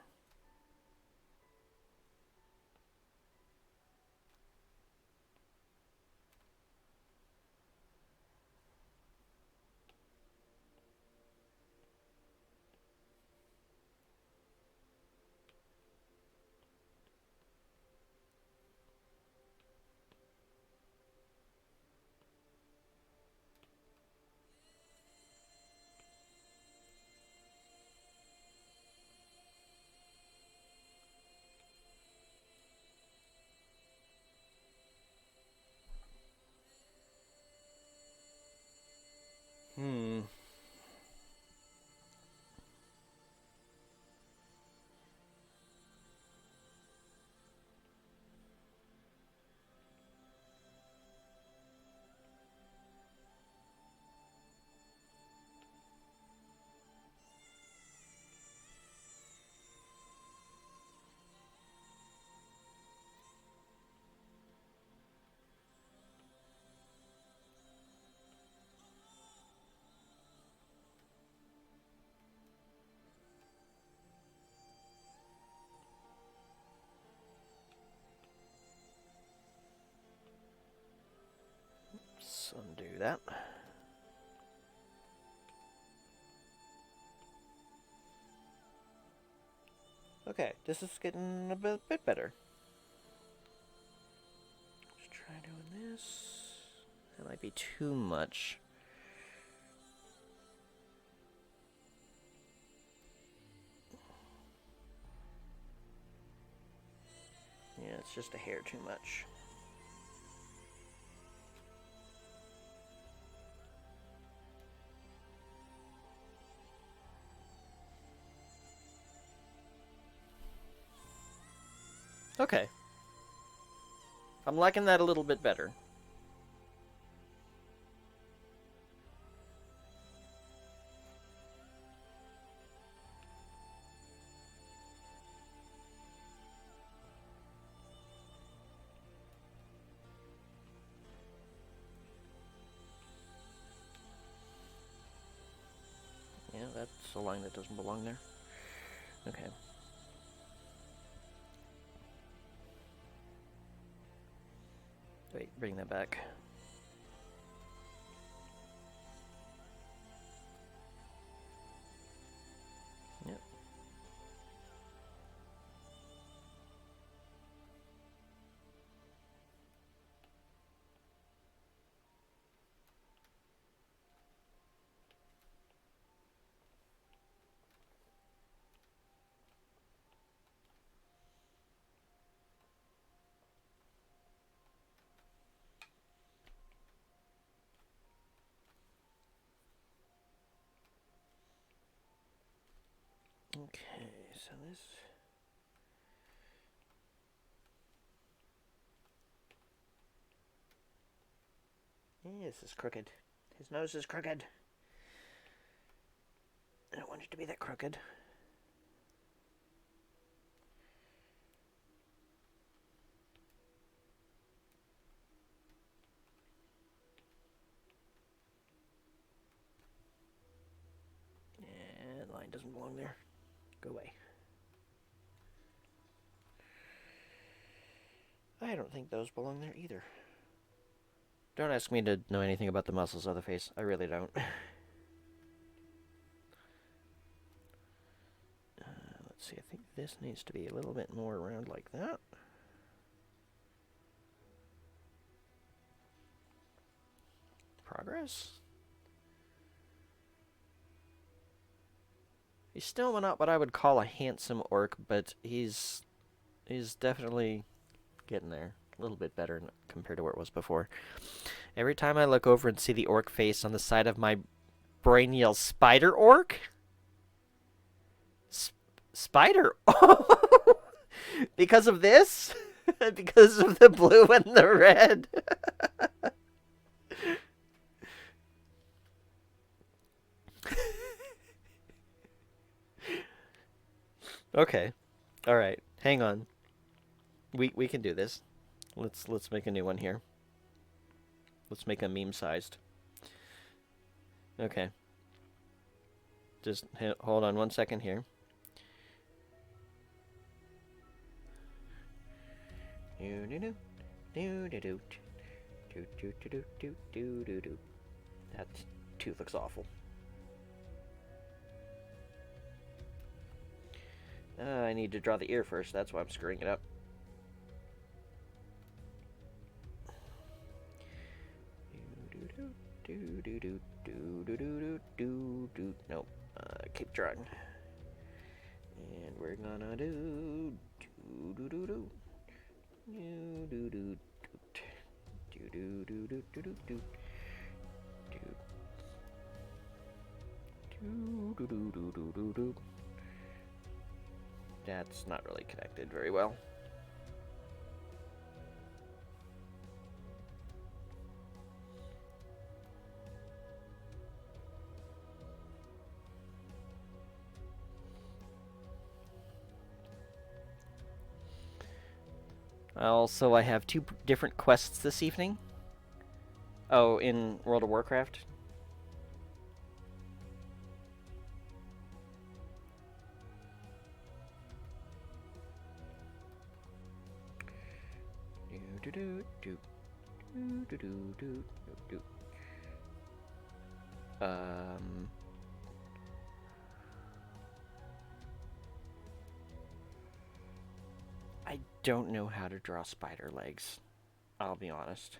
Let's undo that. Okay, this is getting a bit better. Let's try doing this. That might be too much. Yeah, it's just a hair too much. Okay. I'm liking that a little bit better. Yeah, that's a line that doesn't belong there. Okay. Wait, bring that back. Yep. Okay, so this... Yeah, this is crooked. His nose is crooked. I don't want it to be that crooked. Yeah, the line doesn't belong there. Go away. I don't think those belong there either. Don't ask me to know anything about the muscles of the face. I really don't. Let's see, I think this needs to be a little bit more around like that. Progress? He's still not what I would call a handsome orc, but he's definitely getting there. A little bit better compared to where it was before. Every time I look over and see the orc face on the side of my brain yells, Spider-Orc? Spider? Because of this? Because of the blue and the red? Okay. All right. Hang on. We can do this. Let's make a new one here. Let's make them meme-sized. Okay. Just hold on 1 second here. That tooth looks awful. I need to draw the ear first. That's why I'm screwing it up. Nope. Keep drawing. And we're gonna do That's not really connected very well. Also, I have two different quests this evening. Oh, in World of Warcraft. I don't know how to draw spider legs. I'll be honest.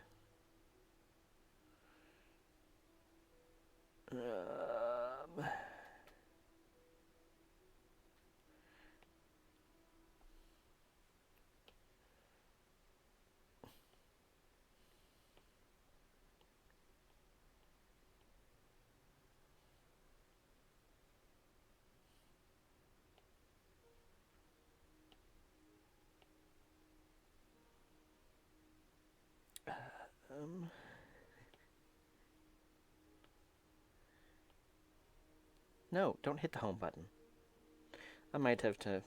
No, don't hit the home button. I might have to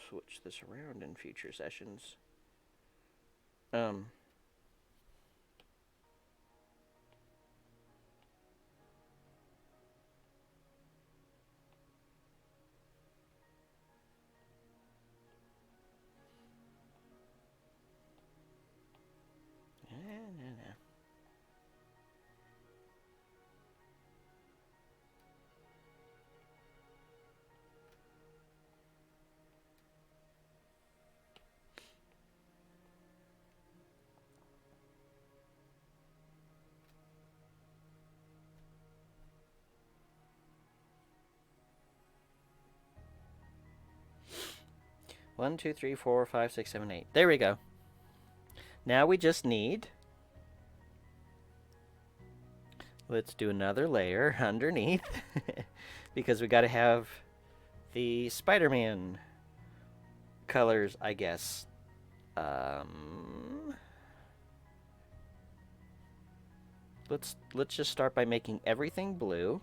switch this around in future sessions. No. 1, 2, 3, 4, 5, 6, 7, 8. There we go. Now we just need... Let's do another layer underneath. Because we gotta have the Spider-Man colors, I guess. Let's just start by making everything blue.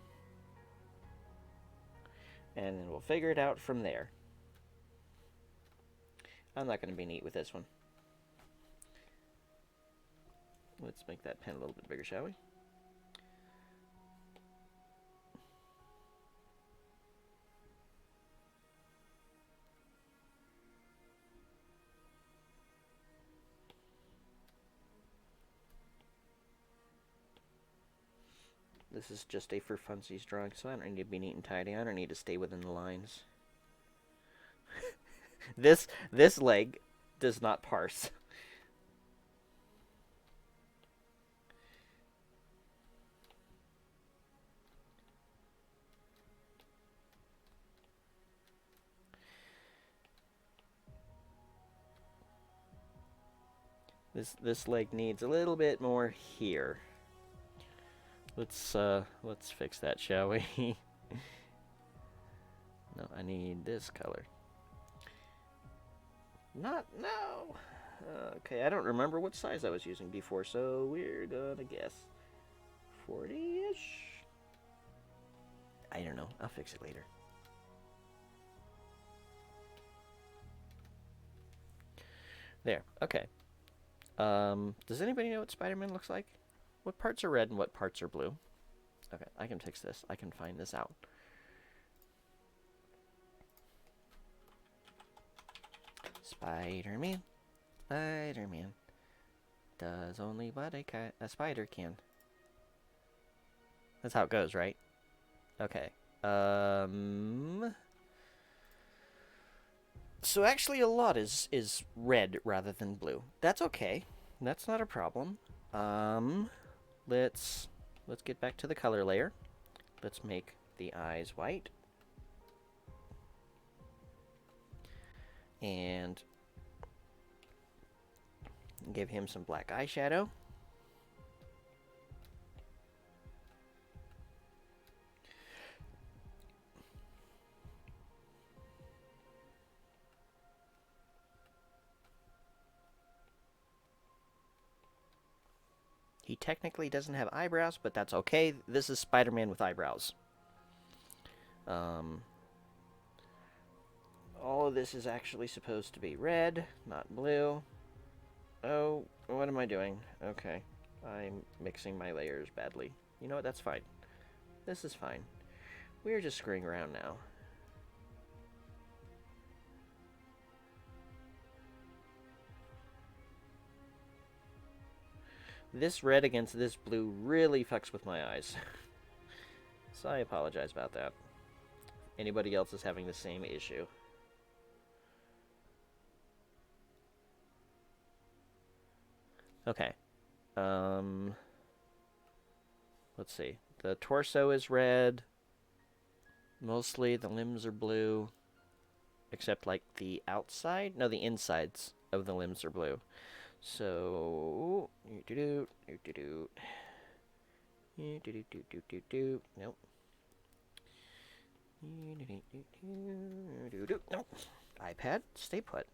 And then we'll figure it out from there. I'm not going to be neat with this one. Let's make that pen a little bit bigger, shall we? This is just a for funsies drawing, so I don't need to be neat and tidy. I don't need to stay within the lines. This leg does not parse. This leg needs a little bit more here. Let's fix that, shall we? No, I need this color. No. Okay, I don't remember what size I was using before, so we're gonna guess 40-ish. I don't know. I'll fix it later. There. Okay. Does anybody know what Spider-Man looks like? What parts are red and what parts are blue? Okay, I can fix this. I can find this out. Spider-Man, Spider-Man, does only what a spider can. That's how it goes, right? Okay. So actually a lot is red rather than blue. That's okay. That's not a problem. Let's get back to the color layer. Let's make the eyes white. And give him some black eyeshadow. He technically doesn't have eyebrows, but that's okay. This is Spider-Man with eyebrows. All of this is actually supposed to be red, not blue. Oh, what am I doing? Okay. I'm mixing my layers badly. You know what? That's fine. This is fine. We're just screwing around now. This red against this blue really fucks with my eyes. So I apologize about that. Anybody else is having the same issue. Okay. Let's see. The torso is red. Mostly the limbs are blue. Except like the outside? No, the insides of the limbs are blue. So, nope. Nope. iPad, stay put.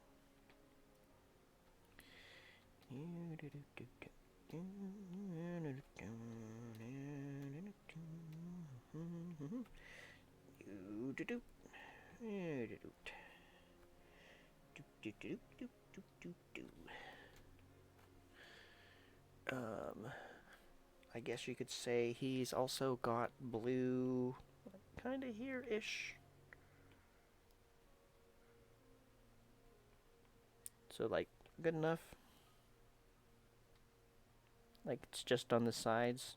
I guess you could say he's also got blue kind of here-ish. So, like, good enough. Like, it's just on the sides.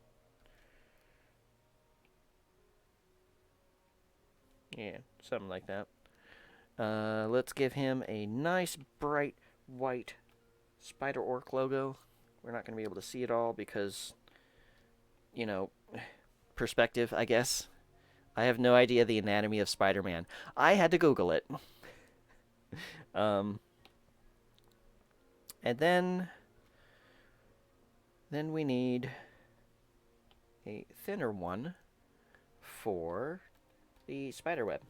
Yeah, something like that. Let's give him a nice, bright, white Spider-Orc logo. We're not going to be able to see it all because, you know, perspective, I guess. I have no idea the anatomy of Spider-Man. I had to Google it. And then we need a thinner one for the spiderweb.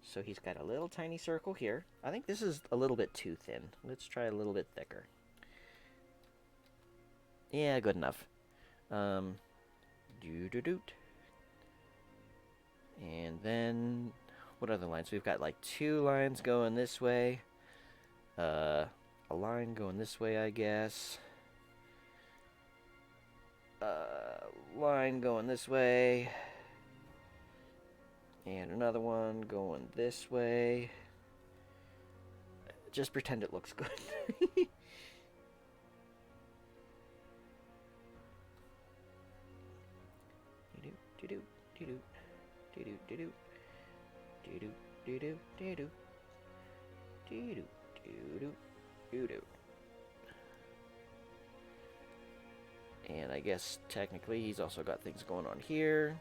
So he's got a little tiny circle here. I think this is a little bit too thin. Let's try a little bit thicker. Yeah, good enough. Doo-doo-doot. And then, what other lines? We've got like 2 lines going this way. A line going this way, I guess. Line going this way. And another one going this way. Just pretend it looks good. And I guess technically he's also got things going on here.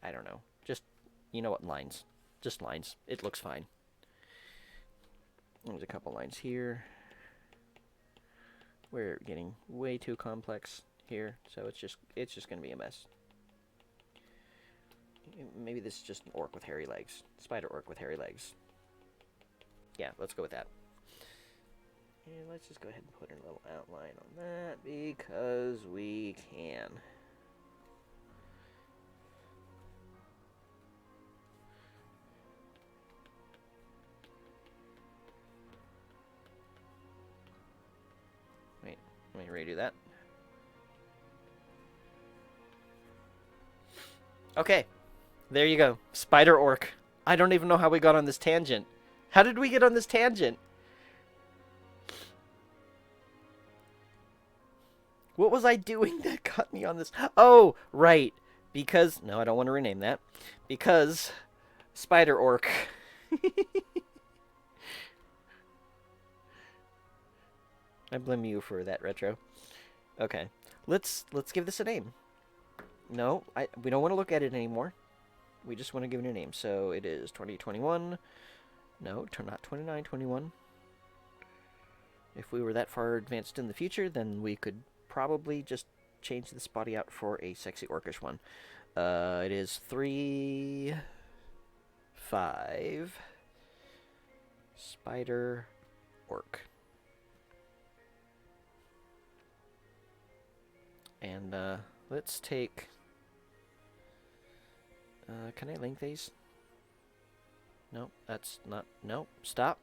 I don't know. Just, you know what, lines. Just lines. It looks fine. There's a couple lines here. We're getting way too complex here, so it's just gonna be a mess. Maybe this is just an orc with hairy legs. Spider-Orc with hairy legs. Yeah, let's go with that. And let's just go ahead and put a little outline on that because we can. Let me redo that. Okay, there you go. Spider-Orc. I don't even know how we got on this tangent. How did we get on this tangent? What was I doing that got me on this? Oh, right. Because... No, I don't want to rename that. Because... Spider-Orc. I blame you for that, Retro. Okay. Let's give this a name. No, we don't want to look at it anymore. We just want to give it a name. So it is 2021. No, not 2921. If we were that far advanced in the future, then we could probably just change this body out for a sexy orcish one. It is 3... 5... Spider-Orc. And, let's take... can I link these? No, that's not... No, stop.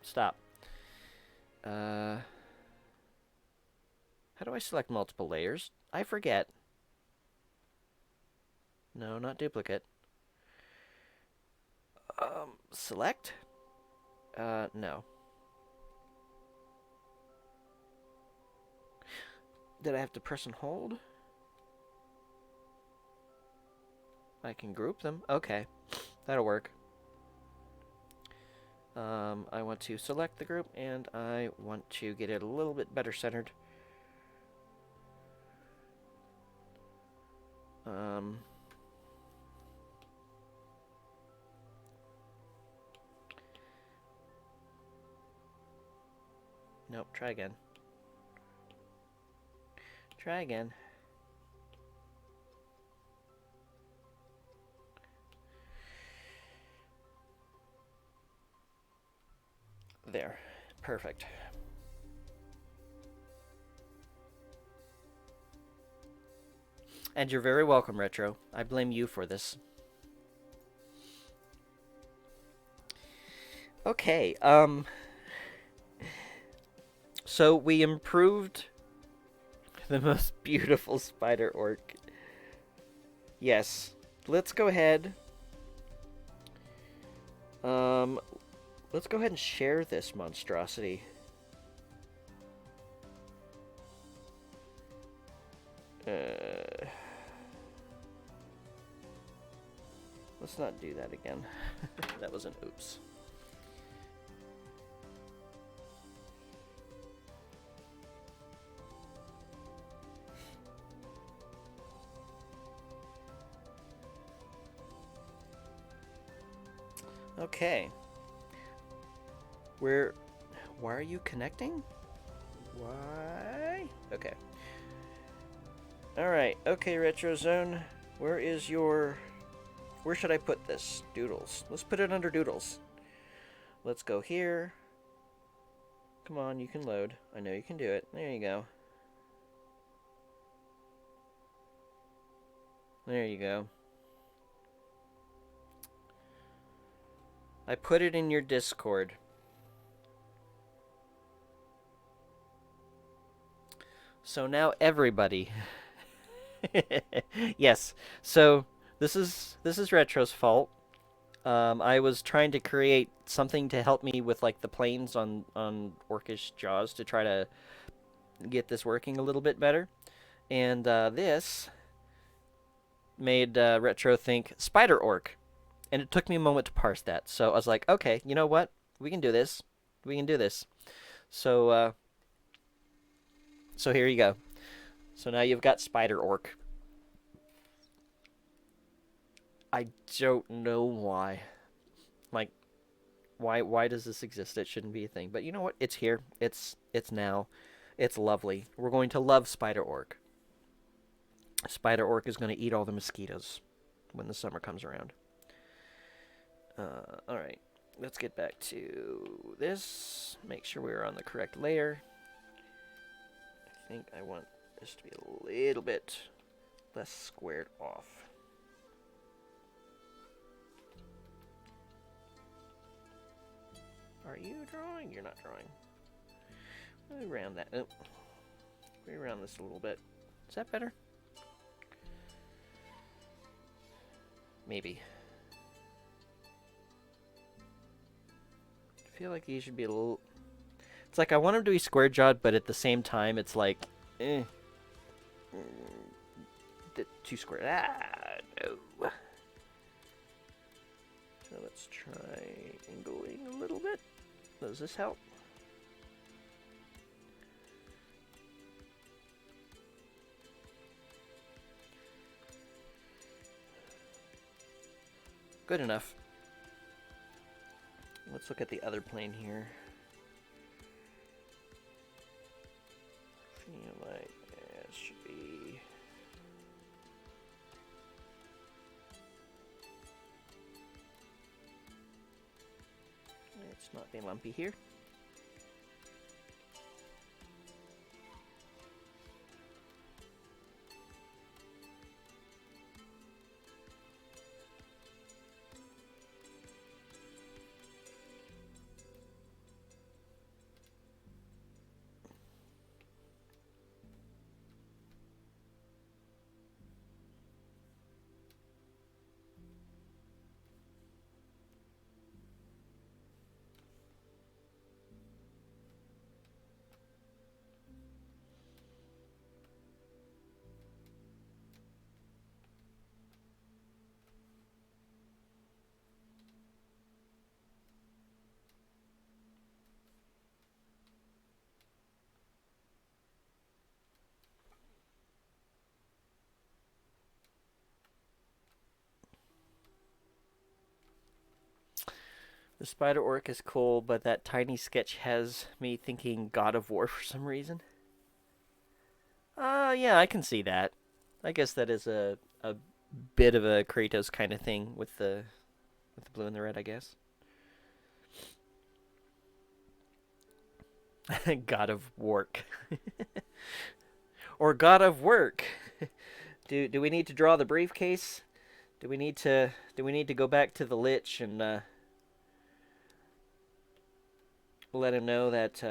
Stop. How do I select multiple layers? I forget. No, not duplicate. Select? No. Did I have to press and hold? I can group them. Okay. That'll work. I want to select the group, and I want to get it a little bit better centered. Nope, try again. Try again. There. Perfect. And you're very welcome, Retro. I blame you for this. Okay, so we improved the most beautiful Spider-Orc. Yes. Let's go ahead. Let's go ahead and share this monstrosity. Let's not do that again. That was an oops. Okay. Why are you connecting? Why? Okay. Alright, okay, Retro Zone. Where should I put this? Doodles. Let's put it under Doodles. Let's go here. Come on, you can load. I know you can do it. There you go. There you go. I put it in your Discord. So now everybody. Yes. So this is Retro's fault. I was trying to create something to help me with like the planes on Orcish Jaws to try to get this working a little bit better, and this made Retro think Spider-Orc, and it took me a moment to parse that. So I was like, okay, you know what? We can do this. We can do this. So so here you go. So now you've got Spider-Orc. I don't know why. Like, why does this exist? It shouldn't be a thing. But you know what? It's here. It's now. It's lovely. We're going to love Spider-Orc. Spider-Orc is going to eat all the mosquitoes when the summer comes around. Alright. Let's get back to this. Make sure we're on the correct layer. I think I want this to be a little bit less squared off. Are you drawing? You're not drawing. Let me round that. Oh. Reround this a little bit. Is that better? Maybe. I feel like these should be a little... It's like I want them to be square-jawed, but at the same time, it's like... Too square. Ah, no. So let's try angling a little bit. Does this help? Good enough. Let's look at the other plane here. Feel like it should be... It's not being lumpy here. The Spider-Orc is cool, but that tiny sketch has me thinking God of War for some reason. Yeah, I can see that. I guess that is a bit of a Kratos kind of thing with the blue and the red, I guess. God of Work. Or God of Work. Do we need to draw the briefcase? Do we need to go back to the Lich and let him know that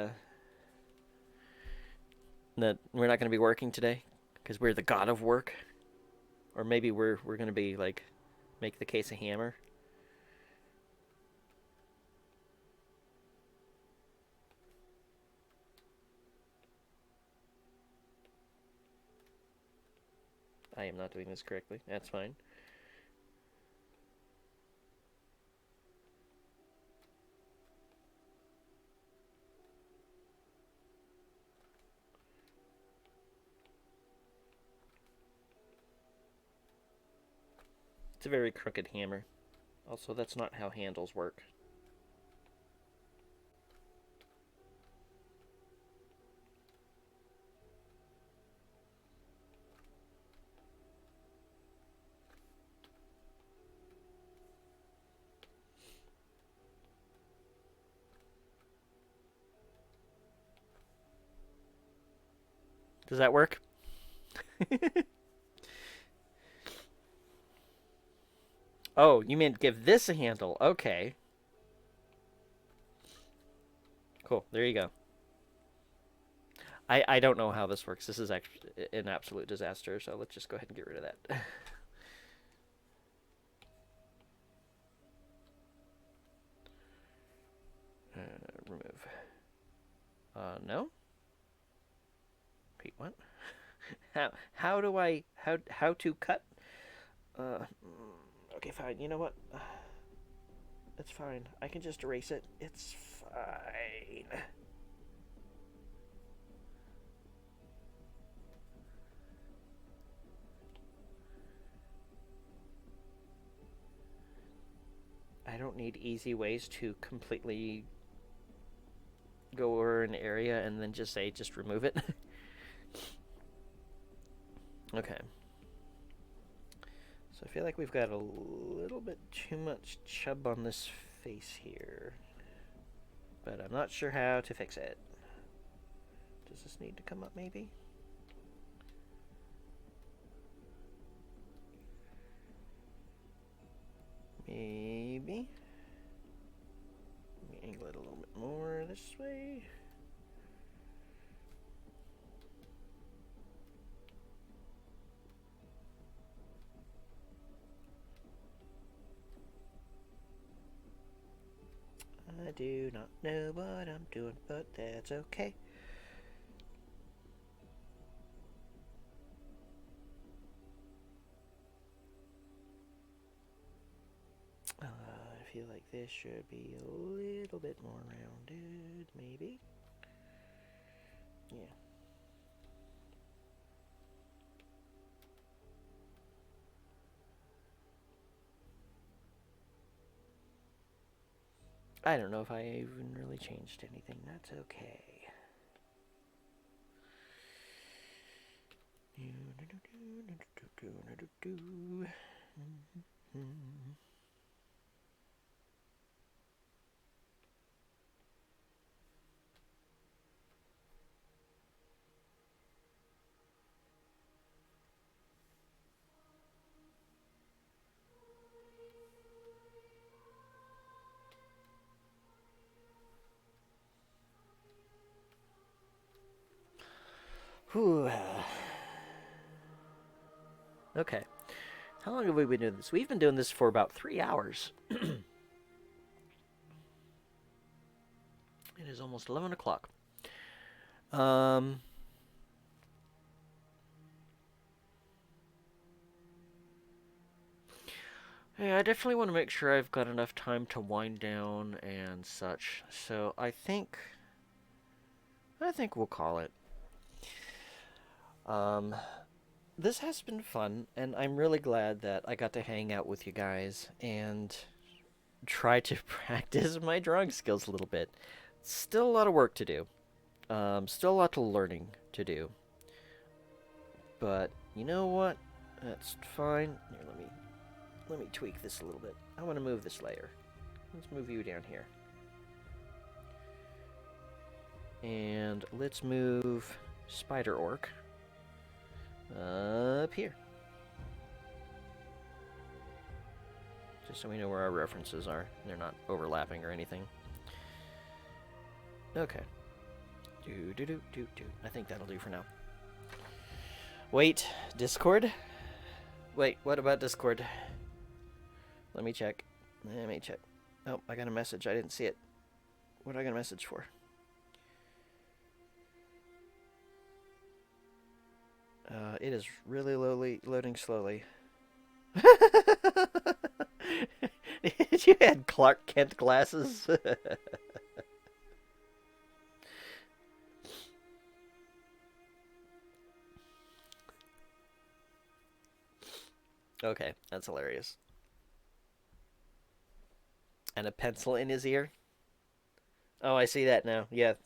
that we're not going to be working today because we're the God of Work? Or maybe we're going to be like make the case a hammer. I am not doing this correctly. That's fine. It's a very crooked hammer. Also, that's not how handles work. Does that work? Oh, you meant give this a handle. Okay. Cool. There you go. I don't know how this works. This is actually an absolute disaster, so let's just go ahead and get rid of that. Remove. No? Repeat what? How do I how to cut? Okay, fine. You know what? It's fine. I can just erase it. It's fine. I don't need easy ways to completely go over an area and then just say, just remove it. Okay. So I feel like we've got a little bit too much chub on this face here. But I'm not sure how to fix it. Does this need to come up maybe? Maybe. Let me angle it a little bit more this way. do not know what I'm doing, but that's okay. I feel like this should be a little bit more rounded, maybe. Yeah. I don't know if I even really changed anything. That's okay. Whew. Okay. How long have we been doing this? We've been doing this for about 3 hours. It is almost 11 o'clock. Yeah, I definitely want to make sure I've got enough time to wind down and such. So I think we'll call it. This has been fun, and I'm really glad that I got to hang out with you guys and try to practice my drawing skills a little bit. Still a lot of work to do. Still a lot of learning to do. But you know what? That's fine. Here, let me tweak this a little bit. I want to move this layer. Let's move you down here. And let's move Spider-Orc up here. Just so we know where our references are. They're not overlapping or anything. Okay. I think that'll do for now. Wait, Discord? Wait, what about Discord? Let me check. Oh, I got a message. I didn't see it. What did I got a message for? It is really loading slowly. Did you add Clark Kent glasses? Okay, that's hilarious. And a pencil in his ear? Oh, I see that now. Yes.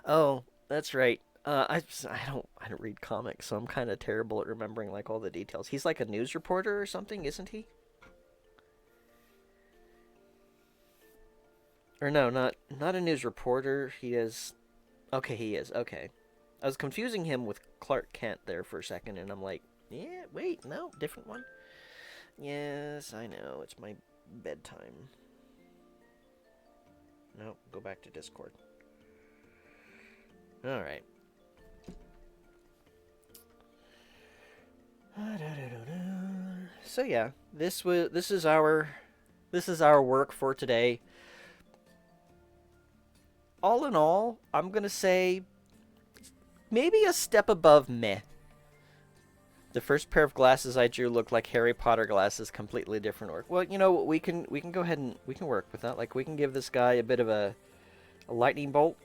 Oh, that's right. I don't read comics, so I'm kind of terrible at remembering like all the details. He's like a news reporter or something, isn't he? Or no, not a news reporter. He is. Okay, he is. Okay. I was confusing him with Clark Kent there for a second, and I'm like, yeah, wait, no, different one. Yes, I know. It's my bedtime. No, go back to Discord. All right. So yeah, this is our work for today. All in all, I'm gonna say maybe a step above meh. The first pair of glasses I drew looked like Harry Potter glasses, completely different work. Well, you know, we can go ahead and we can work with that. Like we can give this guy a bit of a lightning bolt.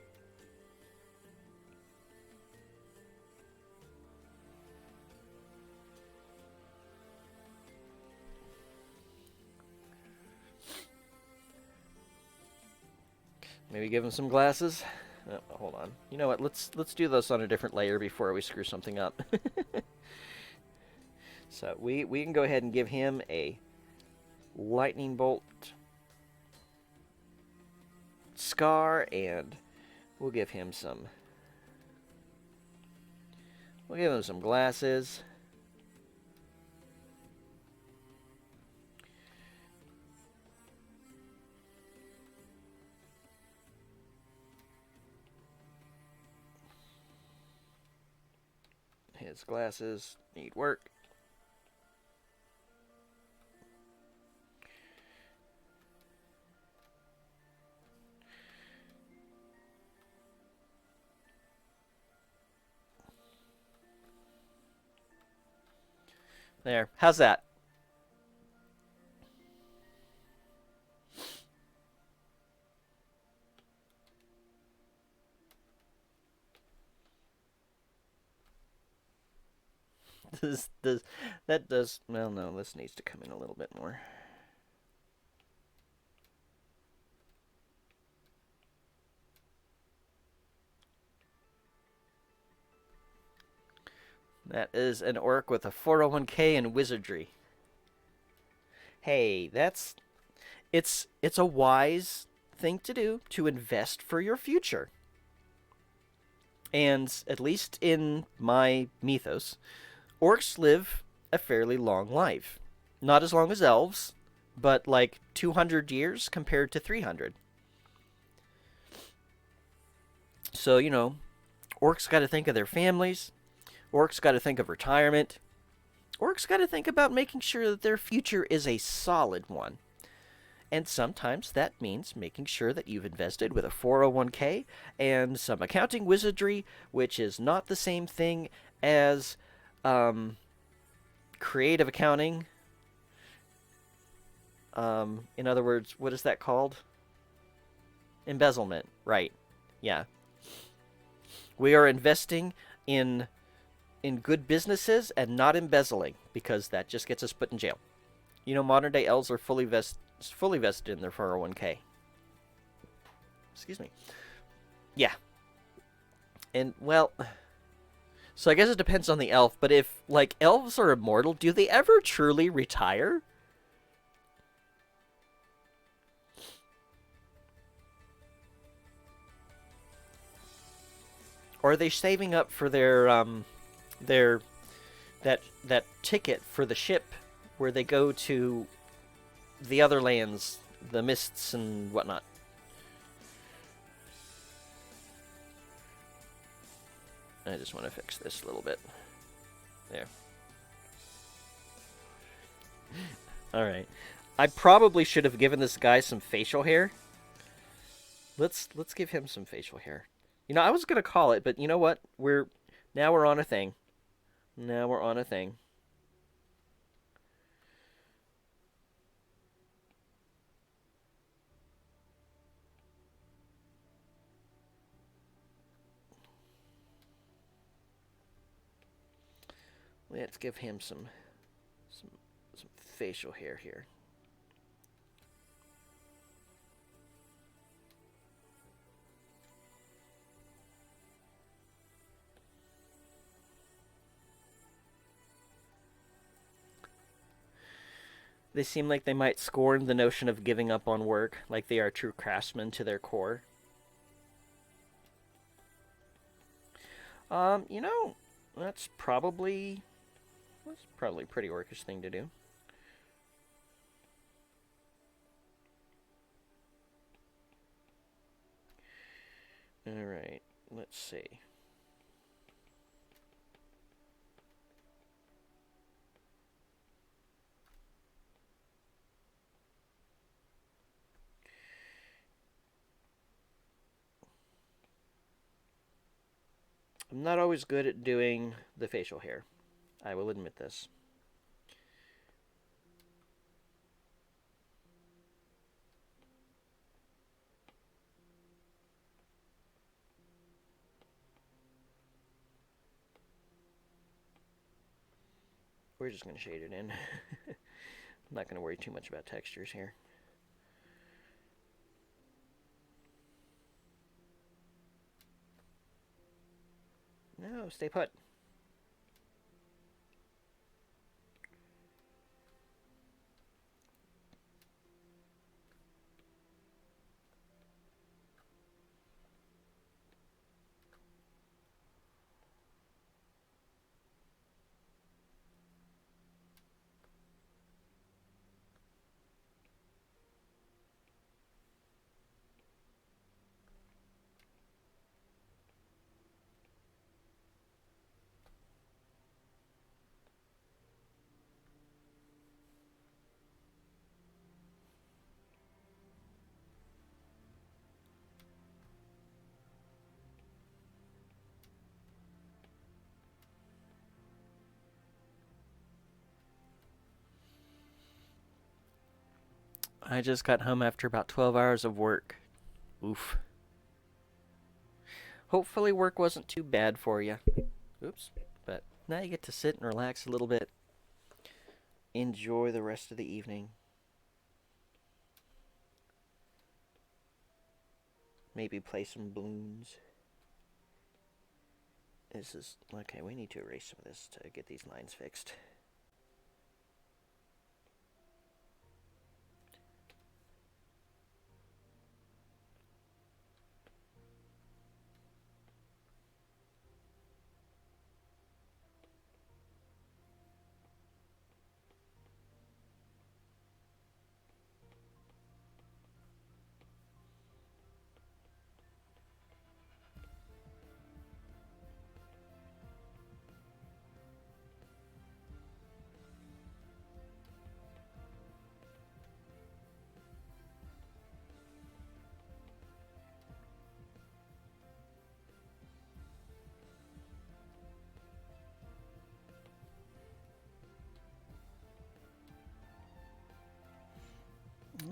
Maybe give him some glasses. Oh, hold on. You know what? Let's do this on a different layer before we screw something up. So we can go ahead and give him a lightning bolt scar, and we'll give him some glasses. His glasses need work. There. How's that? Does that does well no, this needs to come in a little bit more. That is an orc with a 401k and wizardry. Hey, it's a wise thing to do to invest for your future. And at least in my mythos, orcs live a fairly long life. Not as long as elves, but like 200 years compared to 300. So, orcs got to think of their families. Orcs got to think of retirement. Orcs got to think about making sure that their future is a solid one. And sometimes that means making sure that you've invested with a 401k and some accounting wizardry, which is not the same thing as creative accounting. In other words, what is that called? Embezzlement, right? Yeah. We are investing in good businesses and not embezzling because that just gets us put in jail. Modern day elves are fully vested in their 401k. Excuse me. Yeah. And well, so I guess it depends on the elf, but if like elves are immortal, do they ever truly retire? Or are they saving up for their that ticket for the ship where they go to the other lands, the mists and whatnot? I just want to fix this a little bit. There. All right. I probably should have given this guy some facial hair. Let's give him some facial hair. I was gonna call it, but you know what? We're on a thing. Now we're on a thing. Let's give him some some facial hair here. They seem like they might scorn the notion of giving up on work, like they are true craftsmen to their core. Um, you know, that's probably a pretty orcish thing to do. All right, let's see. I'm not always good at doing the facial hair. I will admit this. We're just going to shade it in. I'm not going to worry too much about textures here. No, stay put. I just got home after about 12 hours of work. Oof. Hopefully work wasn't too bad for you. Oops. But now you get to sit and relax a little bit. Enjoy the rest of the evening. Maybe play some balloons. This is... Okay, we need to erase some of this to get these lines fixed.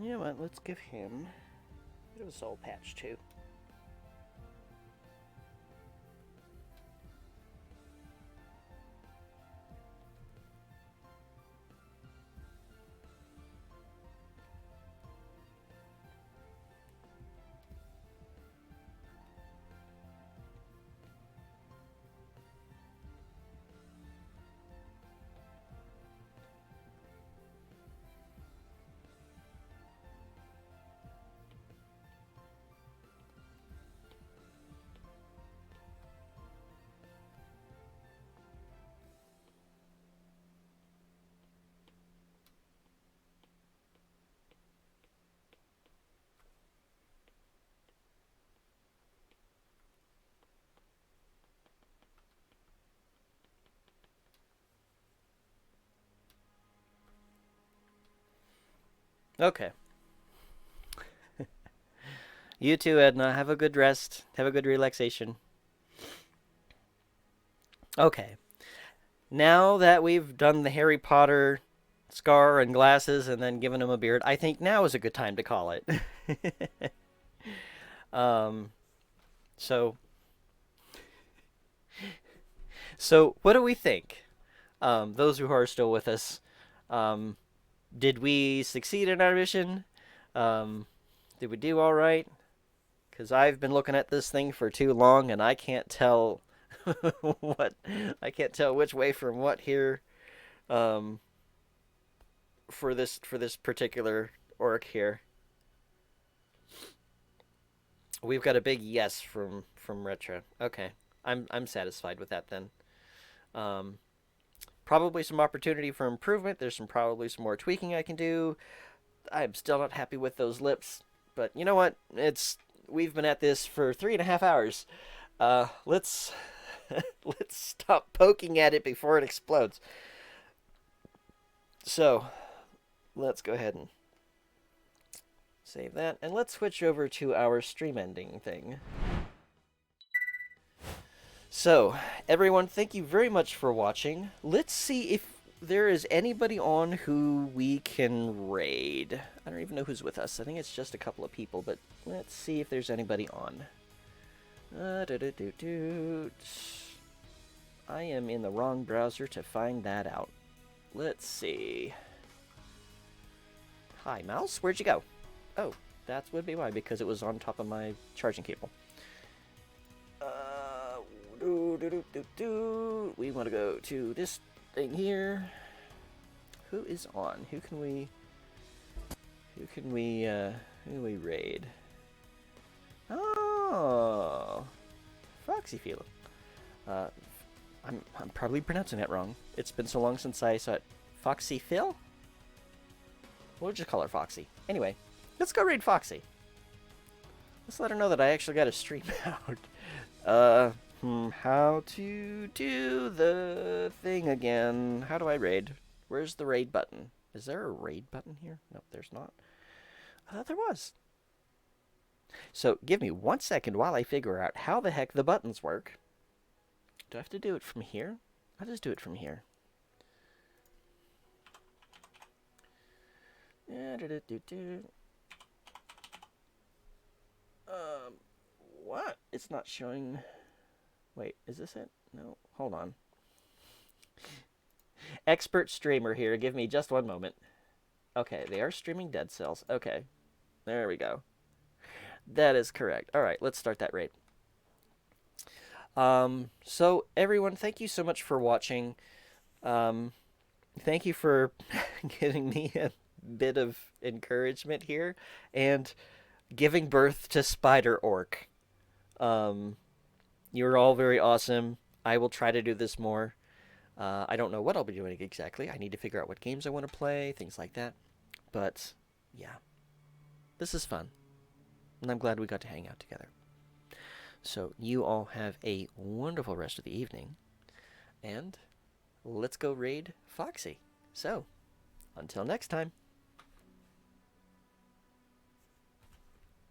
You know what, let's give him a bit of a soul patch too. Okay. You too, Edna. Have a good rest. Have a good relaxation. Okay. Now that we've done the Harry Potter scar and glasses and then given him a beard, I think now is a good time to call it. um, so, so what do we think? Those who are still with us, um, did we succeed in our mission? Um, did we do all right? Because I've been looking at this thing for too long and I can't tell what I can't tell which way from what here. Um, for this particular orc here. We've got a big yes from Retro. Okay, I'm satisfied with that then. Um, Probably some opportunity for improvement. There's probably some more tweaking I can do. I'm still not happy with those lips, but you know what? We've been at this for 3.5 hours. Let's let's stop poking at it before it explodes. So let's go ahead and save that, and let's switch over to our stream ending thing. So, everyone, thank you very much for watching. Let's see if there is anybody on who we can raid. I don't even know who's with us. I think it's just a couple of people, but let's see if there's anybody on. I am in the wrong browser to find that out. Let's see. Hi, mouse. Where'd you go? Oh, that would be why, because it was on top of my charging cable. We want to go to this thing here. Who is on? Who can we raid? Oh, Foxy Philo. I'm probably pronouncing that wrong. It's been so long since I saw it. Foxy Phil? We'll just call her Foxy. Anyway, let's go raid Foxy. Let's let her know that I actually got a stream out. How to do the thing again? How do I raid? Where's the raid button? Is there a raid button here? No, there's not. I thought there was. So give me 1 second while I figure out how the heck the buttons work. Do I have to do it from here? I'll just do it from here. What? It's not showing. Wait, is this it? No, hold on. Expert streamer here. Give me just one moment. Okay, they are streaming Dead Cells. Okay, there we go. That is correct. All right, let's start that raid. So everyone, thank you so much for watching. Thank you for giving me a bit of encouragement here and giving birth to Spider-Orc. You're all very awesome. I will try to do this more. I don't know what I'll be doing exactly. I need to figure out what games I want to play, things like that. But, yeah. This is fun. And I'm glad we got to hang out together. So, you all have a wonderful rest of the evening. And let's go raid Foxy. So, until next time.